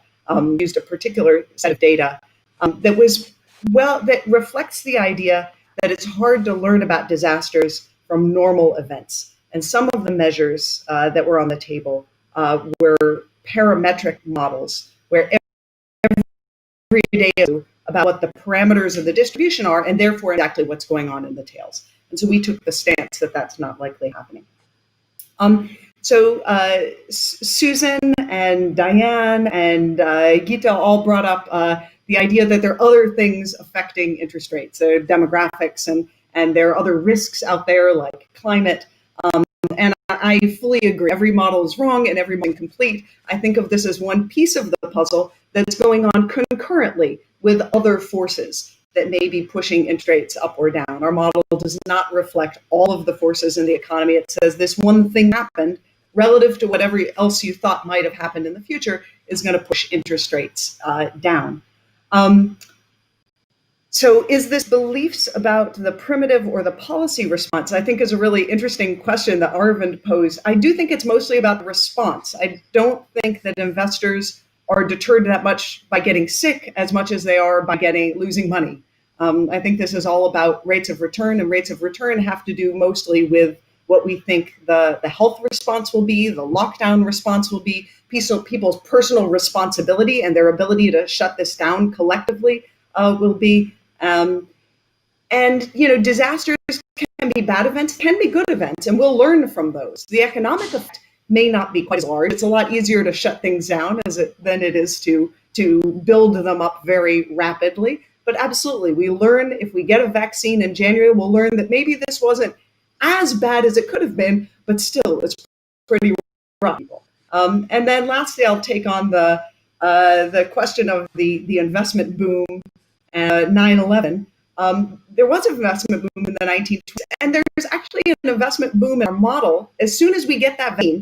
particular set of data that reflects the idea that it's hard to learn about disasters from normal events. And some of the measures that were on the table were parametric models, where every day about what the parameters of the distribution are, and therefore exactly what's going on in the tails. And so we took the stance that that's not likely happening. So Susan and Diane and Gita all brought up the idea that there are other things affecting interest rates. There are demographics and there are other risks out there like climate. And I fully agree. Every model is wrong and every model is incomplete. I think of this as one piece of the puzzle that's going on concurrently with other forces that may be pushing interest rates up or down. Our model does not reflect all of the forces in the economy. It says this one thing happened relative to whatever else you thought might have happened in the future is going to push interest rates down. So is this beliefs about the primitive or the policy response? I think is a really interesting question that Arvind posed. I do think it's mostly about the response. I don't think that investors are deterred that much by getting sick as much as they are by losing money. I think this is all about rates of return, and rates of return have to do mostly with what we think the health response will be, the lockdown response will be, people's personal responsibility and their ability to shut this down collectively will be. And, disasters can be bad events, can be good events, and we'll learn from those. The economic effect may not be quite as large. It's a lot easier to shut things down than it is to build them up very rapidly. But absolutely, we learn if we get a vaccine in January, we'll learn that maybe this wasn't as bad as it could have been, but still it's pretty rough. And then lastly, I'll take on the question of the investment boom, 9/11. There was an investment boom in the 1920s, and there's actually an investment boom in our model. As soon as we get that vaccine,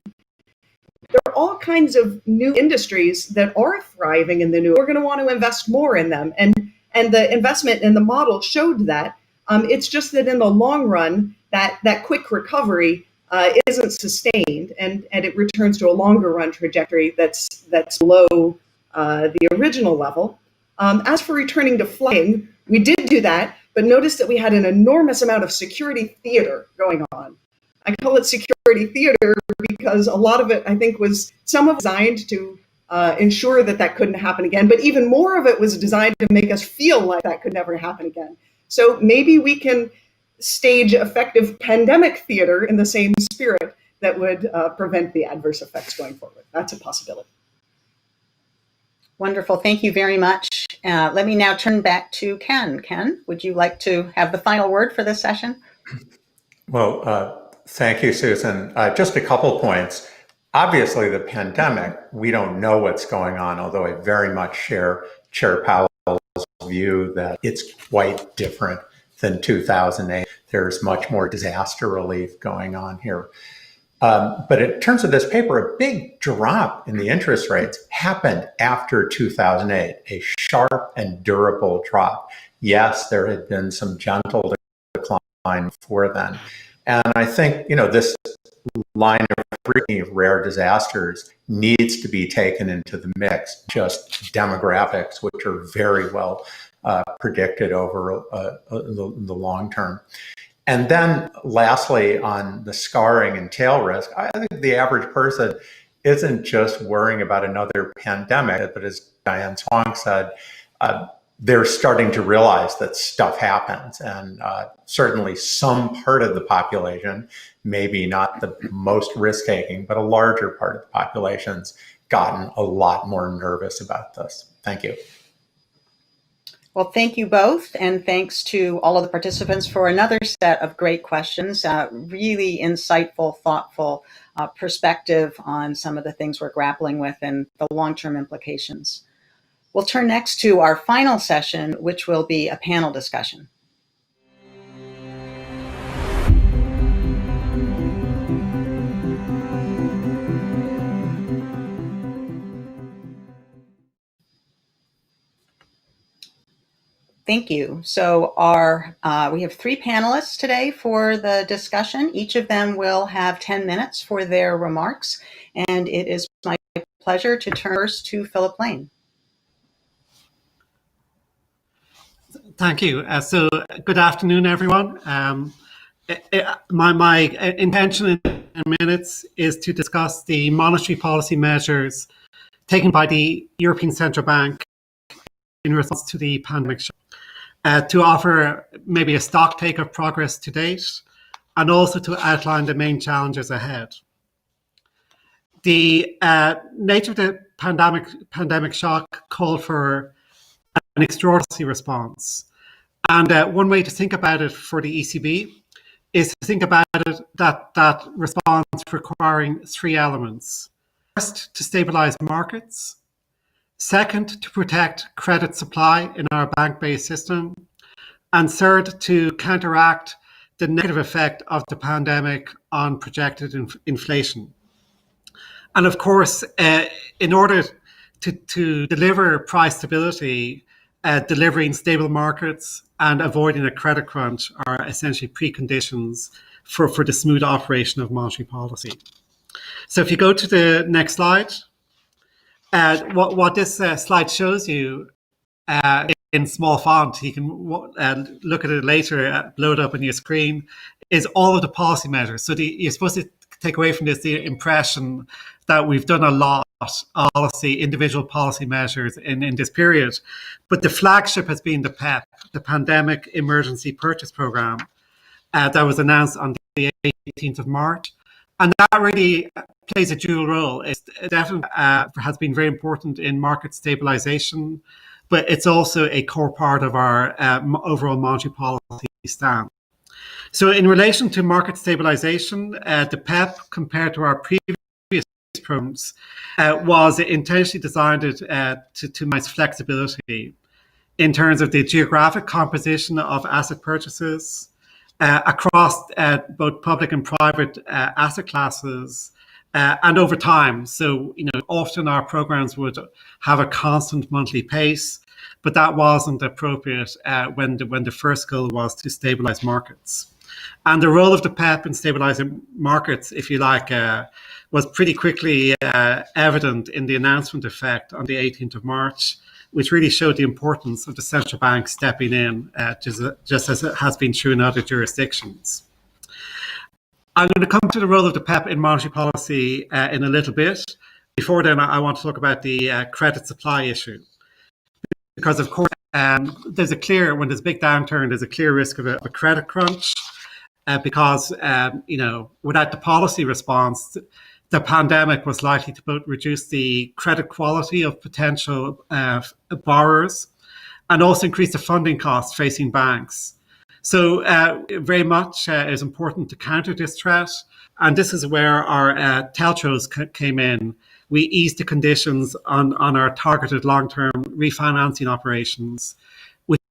there are all kinds of new industries that are thriving in the new. We're going to want to invest more in them, and the investment in the model showed that. It's just that in the long run, that quick recovery isn't sustained, and it returns to a longer run trajectory that's below the original level. As for returning to flying, we did do that, but notice that we had an enormous amount of security theater going on. I call it security theater because a lot of it, I think, was some of it designed to ensure that couldn't happen again, but even more of it was designed to make us feel like that could never happen again. So maybe we can stage effective pandemic theater in the same spirit that would prevent the adverse effects going forward. That's a possibility. Wonderful. Thank you very much. Let me now turn back to Ken. Ken, would you like to have the final word for this session? Well, thank you, Susan. Just a couple points. Obviously, the pandemic, we don't know what's going on, although I very much share Chair Powell's view that it's quite different than 2008. There's much more disaster relief going on here. But in terms of this paper, a big drop in the interest rates happened after 2008, a sharp and durable drop. Yes, there had been some gentle decline before then. And I think, this line of rare disasters needs to be taken into the mix, just demographics, which are very well predicted over the long term. And then lastly, on the scarring and tail risk, I think the average person isn't just worrying about another pandemic, but as Diane Swong said, they're starting to realize that stuff happens. And certainly some part of the population, maybe not the most risk-taking, but a larger part of the population's gotten a lot more nervous about this. Thank you. Well, thank you both, and thanks to all of the participants for another set of great questions. Really insightful, thoughtful perspective on some of the things we're grappling with and the long-term implications. We'll turn next to our final session, which will be a panel discussion. Thank you. So we have three panelists today for the discussion. Each of them will have 10 minutes for their remarks. And it is my pleasure to turn first to Philip Lane. Thank you. So good afternoon, everyone. My intention in 10 minutes is to discuss the monetary policy measures taken by the European Central Bank in response to the pandemic shock, to offer maybe a stock take of progress to date, and also to outline the main challenges ahead. The nature of the pandemic shock called for an extraordinary response. And one way to think about it for the ECB is to think about it that response requiring three elements. First, to stabilize markets. Second, to protect credit supply in our bank-based system. And third, to counteract the negative effect of the pandemic on projected inflation. And of course, in order to deliver price stability, delivering stable markets and avoiding a credit crunch are essentially preconditions for the smooth operation of monetary policy. So if you go to the next slide, what this slide shows you in small font, you can look at it later, blow it up on your screen, is all of the policy measures. So you're supposed to take away from this the impression that we've done a lot of policy, individual policy measures in this period. But the flagship has been the PEP, the Pandemic Emergency Purchase Program, that was announced on the 18th of March. And that really plays a dual role. It definitely has been very important in market stabilization, but it's also a core part of our overall monetary policy stance. So in relation to market stabilization, the PEP, compared to our previous programs, was intentionally designed to maximize flexibility in terms of the geographic composition of asset purchases across both public and private asset classes and over time. So, often our programs would have a constant monthly pace, but that wasn't appropriate when the first goal was to stabilize markets. And the role of the PEP in stabilizing markets, if you like, was pretty quickly evident in the announcement effect on the 18th of March, which really showed the importance of the central bank stepping in, just as it has been true in other jurisdictions. I'm going to come to the role of the PEP in monetary policy in a little bit. Before then, I want to talk about the credit supply issue. Because, of course, when there's a big downturn, there's a clear risk of a credit crunch. Because, without the policy response, the pandemic was likely to both reduce the credit quality of potential borrowers and also increase the funding costs facing banks. So very much is important to counter this threat. And this is where our TLTROs came in. We eased the conditions on our targeted long-term refinancing operations, which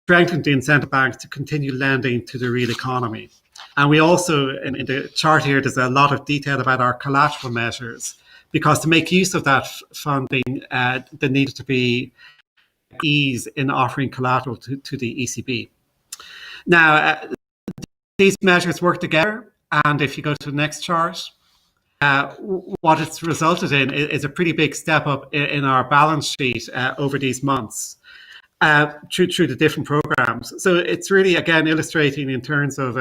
strengthened the incentive banks to continue lending to the real economy. And we also, in the chart here, there's a lot of detail about our collateral measures, because to make use of that funding, there needed to be ease in offering collateral to the ECB. Now, these measures work together, and if you go to the next chart, what it's resulted in is a pretty big step up in our balance sheet over these months. Through the different programs. So it's really, again, illustrating in terms of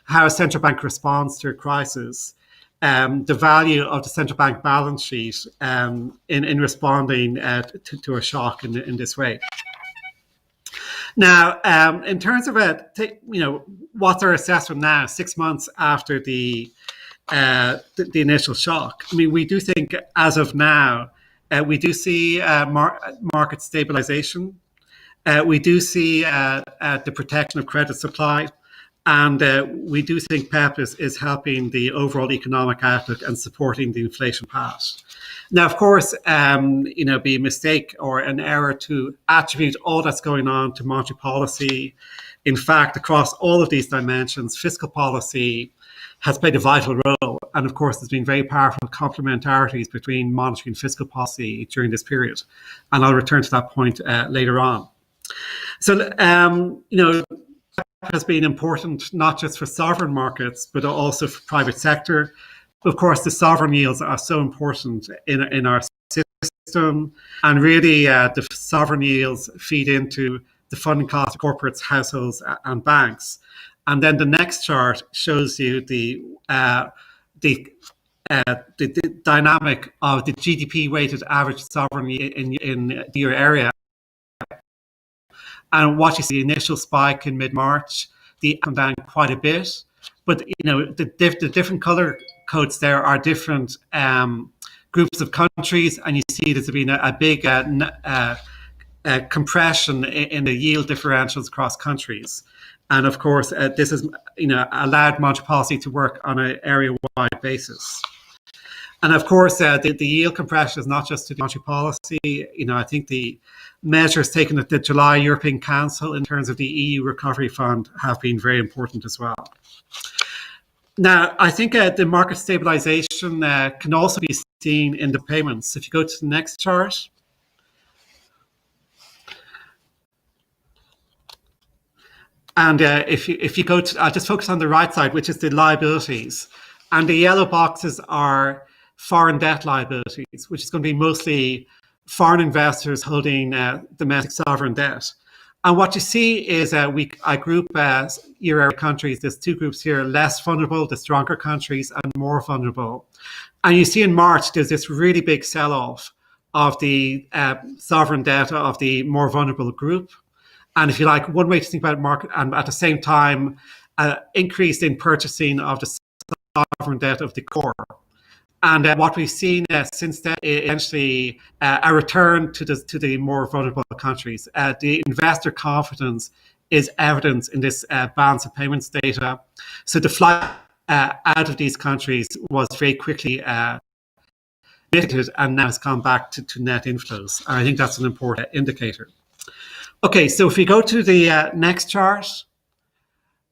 how a central bank responds to a crisis, the value of the central bank balance sheet in responding to a shock in this way. Now, in terms of what's our assessment now, 6 months after the initial shock? I mean, we do think, as of now, we do see market stabilization. We do see the protection of credit supply, and we do think PEP is helping the overall economic outlook and supporting the inflation path. Now, of course, be a mistake or an error to attribute all that's going on to monetary policy. In fact, across all of these dimensions, fiscal policy has played a vital role. And of course, there's been very powerful complementarities between monetary and fiscal policy during this period. And I'll return to that point later on. So, has been important not just for sovereign markets, but also for private sector. Of course, the sovereign yields are so important in our system, and really the sovereign yields feed into the funding cost of corporates, households, and banks. And then the next chart shows you the dynamic of the GDP weighted average sovereign in the euro area. And what you see, the initial spike in mid-March, the come down quite a bit. But the different color codes there are different groups of countries, and you see there's been a big compression in the yield differentials across countries. And of course, this has allowed monetary policy to work on an area-wide basis. And of course, the yield compression is not just to monetary policy. I think the measures taken at the July European Council in terms of the EU Recovery Fund have been very important as well. Now, I think the market stabilization can also be seen in the payments. If you go to the next chart. And if you go to, I'll just focus on the right side, which is the liabilities. And the yellow boxes are foreign debt liabilities, which is going to be mostly foreign investors holding domestic sovereign debt. And what you see is I group euro area countries. There's two groups here: less vulnerable, the stronger countries, and more vulnerable. And you see in March there's this really big sell-off of the sovereign debt of the more vulnerable group. And if you like, one way to think about market, and at the same time, increase in purchasing of the sovereign debt of the core. And what we've seen since then is essentially a return to the more vulnerable countries. The investor confidence is evident in this balance of payments data. So the flight out of these countries was very quickly mitigated and now has come back to net inflows. And I think that's an important indicator. Okay, so if we go to the next chart,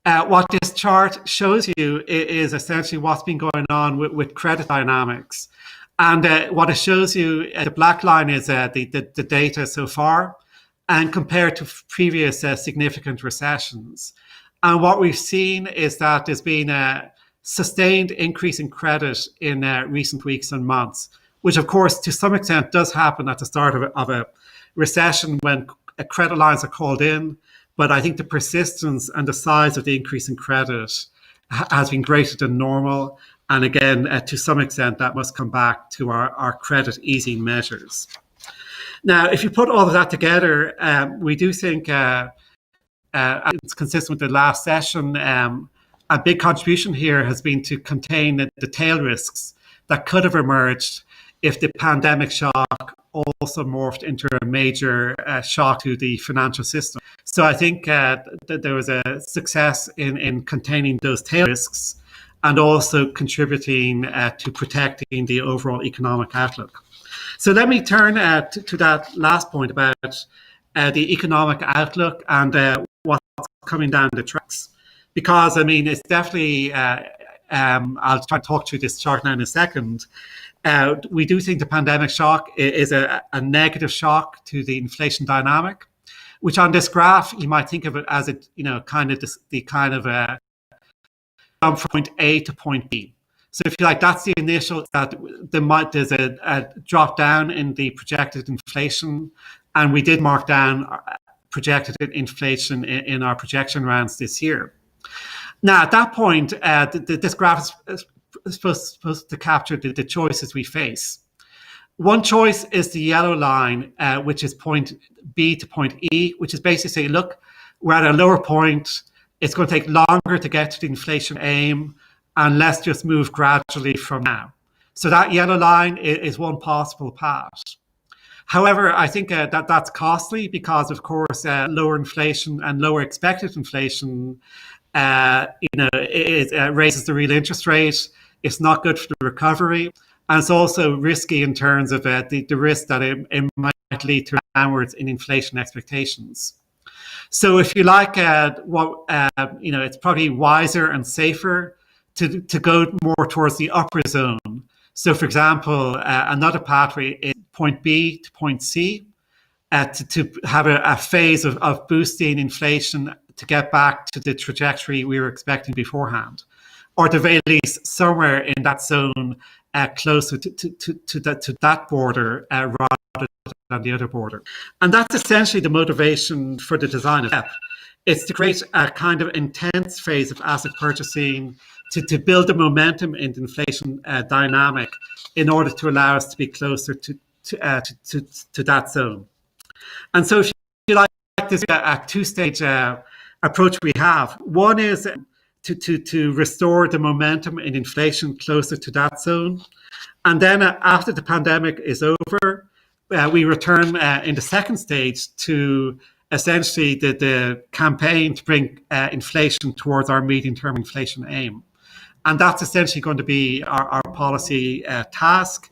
what this chart shows you is essentially what's been going on with credit dynamics. And what it shows you, the black line is the data so far, and compared to previous significant recessions. And what we've seen is that there's been a sustained increase in credit in recent weeks and months, which of course to some extent does happen at the start of a recession when credit lines are called in. But I think the persistence and the size of the increase in credit has been greater than normal. And again, to some extent, that must come back to our credit easing measures. Now, if you put all of that together, we do think it's consistent with the last session. A big contribution here has been to contain the tail risks that could have emerged if the pandemic shock also morphed into a major shock to the financial system. So I think that there was a success in containing those tail risks and also contributing to protecting the overall economic outlook. So let me turn to that last point about the economic outlook and what's coming down the tracks. Because, I mean, it's definitely, I'll try to talk through this chart now in a second. We do think the pandemic shock is a negative shock to the inflation dynamic, which on this graph you might think of it as jump from point A to point B. So if you like, that's the initial that there's a drop down in the projected inflation, and we did mark down projected inflation in our projection rounds this year. Now at that point, this graph is supposed to capture the choices we face. One choice is the yellow line, which is point B to point E, which is basically saying, look, we're at a lower point. It's going to take longer to get to the inflation aim, and let's just move gradually from now. So that yellow line is one possible path. However, I think that's costly because, of course, lower inflation and lower expected inflation, it raises the real interest rate. It's not good for the recovery, and it's also risky in terms of the risk that it might lead to downwards in inflation expectations. So, if you like, it's probably wiser and safer to go more towards the upper zone. So, for example, another pathway is point B to point C, to have a phase of boosting inflation to get back to the trajectory we were expecting beforehand. Or at the very least, somewhere in that zone, closer to that border rather than the other border. And that's essentially the motivation for the design of STEP. It's to create a kind of intense phase of asset purchasing to build the momentum in the inflation dynamic in order to allow us to be closer to that zone. And so, if you like, this a two-stage approach we have. One is to restore the momentum in inflation closer to that zone. And then after the pandemic is over, we return in the second stage to essentially the campaign to bring inflation towards our medium-term inflation aim. And that's essentially going to be our policy task.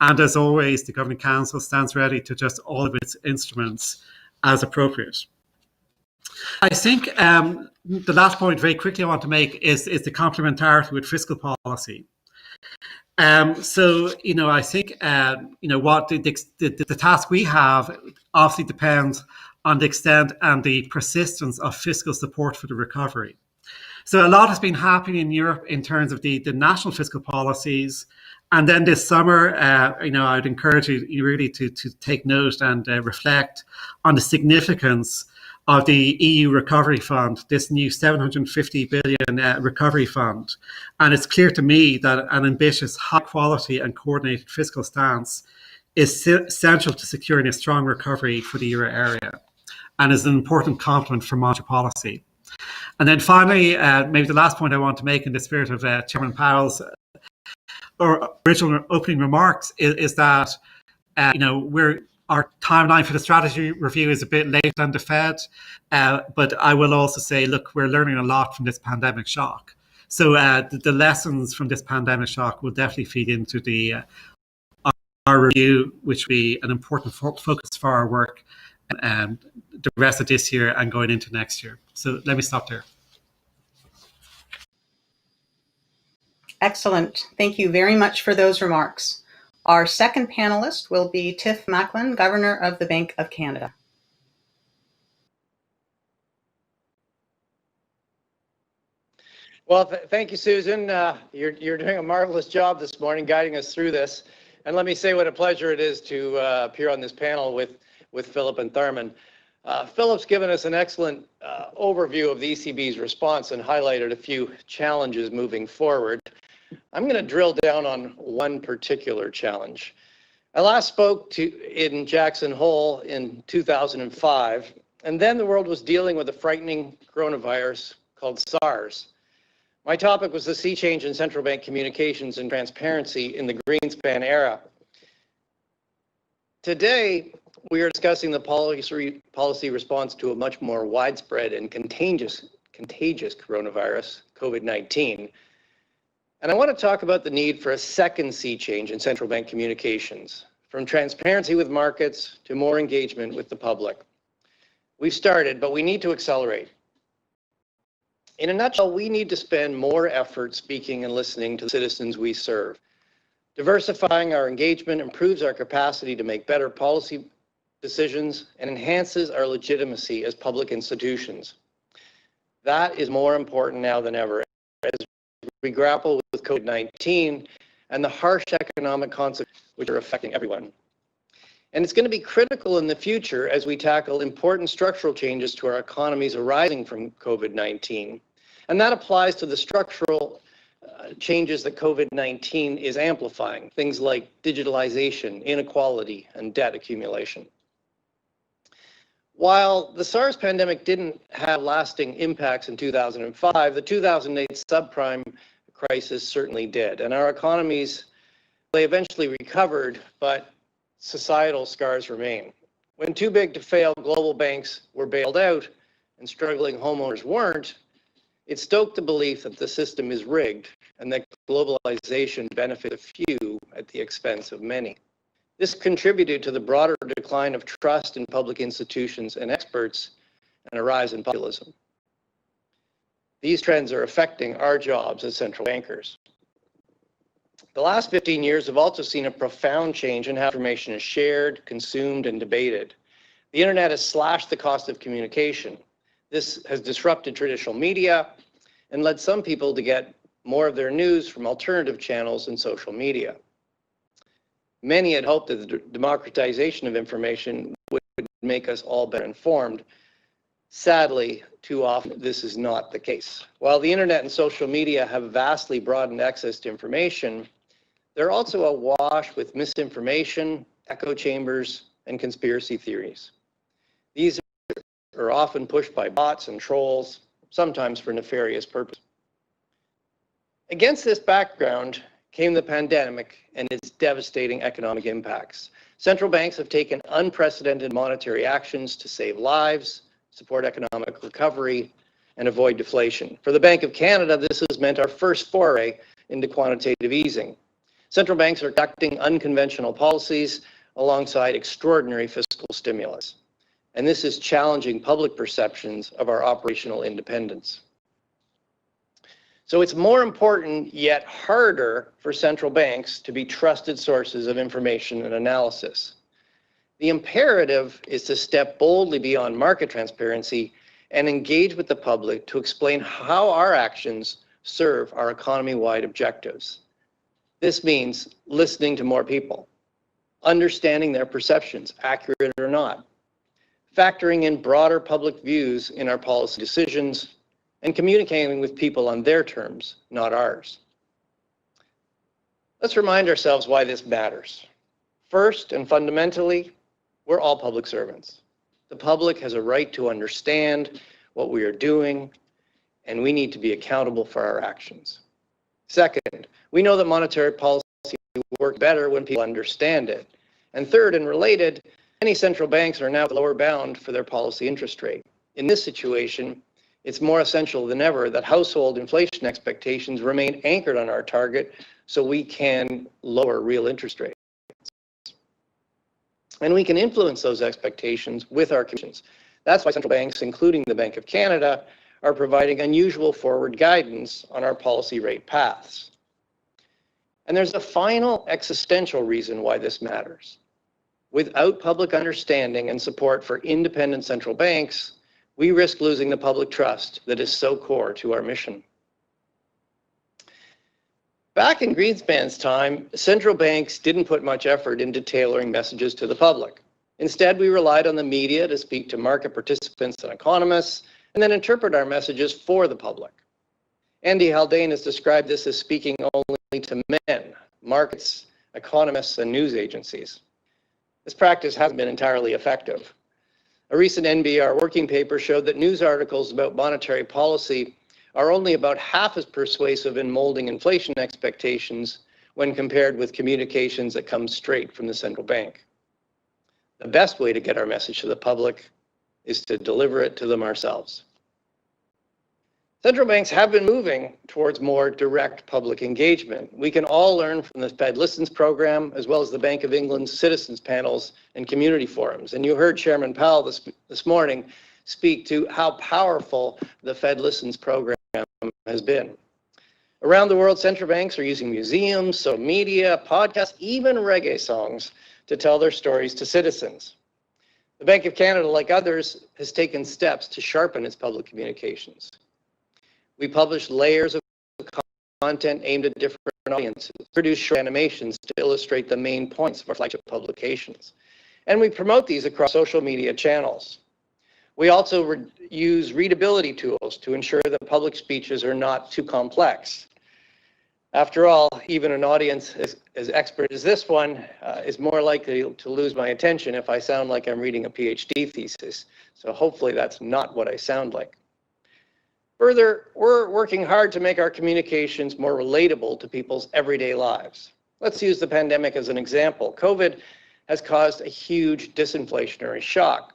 And as always, the Governing Council stands ready to adjust all of its instruments as appropriate. I think the last point very quickly I want to make is the complementarity with fiscal policy. So, I think, what the task we have obviously depends on the extent and the persistence of fiscal support for the recovery. So a lot has been happening in Europe in terms of the national fiscal policies. And then this summer, I'd encourage you really to take note and reflect on the significance of the EU Recovery Fund, this new 750 billion recovery fund. And it's clear to me that an ambitious, high quality and coordinated fiscal stance is essential to securing a strong recovery for the euro area and is an important complement for monetary policy. And then finally, maybe the last point I want to make in the spirit of Chairman Powell's original opening remarks is that, our timeline for the strategy review is a bit late on the Fed, but I will also say, look, we're learning a lot from this pandemic shock. So the lessons from this pandemic shock will definitely feed into our review, which will be an important focus for our work the rest of this year and going into next year. So let me stop there. Excellent. Thank you very much for those remarks. Our second panelist will be Tiff Macklin, Governor of the Bank of Canada. Well, thank you, Susan. You're doing a marvelous job this morning guiding us through this. And let me say what a pleasure it is to appear on this panel with Philip and Thurman. Philip's given us an excellent overview of the ECB's response and highlighted a few challenges moving forward. I'm going to drill down on one particular challenge. I last spoke in Jackson Hole in 2005, and then the world was dealing with a frightening coronavirus called SARS. My topic was the sea change in central bank communications and transparency in the Greenspan era. Today, we are discussing the policy response to a much more widespread and contagious coronavirus, COVID-19. And I want to talk about the need for a second sea change in central bank communications, from transparency with markets to more engagement with the public. We've started, but we need to accelerate. In a nutshell, we need to spend more effort speaking and listening to the citizens we serve. Diversifying our engagement improves our capacity to make better policy decisions and enhances our legitimacy as public institutions. That is more important now than ever as we grapple with COVID-19 and the harsh economic consequences which are affecting everyone. And it's going to be critical in the future as we tackle important structural changes to our economies arising from COVID-19. And that applies to the structural changes that COVID-19 is amplifying, things like digitalization, inequality, and debt accumulation. While the SARS pandemic didn't have lasting impacts in 2005, the 2008 subprime crisis certainly did. And our economies, they eventually recovered, but societal scars remain. When too big to fail global banks were bailed out and struggling homeowners weren't, it stoked the belief that the system is rigged and that globalization benefits a few at the expense of many. This contributed to the broader decline of trust in public institutions and experts and a rise in populism. These trends are affecting our jobs as central bankers. The last 15 years have also seen a profound change in how information is shared, consumed, and debated. The internet has slashed the cost of communication. This has disrupted traditional media and led some people to get more of their news from alternative channels and social media. Many had hoped that the democratization of information would make us all better informed. Sadly, too often this is not the case. While the internet and social media have vastly broadened access to information, they're also awash with misinformation, echo chambers, and conspiracy theories. These are often pushed by bots and trolls, sometimes for nefarious purposes. Against this background came the pandemic and its devastating economic impacts. Central banks have taken unprecedented monetary actions to save lives, support economic recovery, and avoid deflation. For the Bank of Canada, this has meant our first foray into quantitative easing. Central banks are conducting unconventional policies alongside extraordinary fiscal stimulus. And this is challenging public perceptions of our operational independence. So it's more important, yet harder, for central banks to be trusted sources of information and analysis. The imperative is to step boldly beyond market transparency and engage with the public to explain how our actions serve our economy-wide objectives. This means listening to more people, understanding their perceptions, accurate or not, factoring in broader public views in our policy decisions, and communicating with people on their terms, not ours. Let's remind ourselves why this matters. First and fundamentally, we're all public servants. The public has a right to understand what we are doing, and we need to be accountable for our actions. Second, we know that monetary policy works better when people understand it. And third and related, many central banks are now at the lower bound for their policy interest rate. In this situation, it's more essential than ever that household inflation expectations remain anchored on our target so we can lower real interest rates. And we can influence those expectations with our commissions. That's why central banks, including the Bank of Canada, are providing unusual forward guidance on our policy rate paths. And there's a final existential reason why this matters. Without public understanding and support for independent central banks, we risk losing the public trust that is so core to our mission. Back in Greenspan's time, central banks didn't put much effort into tailoring messages to the public. Instead, we relied on the media to speak to market participants and economists, and then interpret our messages for the public. Andy Haldane has described this as speaking only to men, markets, economists, and news agencies. This practice hasn't been entirely effective. A recent NBR working paper showed that news articles about monetary policy are only about half as persuasive in molding inflation expectations when compared with communications that come straight from the central bank. The best way to get our message to the public is to deliver it to them ourselves. Central banks have been moving towards more direct public engagement. We can all learn from the Fed Listens program, as well as the Bank of England's citizens panels and community forums. And you heard Chairman Powell this morning speak to how powerful the Fed Listens program has been. Around the world, central banks are using museums, social media, podcasts, even reggae songs to tell their stories to citizens. The Bank of Canada, like others, has taken steps to sharpen its public communications. We publish layers of content aimed at different audiences, produce short animations to illustrate the main points of our flagship publications, and we promote these across social media channels. We also use readability tools to ensure that public speeches are not too complex. After all, even an audience as expert as this one is more likely to lose my attention if I sound like I'm reading a PhD thesis. So hopefully that's not what I sound like. Further, we're working hard to make our communications more relatable to people's everyday lives. Let's use the pandemic as an example. COVID has caused a huge disinflationary shock.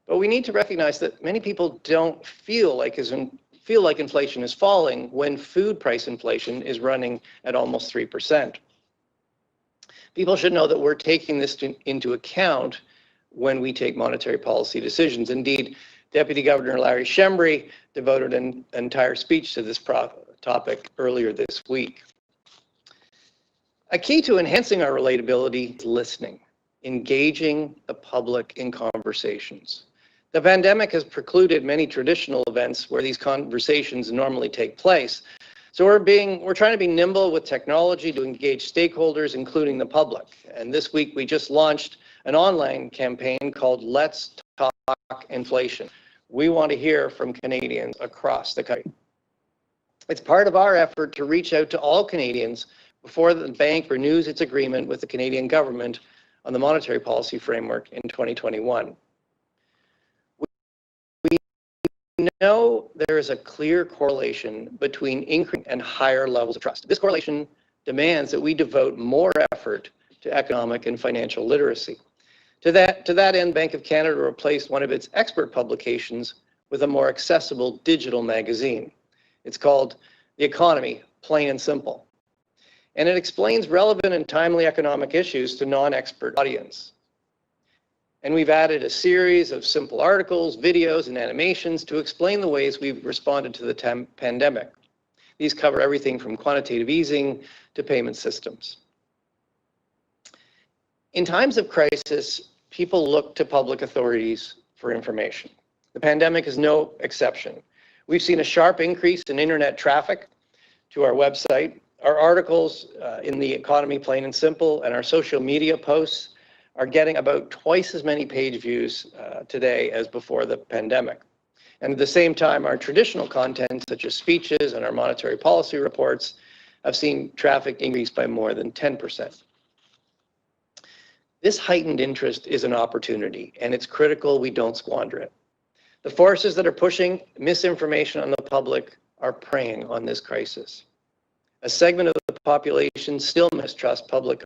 But we need to recognize that many people don't feel like inflation is falling when food price inflation is running at almost 3%. People should know that we're taking this into account when we take monetary policy decisions. Indeed, Deputy Governor Larry Shembry devoted an entire speech to this topic earlier this week. A key to enhancing our relatability is listening, engaging the public in conversations. The pandemic has precluded many traditional events where these conversations normally take place, So we're trying to be nimble with technology to engage stakeholders, including the public. And this week we just launched an online campaign called Let's Talk Inflation. We want to hear from Canadians across the country. It's part of our effort to reach out to all Canadians before the bank renews its agreement with the Canadian government on the monetary policy framework in 2021. We know there is a clear correlation between increase and higher levels of trust. This correlation demands that we devote more effort to economic and financial literacy. To that end, Bank of Canada replaced one of its expert publications with a more accessible digital magazine. It's called The Economy, Plain and Simple. And it explains relevant and timely economic issues to non-expert audience. And we've added a series of simple articles, videos, and animations to explain the ways we've responded to the pandemic. These cover everything from quantitative easing to payment systems. In times of crisis, people look to public authorities for information. The pandemic is no exception. We've seen a sharp increase in internet traffic to our website. Our articles in The Economy, Plain and Simple, and our social media posts are getting about twice as many page views today as before the pandemic. And at the same time, our traditional content, such as speeches and our monetary policy reports, have seen traffic increase by more than 10%. This heightened interest is an opportunity, and it's critical we don't squander it. The forces that are pushing misinformation on the public are preying on this crisis. A segment of the population still mistrusts public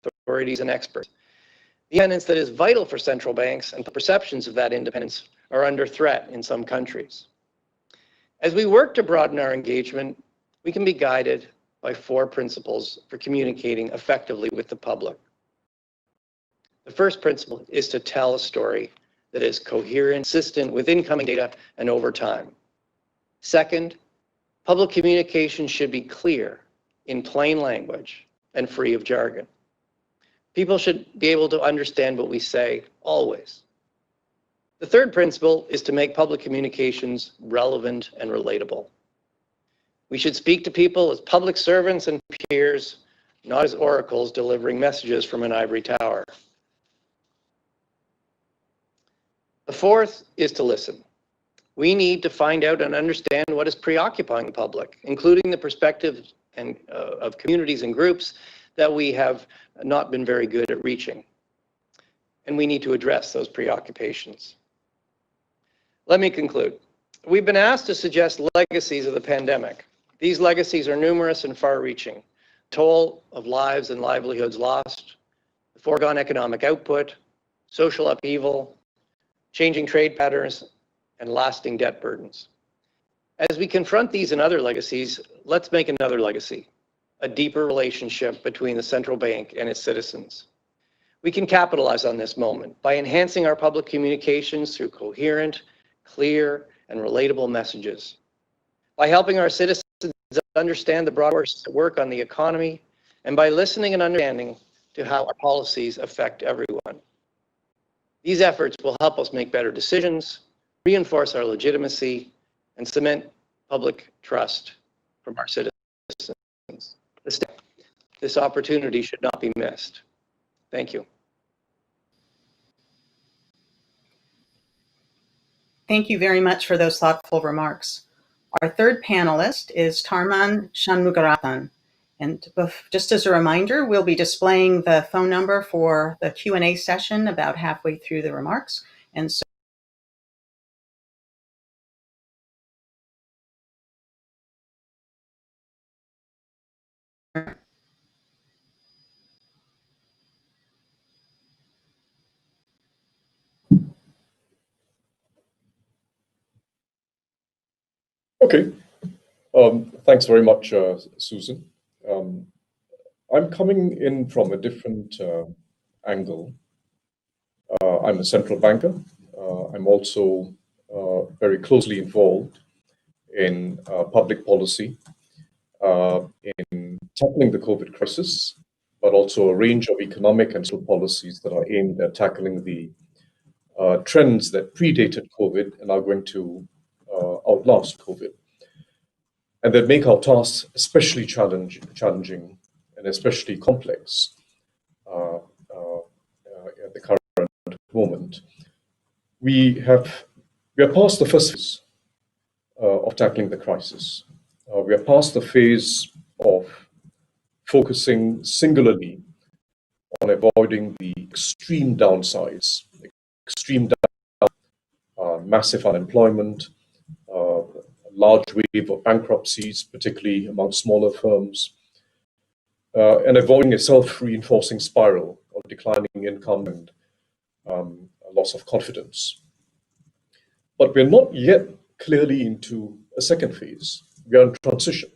authorities and experts. The independence that is vital for central banks and the perceptions of that independence are under threat in some countries. As we work to broaden our engagement, we can be guided by 4 principles for communicating effectively with the public. The first principle is to tell a story that is coherent, consistent with incoming data and over time. Second, public communication should be clear, in plain language, and free of jargon. People should be able to understand what we say always. The third principle is to make public communications relevant and relatable. We should speak to people as public servants and peers, not as oracles delivering messages from an ivory tower. The fourth is to listen. We need to find out and understand what is preoccupying the public, including the perspectives of communities and groups that we have not been very good at reaching. And we need to address those preoccupations. Let me conclude. We've been asked to suggest legacies of the pandemic. These legacies are numerous and far-reaching. Toll of lives and livelihoods lost, the foregone economic output, social upheaval, changing trade patterns, and lasting debt burdens. As we confront these and other legacies, let's make another legacy, a deeper relationship between the central bank and its citizens. We can capitalize on this moment by enhancing our public communications through coherent, clear, and relatable messages, by helping our citizens understand the broad forces that work on the economy, and by listening and understanding to how our policies affect everyone. These efforts will help us make better decisions, reinforce our legitimacy, and cement public trust from our citizens. This opportunity should not be missed. Thank you. Thank you very much for those thoughtful remarks. Our third panelist is Tarman Shanmugarathan. And just as a reminder, we'll be displaying the phone number for the Q&A session about halfway through the remarks. And so Okay. Thanks very much, Susan. I'm coming in from a different angle. I'm a central banker. I'm also very closely involved in public policy, in tackling the COVID crisis, but also a range of economic and social policies that are aimed at tackling the trends that predated COVID and are going to outlast COVID. and that make our tasks especially challenging and especially complex at the current moment. We are past the first phase of tackling the crisis. We are past the phase of focusing singularly on avoiding the extreme downsides, massive unemployment, large wave of bankruptcies, particularly among smaller firms, and avoiding a self-reinforcing spiral of declining income and a loss of confidence. But we're not yet clearly into a second phase. We are in transition.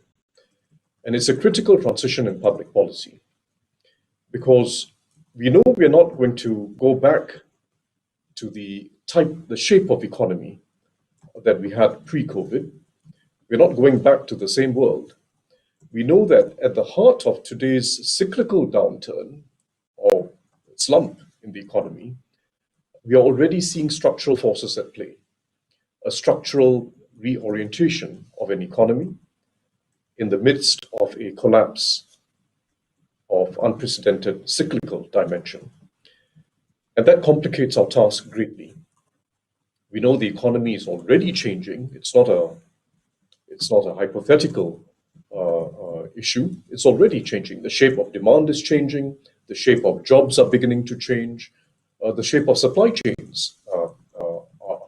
And it's a critical transition in public policy, because we know we're not going to go back to the shape of economy that we had pre-COVID. We're not going back to the same world. We know that at the heart of today's cyclical downturn or slump in the economy, we are already seeing structural forces at play. A structural reorientation of an economy in the midst of a collapse of unprecedented cyclical dimension. And that complicates our task greatly. We know the economy is already changing. It's not a hypothetical issue. It's already changing. The shape of demand is changing. The shape of jobs are beginning to change. The shape of supply chains are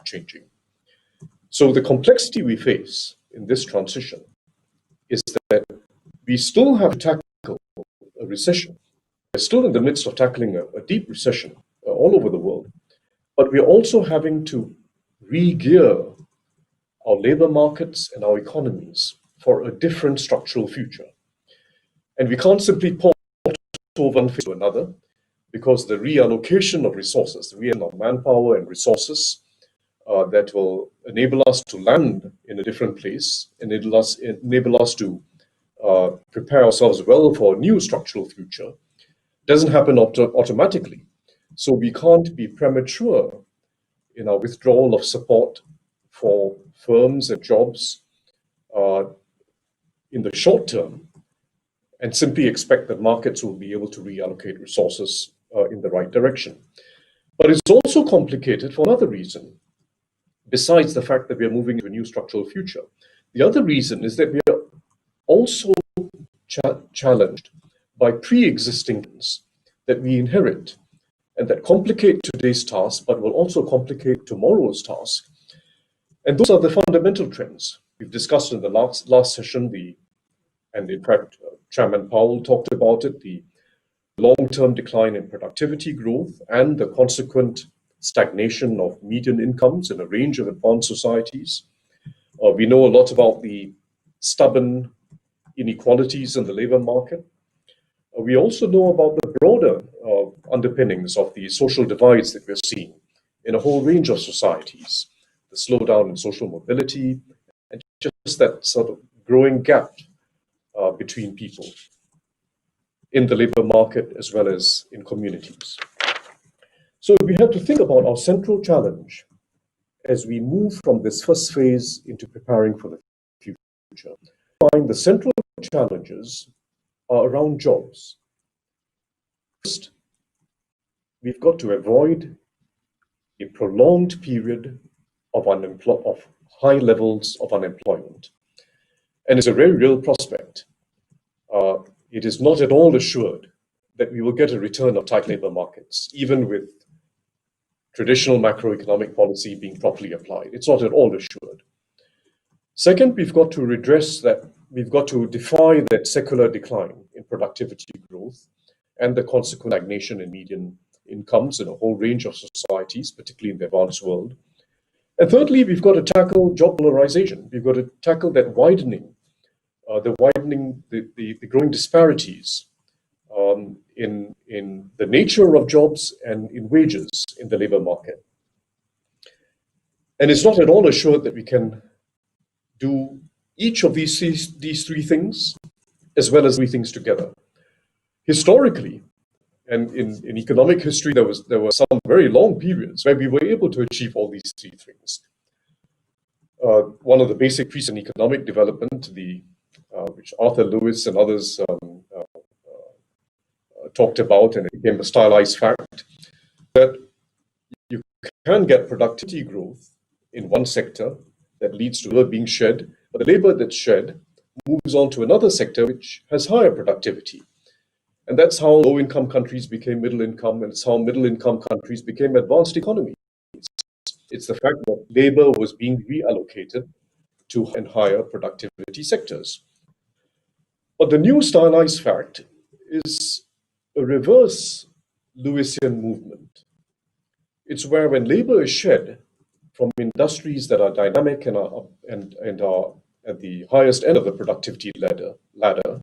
changing. So the complexity we face in this transition is that we still have to tackle a recession. We're still in the midst of tackling a deep recession all over the world, but we're also having to re-gear our labor markets and our economies for a different structural future. And we can't simply port over one phase to another, because the reallocation of resources, the reallocation of manpower and resources that will enable us to land in a different place, enable us to prepare ourselves well for a new structural future, doesn't happen automatically. So we can't be premature in our withdrawal of support for firms and jobs in the short term and simply expect that markets will be able to reallocate resources in the right direction. But it's also complicated for another reason, besides the fact that we are moving to a new structural future. The other reason is that we are also challenged by pre-existing things that we inherit and that complicate today's task, but will also complicate tomorrow's task. And those are the fundamental trends we've discussed in the last session. And in fact, Chairman Powell talked about it, the long-term decline in productivity growth and the consequent stagnation of median incomes in a range of advanced societies. We know a lot about the stubborn inequalities in the labor market. We also know about the broader underpinnings of the social divides that we're seeing in a whole range of societies, the slowdown in social mobility, and just that sort of growing gap between people in the labor market as well as in communities. So we have to think about our central challenge as we move from this first phase into preparing for the future. The central challenges are around jobs. First, we've got to avoid a prolonged period of high levels of unemployment. And it's a very real prospect. It is not at all assured that we will get a return of tight labor markets, even with traditional macroeconomic policy being properly applied. It's not at all assured. Second, we've got to redress that. We've got to defy that secular decline in productivity growth and the consequent stagnation in median incomes in a whole range of societies, particularly in the advanced world. And thirdly, we've got to tackle job polarization. We've got to tackle that widening, the growing disparities in the nature of jobs and in wages in the labor market. And it's not at all assured that we can do each of these three things as well as three things together. Historically, and in economic history, there were some very long periods where we were able to achieve all these three things. One of the basic features in economic development, the which Arthur Lewis and others talked about, and it became a stylized fact, that you can get productivity growth in one sector that leads to labor being shed, but the labor that's shed moves on to another sector which has higher productivity. And that's how low-income countries became middle-income, and it's how middle-income countries became advanced economies. It's the fact that labor was being reallocated to higher productivity sectors. But the new stylized fact is a reverse Lewisian movement. It's where when labor is shed from industries that are dynamic and are at the highest end of the productivity ladder,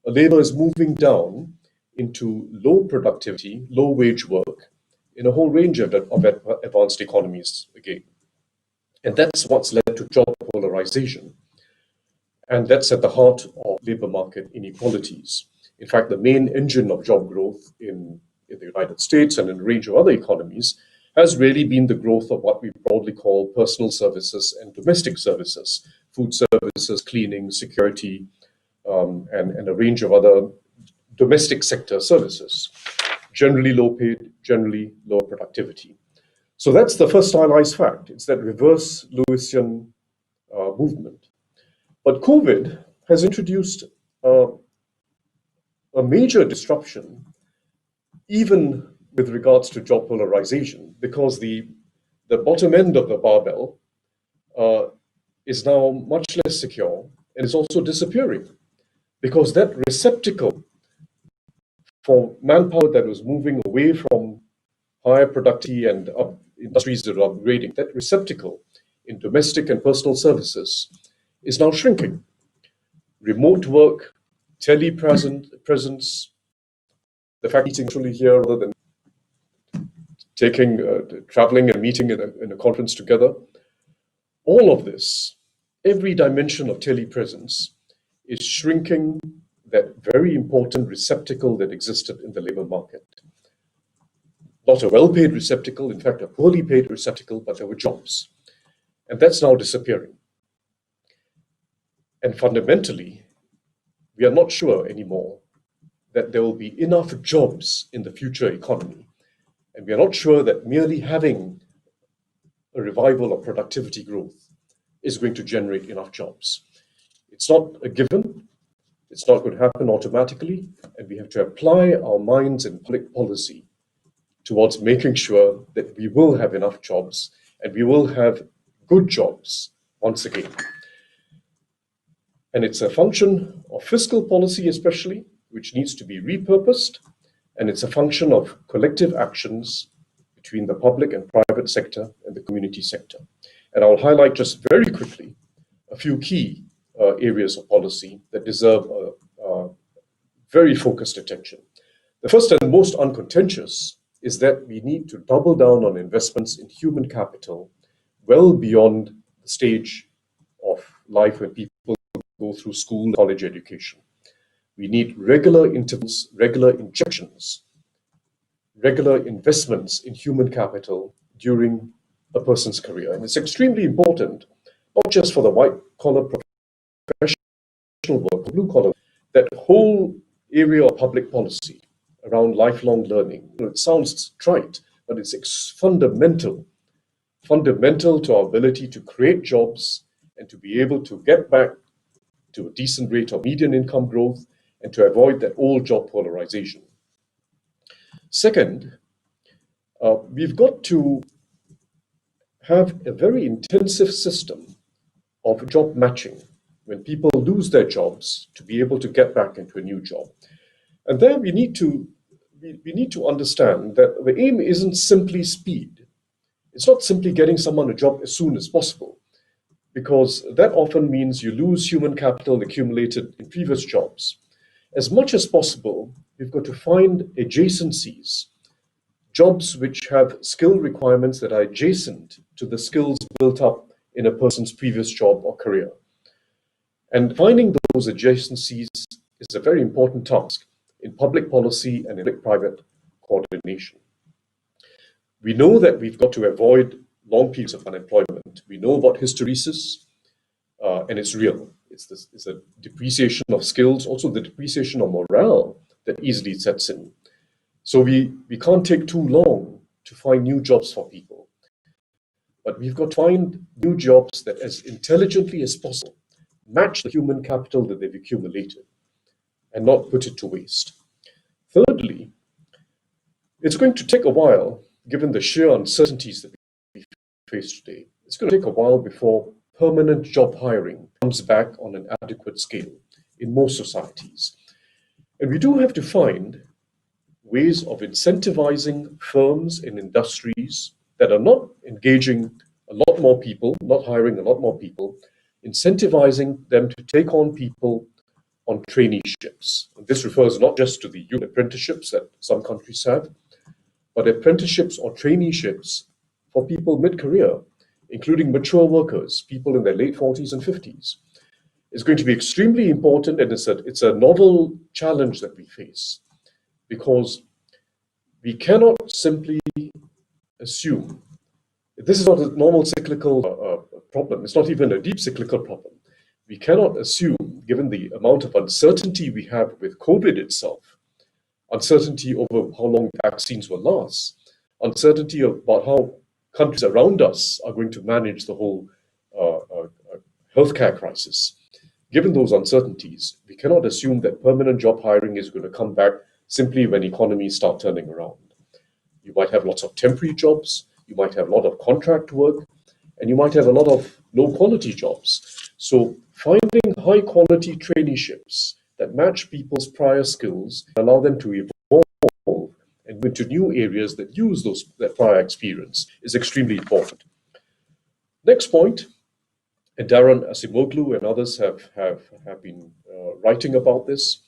labor is moving down into low productivity, low wage work in a whole range of advanced economies again. And that's what's led to job polarization. And that's at the heart of labor market inequalities. In fact, the main engine of job growth in the United States and in a range of other economies has really been the growth of what we broadly call personal services and domestic services, food services, cleaning, security, and a range of other domestic sector services, generally low paid, generally lower productivity. So that's the first stylized fact. It's that reverse Lewisian movement. But COVID has introduced a major disruption, even with regards to job polarization, because the bottom end of the barbell is now much less secure and is also disappearing, because that receptacle for manpower that was moving away from higher productivity and industries that are upgrading, that receptacle in domestic and personal services is now shrinking. Remote work, telepresence, the fact that meeting actually here rather than traveling and meeting in a conference together, all of this, every dimension of telepresence is shrinking that very important receptacle that existed in the labor market. Not a well-paid receptacle, in fact, a poorly paid receptacle, but there were jobs. And that's now disappearing. And fundamentally, we are not sure anymore that there will be enough jobs in the future economy. And we are not sure that merely having a revival of productivity growth is going to generate enough jobs. It's not a given. It's not going to happen automatically. And we have to apply our minds in public policy towards making sure that we will have enough jobs and we will have good jobs once again. And it's a function of fiscal policy especially, which needs to be repurposed, and it's a function of collective actions between the public and private sector and the community sector. And I'll highlight just very quickly a few key areas of policy that deserve very focused attention. The first and most uncontentious is that we need to double down on investments in human capital well beyond the stage of life when people go through school and college education. We need regular intervals, regular injections, regular investments in human capital during a person's career. And it's extremely important, not just for the white-collar professional work, blue-collar, that whole area of public policy around lifelong learning. It sounds trite, but it's fundamental to our ability to create jobs and to be able to get back to a decent rate of median income growth and to avoid that old job polarization. Second, we've got to have a very intensive system of job matching when people lose their jobs to be able to get back into a new job. And there we need to understand that the aim isn't simply speed. It's not simply getting someone a job as soon as possible, because that often means you lose human capital accumulated in previous jobs. As much as possible, we've got to find adjacencies, jobs which have skill requirements that are adjacent to the skills built up in a person's previous job or career. And finding those adjacencies is a very important task in public policy and in public-private coordination. We know that we've got to avoid long periods of unemployment. We know about hysteresis, and it's real. It's a depreciation of skills, also the depreciation of morale that easily sets in. So we can't take too long to find new jobs for people. But we've got to find new jobs that, as intelligently as possible, match the human capital that they've accumulated and not put it to waste. Thirdly, it's going to take a while, given the sheer uncertainties that we face today. It's going to take a while before permanent job hiring comes back on an adequate scale in most societies. And we do have to find ways of incentivizing firms and industries that are not engaging a lot more people, not hiring a lot more people, incentivizing them to take on people on traineeships. And this refers not just to the youth apprenticeships that some countries have, but apprenticeships or traineeships for people mid-career, including mature workers, people in their late 40s and 50s. It's going to be extremely important, and it's a novel challenge that we face, because we cannot simply assume, this is not a normal cyclical problem, it's not even a deep cyclical problem. We cannot assume, given the amount of uncertainty we have with COVID itself, uncertainty over how long vaccines will last, uncertainty about how countries around us are going to manage the whole healthcare crisis. Given those uncertainties, we cannot assume that permanent job hiring is going to come back simply when economies start turning around. You might have lots of temporary jobs, you might have a lot of contract work, and you might have a lot of low-quality jobs. So finding high-quality traineeships that match people's prior skills and allow them to evolve and go into new areas that use that prior experience is extremely important. Next point, and Darren Asimoglu and others have been writing about this.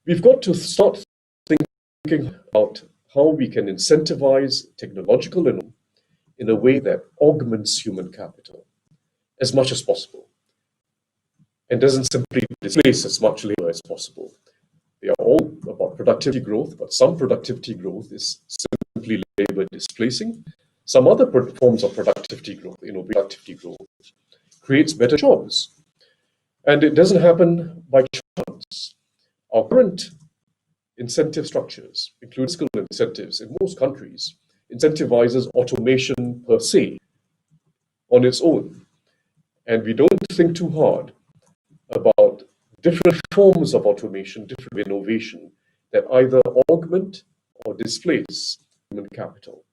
We've got to start thinking about how we can incentivize technological innovation in a way that augments human capital as much as possible and doesn't simply displace as much labor as possible. They are all about productivity growth, but some productivity growth is simply labor displacing. Some other forms of productivity growth, productivity growth, creates better jobs. And it doesn't happen by chance. Our current incentive structures, including fiscal incentives in most countries, incentivizes automation per se on its own. And we don't think too hard about different forms of automation, different innovation that either augment or displace human capital.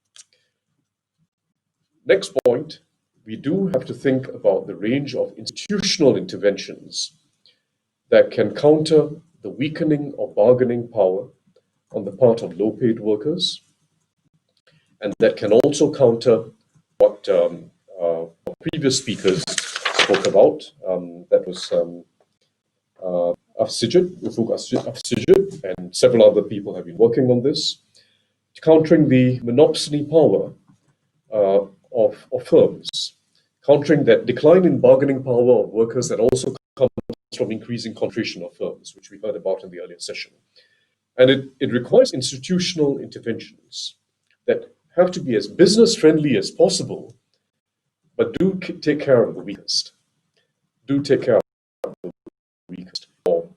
Next point, we do have to think about the range of institutional interventions that can counter the weakening of bargaining power on the part of low-paid workers, and that can also counter what previous speakers spoke about. That was Ufuk Afsijit, and several other people have been working on this, countering the monopsony power of firms, countering that decline in bargaining power of workers that also comes from increasing concentration of firms, which we heard about in the earlier session. And it requires institutional interventions that have to be as business-friendly as possible, but do take care of the weakest. Do take care of the weakest. For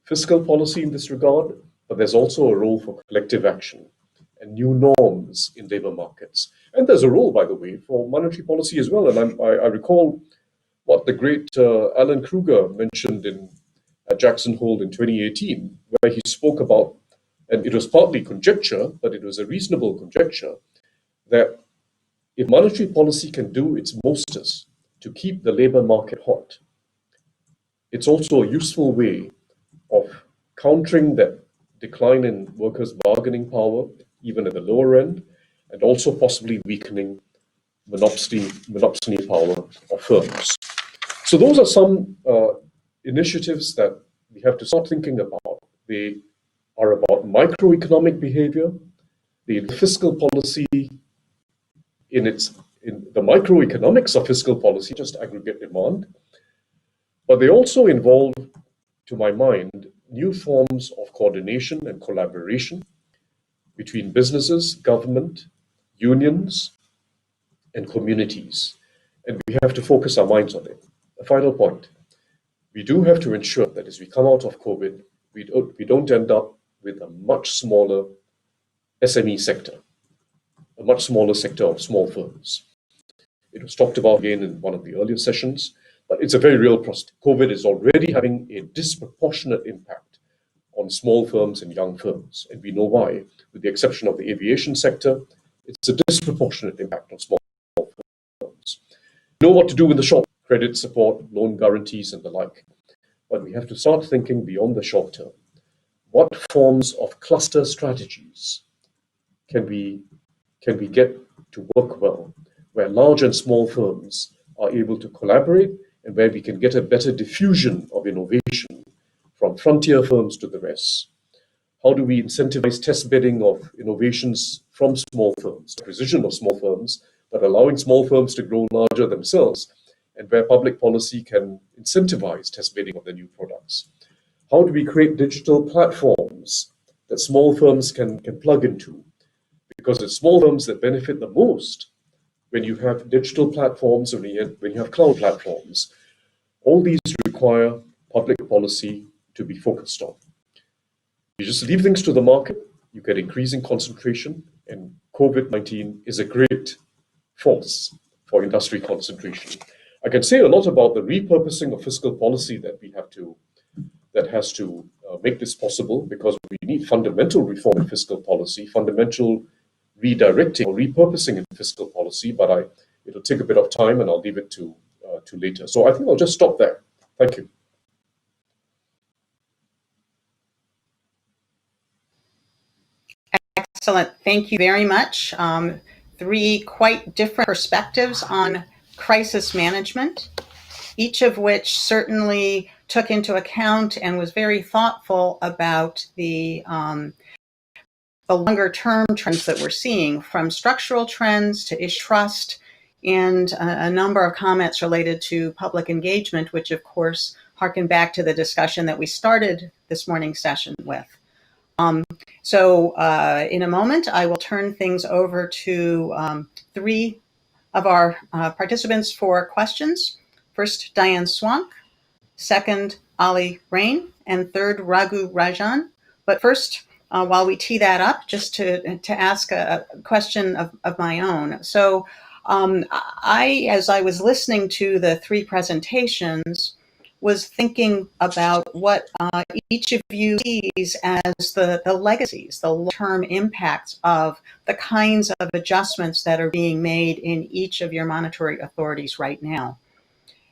fiscal policy in this regard, but there's also a role for collective action and new norms in labor markets. And there's a role, by the way, for monetary policy as well. And I recall what the great Alan Kruger mentioned at Jackson Hole in 2018, where he spoke about, and it was partly conjecture, but it was a reasonable conjecture, that if monetary policy can do its mostest to keep the labor market hot, it's also a useful way of countering that decline in workers' bargaining power, even at the lower end, and also possibly weakening monopsony power of firms. So those are some initiatives that we have to start thinking about. They are about microeconomic behavior, the fiscal policy in the microeconomics of fiscal policy, just aggregate demand, but they also involve, to my mind, new forms of coordination and collaboration between businesses, government, unions, and communities. And we have to focus our minds on it. A final point. we do have to ensure that as we come out of COVID, we don't end up with a much smaller SME sector, a much smaller sector of small firms. It was talked about again in one of the earlier sessions, but it's a very real prospect. COVID is already having a disproportionate impact on small firms and young firms, and we know why. With the exception of the aviation sector, it's a disproportionate impact on small firms. We know what to do with the short credit support, loan guarantees, and the like, but we have to start thinking beyond the short term. What forms of cluster strategies can we get to work well, where large and small firms are able to collaborate and where we can get a better diffusion of innovation from frontier firms to the rest? How do we incentivize test bedding of innovations from small firms, acquisition of small firms, but allowing small firms to grow larger themselves, and where public policy can incentivize test bedding of their new products? How do we create digital platforms that small firms can plug into? Because it's small firms that benefit the most when you have digital platforms, when you have cloud platforms. All these require public policy to be focused on. You just leave things to the market, you get increasing concentration, and COVID-19 is a great force for industry concentration. I can say a lot about the repurposing of fiscal policy that has to make this possible, because we need fundamental reform in fiscal policy, fundamental redirecting or repurposing in fiscal policy, but it'll take a bit of time, and I'll leave it to later. So I think I'll just stop there. Thank you. Excellent. Thank you very much. Three quite different perspectives on crisis management, each of which certainly took into account and was very thoughtful about the longer term trends that we're seeing, from structural trends to issue trust, and a number of comments related to public engagement, which of course harken back to the discussion that we started this morning's session with. So in a moment, I will turn things over to three of our participants for questions. First, Diane Swank, second, Ali Rain, and third, Raghu Rajan. But first, while we tee that up, just to ask a question of my own. So as I was listening to the three presentations, was thinking about what each of you sees as the legacies, the long-term impacts of the kinds of adjustments that are being made in each of your monetary authorities right now.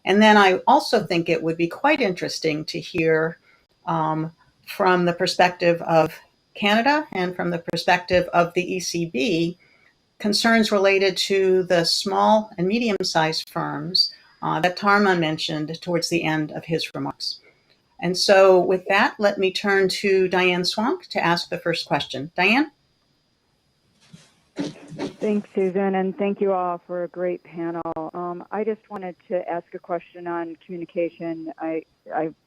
And then I also think it would be quite interesting to hear from the perspective of Canada and from the perspective of the ECB, concerns related to the small and medium-sized firms that Tarma mentioned towards the end of his remarks. And so with that, let me turn to Diane Swank to ask the first question. Diane? Thanks, Susan, and thank you all for a great panel. I just wanted to ask a question on communication. I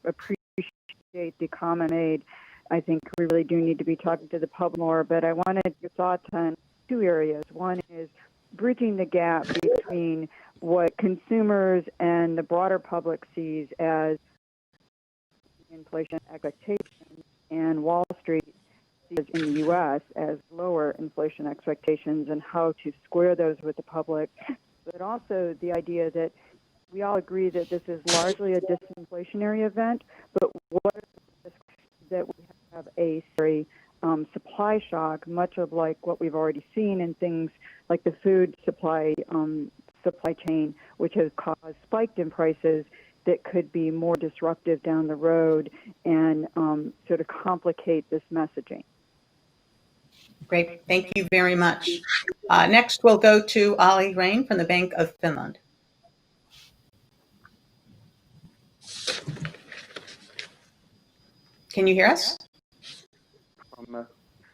appreciate the comment made. I think we really do need to be talking to the public more, but I wanted your thoughts on two areas. One is bridging the gap between what consumers and the broader public sees as inflation expectations and Wall Street sees in the U.S. as lower inflation expectations, and how to square those with the public. But also the idea that we all agree that this is largely a disinflationary event, but what are the risks that we have a very supply shock, much of like what we've already seen in things like the food supply chain, which has caused spiked in prices that could be more disruptive down the road and sort of complicate this messaging. Great, thank you very much. Next, we'll go to Ali Rain from the Bank of Finland. Can you hear us?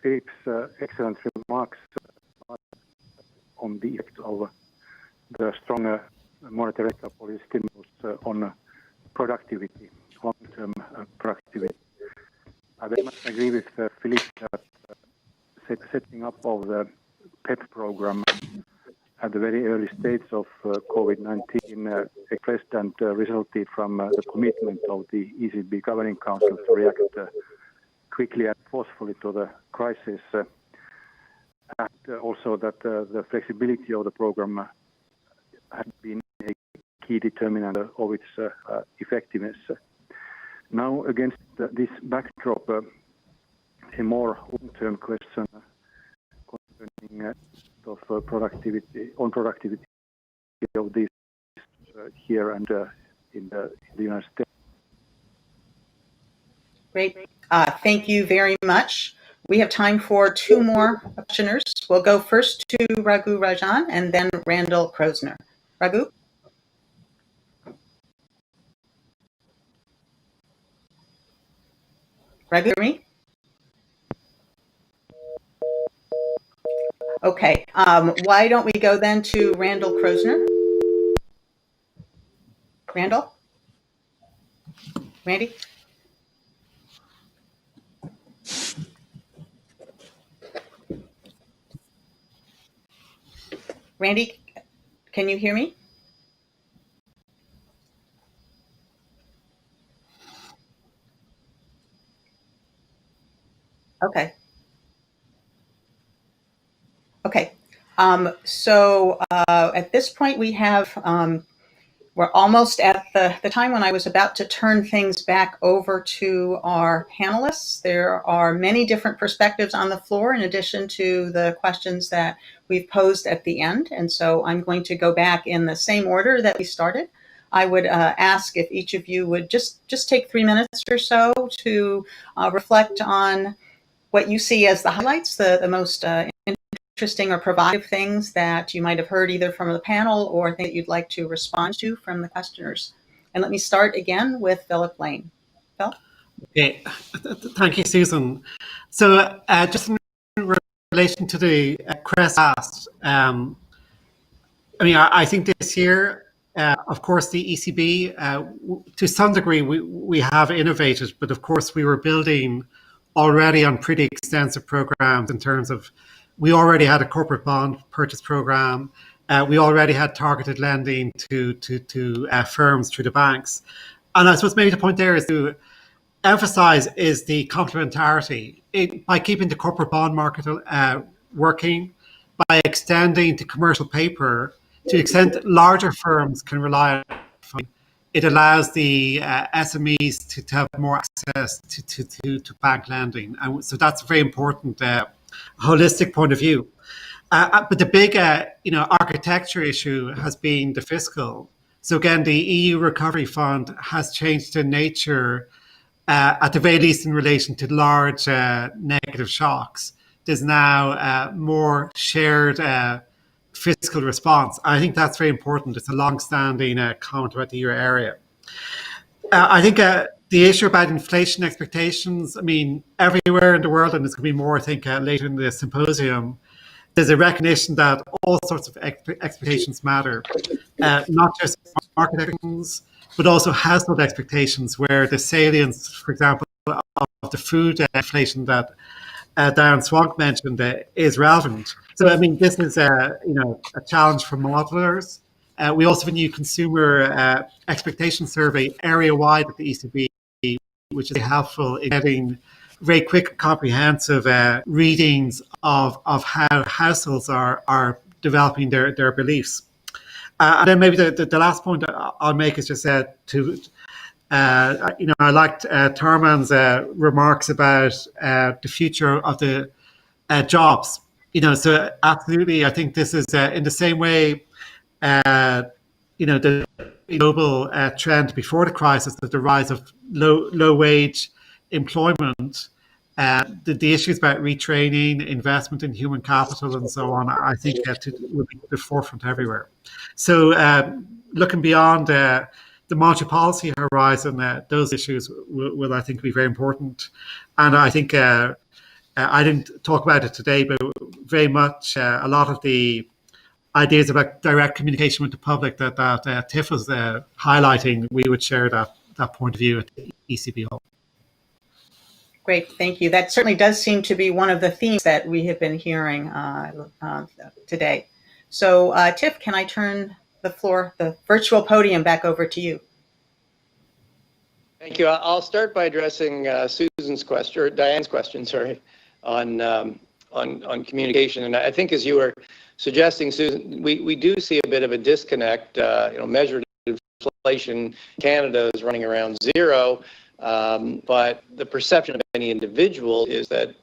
Philip's excellent remarks on the effect of the stronger monetary policy stimulus on productivity, long-term productivity. I very much agree with Philip that setting up of the PEP program at the very early stage of COVID-19 expressed and resulted from the commitment of the ECB Governing Council to react quickly and forcefully to the crisis, and also that the flexibility of the program had been a key determinant of its effectiveness. Now, against this backdrop, a more long-term question concerning of productivity of this here and in the United States. Great. Thank you very much. We have time for two more questioners. We'll go first to Raghu Rajan and then Randall Krosner. Raghu? Raghu, hear me? Okay. Why don't we go then to Randall Krosner? Randall? Randy? Randy, can you hear me? Okay. Okay. So at this point we have, we're almost at the time when I was about to turn things back over to our panelists. There are many different perspectives on the floor in addition to the questions that we've posed at the end. And so I'm going to go back in the same order that we started. I would ask if each of you would just take 3 minutes or so to reflect on what you see as the highlights, the most interesting or provocative things that you might have heard either from the panel or things that you'd like to respond to from the questioners. And let me start again with Philip Lane. Phil? Okay, thank you, Susan. So just in relation to the Crest asked, I think this year, of course, the ECB, to some degree, we have innovated, but of course, we were building already on pretty extensive programs in terms of, we already had a corporate bond purchase program. We already had targeted lending to firms through the banks. And I suppose maybe the point there is to emphasize is the complementarity. By keeping the corporate bond market working, by extending to commercial paper, to the extent that larger firms can rely on it, it allows the SMEs to have more access to bank lending. And so that's a very important holistic point of view. But the big architecture issue has been the fiscal. So again, the EU Recovery Fund has changed in nature, at the very least in relation to large negative shocks. There's now more shared fiscal response. I think that's very important. It's a long-standing comment about the euro area. I think the issue about inflation expectations, everywhere in the world, and there's going to be more, I think, later in the symposium, there's a recognition that all sorts of expectations matter, not just market expectations, but also household expectations, where the salience, for example, of the food inflation that Darren Swank mentioned is relevant. So, this is a challenge for modelers. We also have a new consumer expectation survey area-wide at the ECB, which is helpful in getting very quick, comprehensive readings of how households are developing their beliefs. And then maybe the last point I'll make is just I liked Tarman's remarks about the future of the jobs. So absolutely, I think this is in the same way, the global trend before the crisis, that the rise of low wage employment, the issues about retraining, investment in human capital, and so on, I think will be at the forefront everywhere. So looking beyond the monetary policy horizon, those issues will, I think, be very important. And I think I didn't talk about it today, but very much a lot of the ideas about direct communication with the public that Tiff was highlighting, we would share that point of view at the ECB Hall. Great, thank you. That certainly does seem to be one of the themes that we have been hearing today. So, Tiff, can I turn the virtual podium back over to you? Thank you. I'll start by addressing Susan's question, or Diane's question, sorry, on communication. And I think, as you were suggesting, Susan, we do see a bit of a disconnect. Measured inflation, Canada is running around zero, but the perception of any individual is that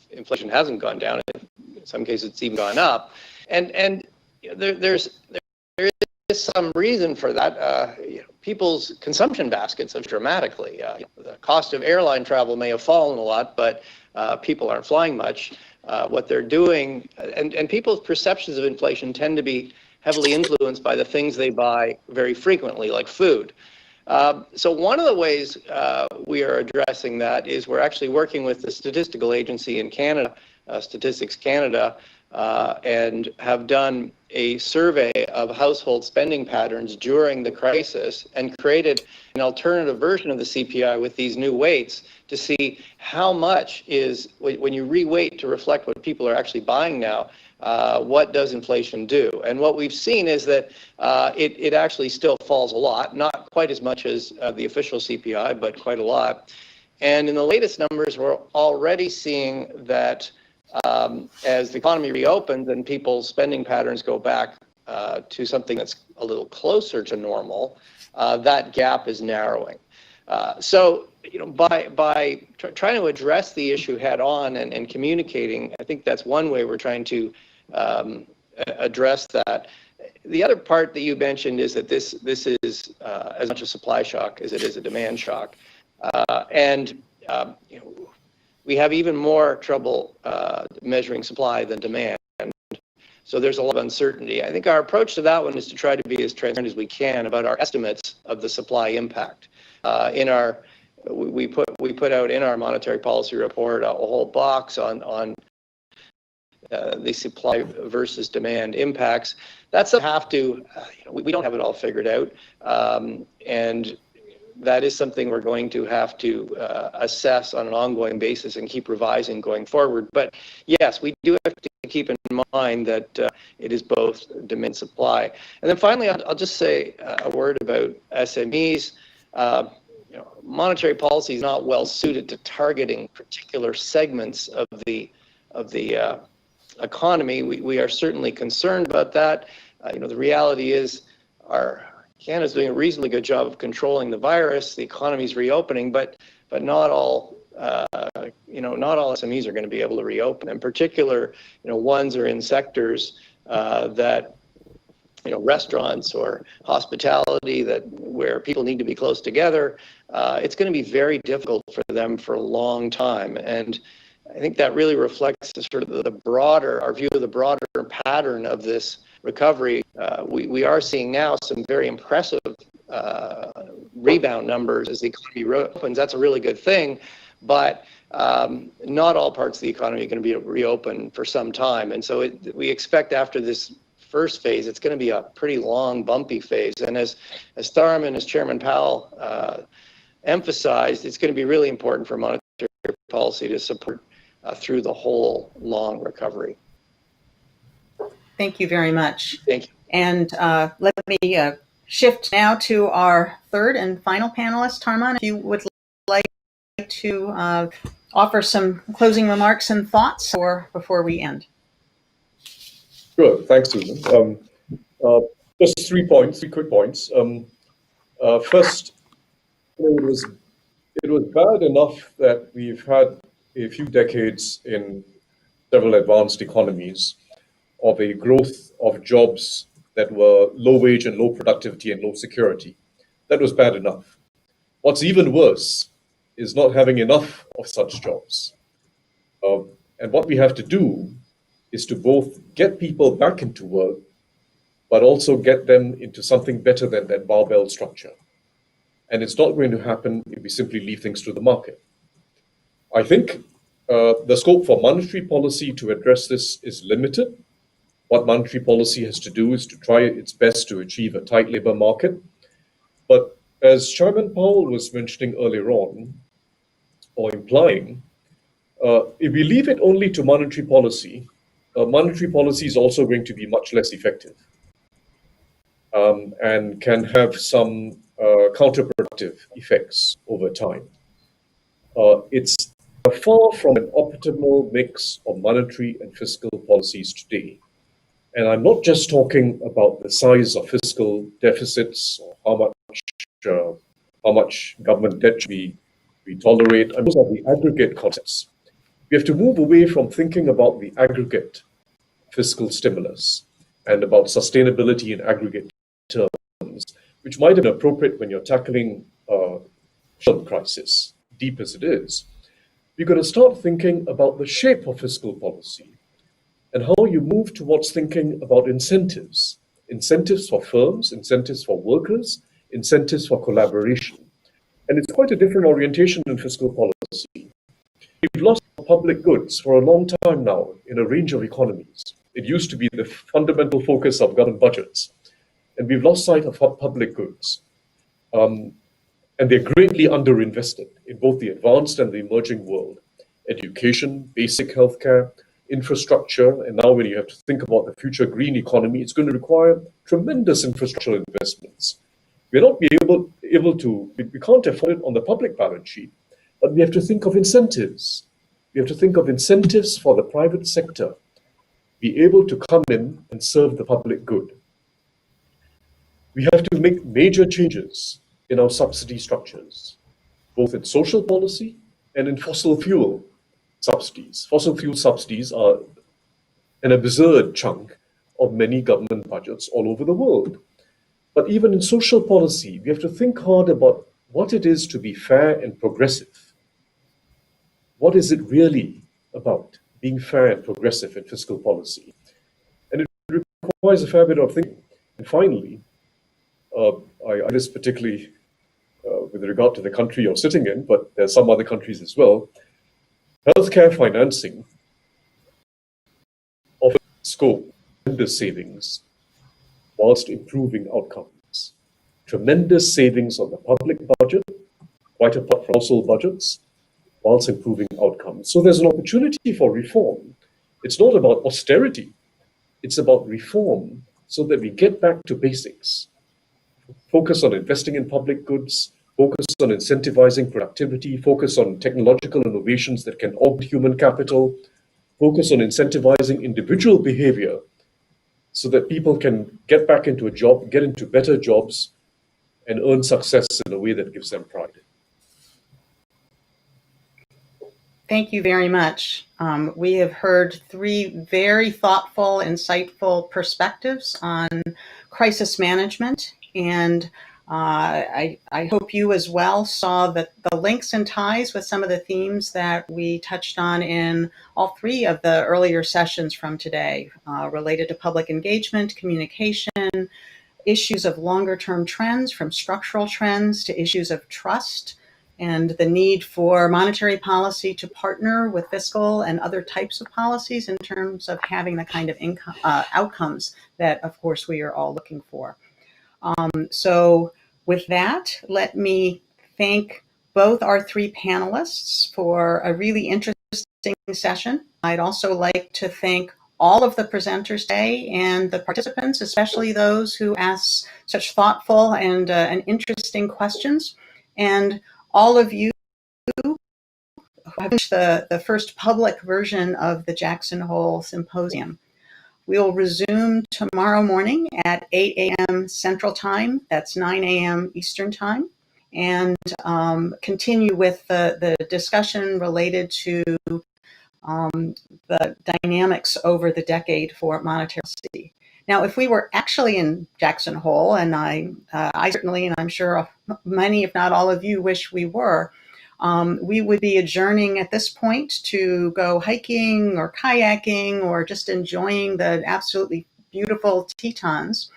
inflation hasn't gone down. In some cases, it's even gone up, and there is some reason for that. People's consumption baskets have dramatically. The cost of airline travel may have fallen a lot, but people aren't flying much. What they're doing, and people's perceptions of inflation tend to be heavily influenced by the things they buy very frequently, like food. So one of the ways we are addressing that is we're actually working with the statistical agency in Canada, Statistics Canada, and have done a survey of household spending patterns during the crisis and created an alternative version of the CPI with these new weights to see how much is, when you re-weight to reflect what people are actually buying now, what does inflation do? And what we've seen is that it actually still falls a lot, not quite as much as the official CPI, but quite a lot. And in the latest numbers, we're already seeing that as the economy reopens and people's spending patterns go back to something that's a little closer to normal, that gap is narrowing. So, by trying to address the issue head on and communicating, I think that's one way we're trying to address that. The other part that you mentioned is that this is as much a supply shock as it is a demand shock, and we have even more trouble measuring supply than demand. So there's a lot of uncertainty. I think our approach to that one is to try to be as transparent as we can about our estimates of the supply impact. We put out in our monetary policy report a whole box on the supply versus demand impacts. That's a have to. We don't have it all figured out, and that is something we're going to have to assess on an ongoing basis and keep revising going forward. But yes, we do have to keep in mind that it is both demand and supply. And then finally, I'll just say a word about SMEs. Monetary policy is not well suited to targeting particular segments of the economy. We are certainly concerned about that. The reality is Canada's doing a reasonably good job of controlling the virus. The economy's reopening, but not all not all SMEs are going to be able to reopen. In particular, ones are in sectors that restaurants or hospitality where people need to be close together. It's going to be very difficult for them for a long time, and I think that really reflects our view of the broader pattern of this recovery. We are seeing now some very impressive rebound numbers as the economy reopens. That's a really good thing, but not all parts of the economy are going to be reopened for some time. And so we expect after this first phase, it's going to be a pretty long, bumpy phase. And as Tharman, as Chairman Powell emphasized, it's going to be really important for monetary policy to support through the whole long recovery. Thank you very much. Thank you. And let me shift now to our third and final panelist, Tharman, if you would like to offer some closing remarks and thoughts before we end. Sure. Thanks, Susan. Just 3 quick points. First, it was bad enough that we've had a few decades in several advanced economies of a growth of jobs that were low wage and low productivity and low security. That was bad enough. What's even worse is not having enough of such jobs. And what we have to do is to both get people back into work, but also get them into something better than that barbell structure. And it's not going to happen if we simply leave things to the market. I think the scope for monetary policy to address this is limited. What monetary policy has to do is to try its best to achieve a tight labor market. But as Chairman Powell was mentioning earlier on, or implying, if we leave it only to monetary policy, monetary policy is also going to be much less effective and can have some counterproductive effects over time. It's far from an optimal mix of monetary and fiscal policies today. And I'm not just talking about the size of fiscal deficits or how much government debt we tolerate. And those are the aggregate concepts. We have to move away from thinking about the aggregate fiscal stimulus and about sustainability in aggregate terms, which might have been appropriate when you're tackling a crisis, deep as it is. You've got to start thinking about the shape of fiscal policy and how you move towards thinking about incentives. Incentives for firms, incentives for workers, incentives for collaboration. And it's quite a different orientation in fiscal policy. We've lost public goods for a long time now in a range of economies. It used to be the fundamental focus of government budgets. And we've lost sight of public goods. And they're greatly underinvested in both the advanced and the emerging world. Education, basic healthcare, infrastructure, and now when you have to think about the future green economy, it's going to require tremendous infrastructural investments. We're not we can't afford it on the public balance sheet, but we have to think of incentives. We have to think of incentives for the private sector, be able to come in and serve the public good. We have to make major changes in our subsidy structures, both in social policy and in fossil fuel subsidies. Fossil fuel subsidies are an absurd chunk of many government budgets all over the world. But even in social policy, we have to think hard about what it is to be fair and progressive. What is it really about, being fair and progressive in fiscal policy? And it requires a fair bit of thinking. And finally, I this particularly with regard to the country you're sitting in, but there are some other countries as well. Healthcare financing offers scope, tremendous savings, whilst improving outcomes. Tremendous savings on the public budget, quite apart from household budgets, whilst improving outcomes. So there's an opportunity for reform. It's not about austerity. It's about reform so that we get back to basics. Focus on investing in public goods, focus on incentivizing productivity, focus on technological innovations that can augment human capital, focus on incentivizing individual behavior so that people can get back into a job, get into better jobs, and earn success in a way that gives them pride. Thank you very much. We have heard three very thoughtful, insightful perspectives on crisis management, and I hope you as well saw the links and ties with some of the themes that we touched on in all three of the earlier sessions from today, related to public engagement, communication, issues of longer-term trends, from structural trends to issues of trust, and the need for monetary policy to partner with fiscal and other types of policies in terms of having the kind of outcomes that, of course, we are all looking for. So with that, let me thank both our three panelists for a really interesting session. I'd also like to thank all of the presenters today and the participants, especially those who asked such thoughtful and interesting questions, and all of you who have finished the first public version of the Jackson Hole Symposium. We will resume tomorrow morning at 8 a.m. Central Time, that's 9 a.m. Eastern Time, and continue with the discussion related to the dynamics over the decade for monetary policy. Now, if we were actually in Jackson Hole, and I certainly, and I'm sure many, if not all of you, wish we were, we would be adjourning at this point to go hiking or kayaking or just enjoying the absolutely beautiful Tetons.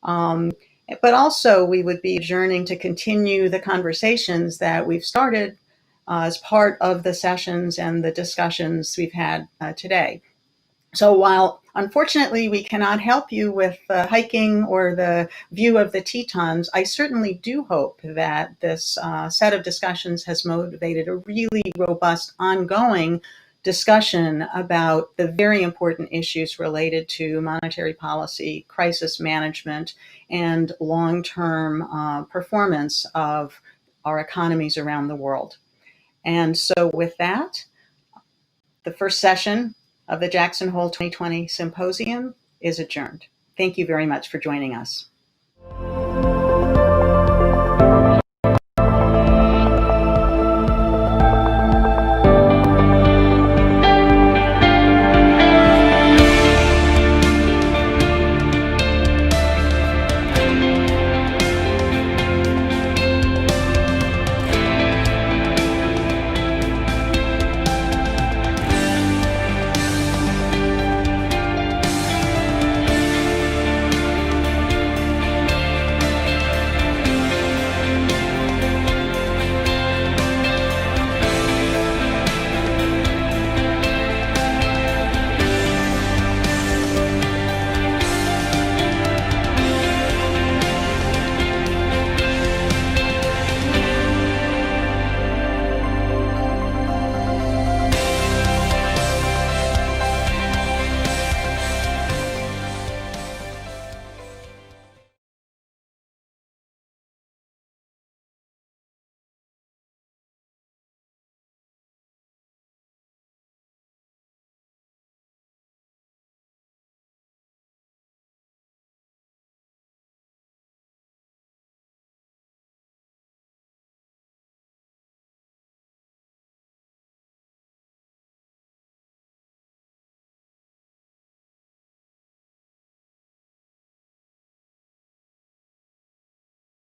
But also we would be adjourning to continue the conversations that we've started as part of the sessions and the discussions we've had today. So while unfortunately we cannot help you with the hiking or the view of the Tetons, I certainly do hope that this set of discussions has motivated a really robust ongoing discussion about the very important issues related to monetary policy, crisis management, and long-term performance of our economies around the world. And so with that, the first session of the Jackson Hole 2020 Symposium is adjourned. Thank you very much for joining us.